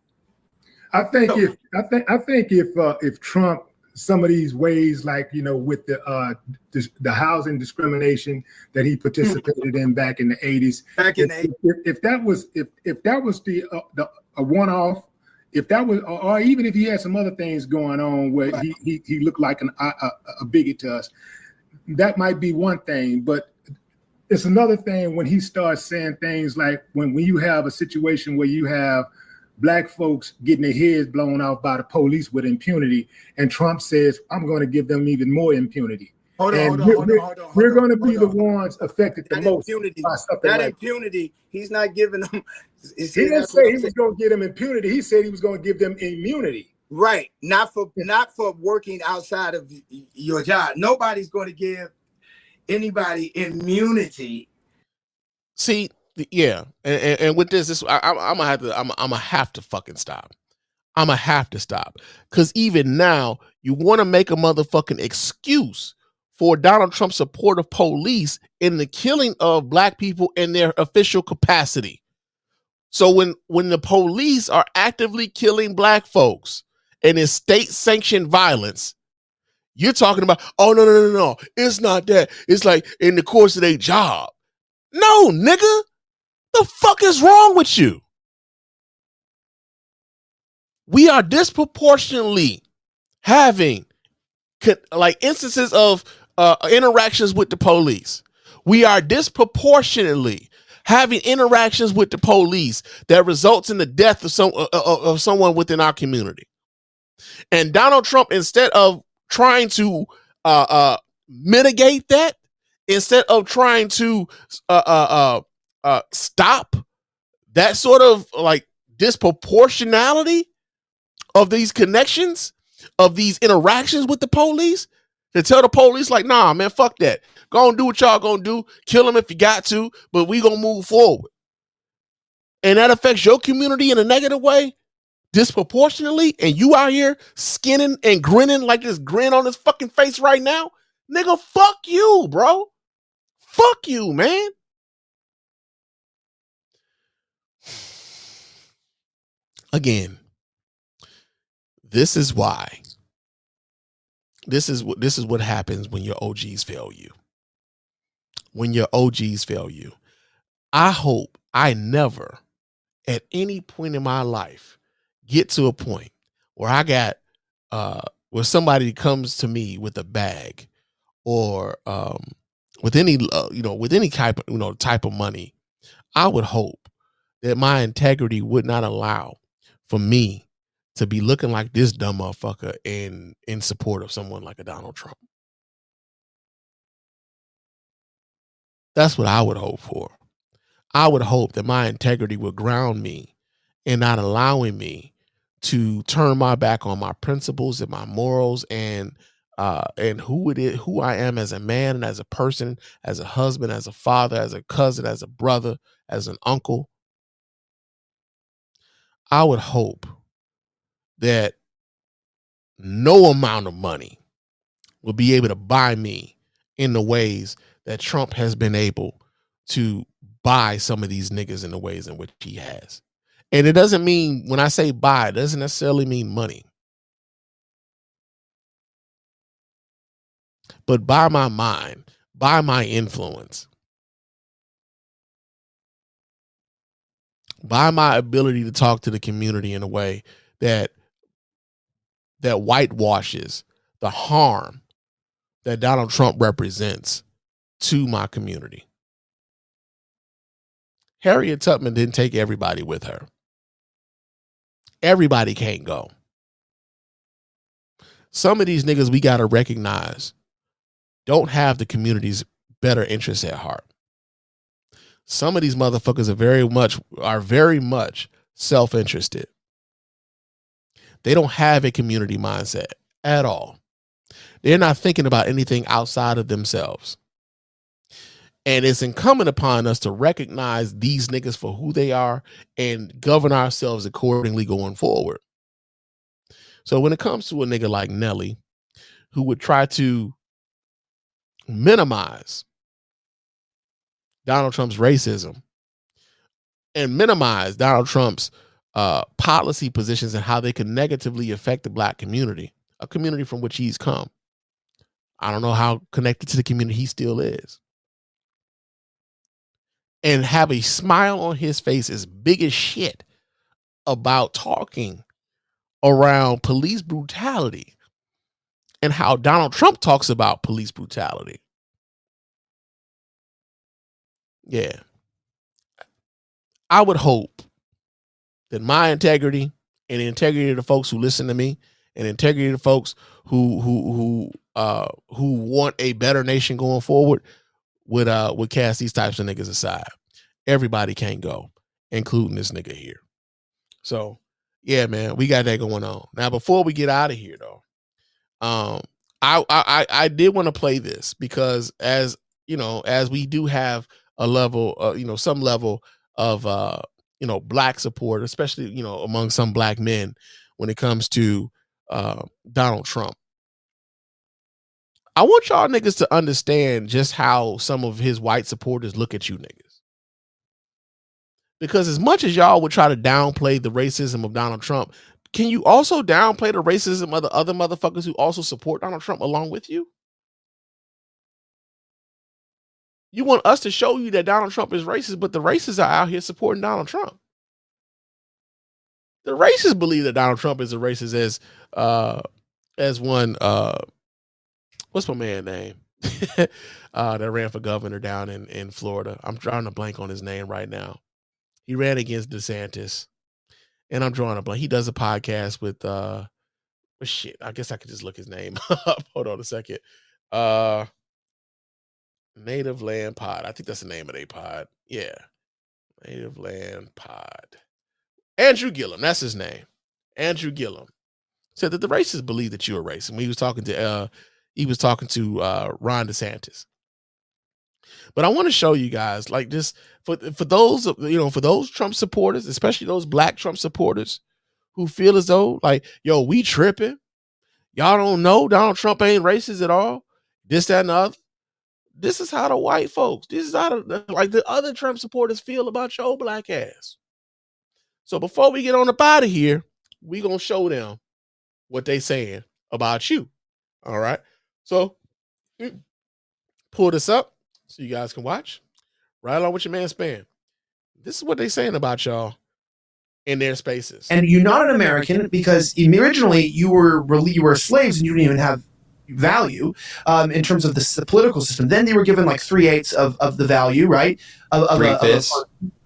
I think if Trump, some of these ways, like with the housing discrimination that he participated in back in the 80s, if that was a one-off, if that was, or even if he had some other things going on where he looked like a bigot to us, that might be one thing. But it's another thing when he starts saying things like when you have a situation where you have black folks getting their heads blown off by the police with impunity, and Trump says, I'm going to give them even more impunity. Hold on. We're going to be the ones affected the most by something like impunity. He's not giving them. He didn't say he was going to give them impunity. He said he was going to give them immunity. Right. Not for working outside of your job. Nobody's going to give anybody immunity. See, yeah, and with this I'm gonna have to fucking stop. I'm gonna have to stop because even now you want to make a motherfucking excuse for Donald Trump's support of police in the killing of black people in their official capacity. So when the police are actively killing black folks and it's state-sanctioned violence, you're talking about, oh no, it's not that. It's like in the course of their job. No, nigga. The fuck is wrong with you? We are disproportionately having like instances of interactions with the police. We are disproportionately having interactions with the police that results in the death of someone within our community. And Donald Trump, instead of trying to mitigate that, instead of trying to stop that sort of like disproportionality of these connections, of these interactions with the police, to tell the police like, nah, man, fuck that. Go and do what y'all gonna do. Kill them if you got to, but we gonna move forward. And that affects your community in a negative way, disproportionately, and you out here skinning and grinning like this grin on this fucking face right now, Nigga, fuck you, bro. Fuck you, man. Again, this is why. This is what happens when your OGs fail you. When your OGs fail you. I hope I never, at any point in my life, get to a point where I got where somebody comes to me with a bag or with any with any type of money. I would hope that my integrity would not allow for me to be looking like this dumb motherfucker in support of someone like a Donald Trump. That's what I would hope for. I would hope that my integrity would ground me in not allowing me to turn my back on my principles and my morals and who I am as a man and as a person, as a husband, as a father, as a cousin, as a brother, as an uncle. I would hope that no amount of money will be able to buy me in the ways that Trump has been able to buy some of these niggas in the ways in which he has. And it doesn't mean, when I say buy, it doesn't necessarily mean money. But buy my mind, buy my influence, buy my ability to talk to the community in a way that whitewashes the harm that Donald Trump represents to my community. Harriet Tubman didn't take everybody with her. Everybody can't go. Some of these niggas we got to recognize don't have the community's better interests at heart. Some of these motherfuckers are very much self-interested. They don't have a community mindset at all. They're not thinking about anything outside of themselves. And it's incumbent upon us to recognize these niggas for who they are and govern ourselves accordingly going forward. So when it comes to a nigga like Nelly, who would try to minimize Donald Trump's racism and minimize Donald Trump's policy positions and how they could negatively affect the black community, a community from which he's come. I don't know how connected to the community he still is. And have a smile on his face as big as shit about talking around police brutality and how Donald Trump talks about police brutality. Yeah. I would hope that my integrity and the integrity of the folks who listen to me and the integrity of the folks who want a better nation going forward would cast these types of niggas aside. Everybody can't go, including this nigga here. So, yeah, man, we got that going on. Now, before we get out of here, though, I did want to play this because as we do have a level, some level of black support, especially among some black men when it comes to Donald Trump. I want y'all niggas to understand just how some of his white supporters look at you niggas. Because as much as y'all would try to downplay the racism of Donald Trump, can you also downplay the racism of the other motherfuckers who also support Donald Trump along with you? You want us to show you that Donald Trump is racist, but the racists are out here supporting Donald Trump. The racists believe that Donald Trump is a racist as one, what's my man name? That ran for governor down in Florida. I'm drawing a blank on his name right now. He ran against DeSantis, and I'm drawing a blank. He does a podcast with shit. I guess I could just look his name up. Hold on a second. Native Land Pod. I think that's the name of their pod. Yeah, Native Land Pod. Andrew Gillum, that's his name. Andrew Gillum said that the racists believe that you're a racist. When he was talking to Ron DeSantis. But I want to show you guys, like, just for those for those Trump supporters, especially those black Trump supporters who feel as though like, yo, we tripping. Y'all don't know Donald Trump ain't racist at all. this, that, and the other. This is how the white folks, this is how the other Trump supporters feel about your black ass. So before we get on up out of here, we gonna show them what they saying about you. All right. So pull this up so you guys can watch. Right along with your man Spann. This is what they saying about y'all in their spaces. And you're not an American because originally you were slaves and you didn't even have value in terms of the political system. Then they were given like 3/8 of the value, right? Of 3/5.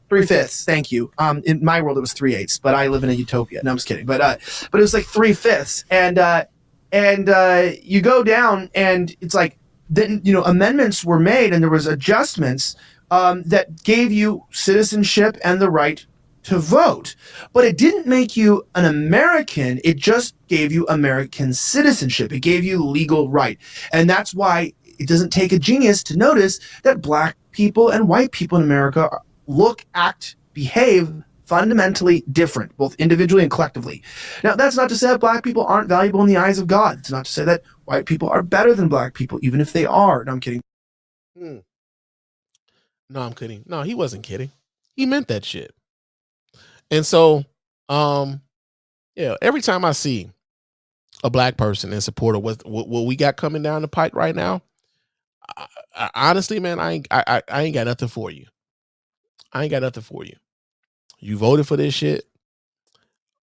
3/5. Thank you. In my world, it was 3/8, but I live in a utopia. No, I'm just kidding. But it was like 3/5, and you go down, and it's like then amendments were made, and there was adjustments that gave you citizenship and the right to vote, but it didn't make you an American. It just gave you American citizenship. It gave you legal right. And that's why it doesn't take a genius to notice that black people and white people in America look, act, behave fundamentally different, both individually and collectively. Now, that's not to say that black people aren't valuable in the eyes of God. It's not to say that white people are better than black people, even if they are. No, I'm kidding. No, I'm kidding. No, he wasn't kidding. He meant that shit. And so, every time I see a black person in support of what we got coming down the pipe right now, I honestly, man, I ain't got nothing for you. I ain't got nothing for you. You voted for this shit.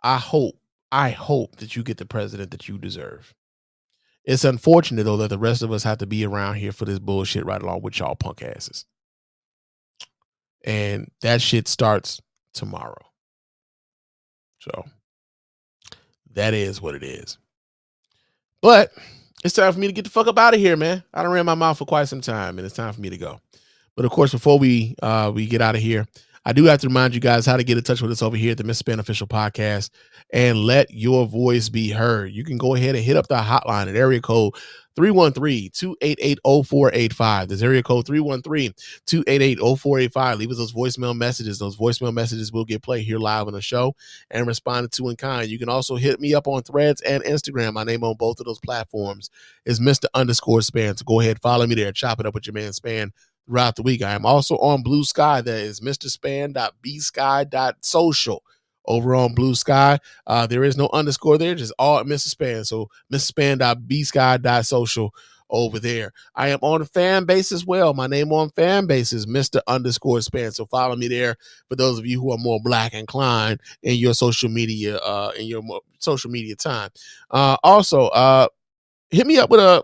I hope that you get the president that you deserve. It's unfortunate though that the rest of us have to be around here for this bullshit right along with y'all punk asses. And that shit starts tomorrow. So that is what it is. But it's time for me to get the fuck up out of here, man. I done ran my mouth for quite some time, and it's time for me to go. But of course, before we get out of here, I do have to remind you guys how to get in touch with us over here at the Mr. Spann Official Podcast and let your voice be heard. You can go ahead and hit up the hotline at area code 313-288-0485. That's area code 313-288-0485. Leave us those voicemail messages. Those voicemail messages will get played here live on the show and responded to in kind. You can also hit me up on Threads and Instagram. My name on both of those platforms is Mr._Spann. So go ahead, follow me there. Chop it up with your man Spann throughout the week. I am also on Blue Sky. That is mrspann.bsky.social. Over on Blue Sky, there is no underscore there, just all Mr. Spann. So mrspann.bsky.social over there. I am on Fanbase as well. My name on Fanbase is Mr._Spann. So follow me there for those of you who are more black inclined in your social media, time. Also, hit me up with a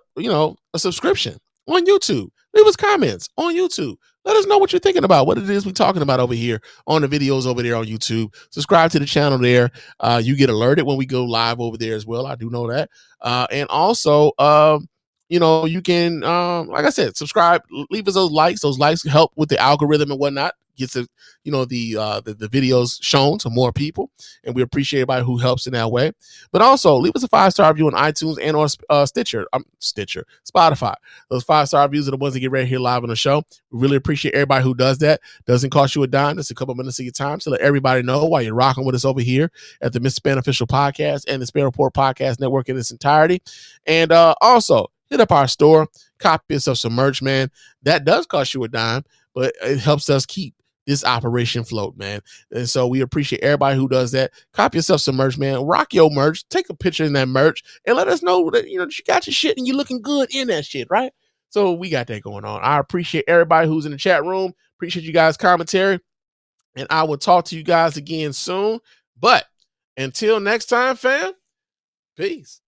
subscription on YouTube. Leave us comments on YouTube. Let us know what you're thinking about, what it is we're talking about over here on the videos over there on YouTube. Subscribe to the channel there. You get alerted when we go live over there as well. I do know that. And also, you can, like I said, subscribe, leave us those likes. Those likes help with the algorithm and whatnot. Gets the videos shown to more people, and we appreciate everybody who helps in that way. But also leave us a 5-star review on iTunes and or Spotify. Those 5-star reviews are the ones that get right here live on the show. We really appreciate everybody who does that. Doesn't cost you a dime. Just a couple minutes of your time to let everybody know why you're rocking with us over here at the Mr. Spann Official Podcast and the Spann Report Podcast Network in its entirety. And also hit up our store, copy yourself some merch, man. That does cost you a dime, but it helps us keep this operation float, man. And so we appreciate everybody who does that. Copy yourself some merch, man. Rock your merch. Take a picture in that merch and let us know that you got your shit and you're looking good in that shit, right? So we got that going on. I appreciate everybody who's in the chat room. Appreciate you guys' commentary. And I will talk to you guys again soon. But until next time, fam, peace.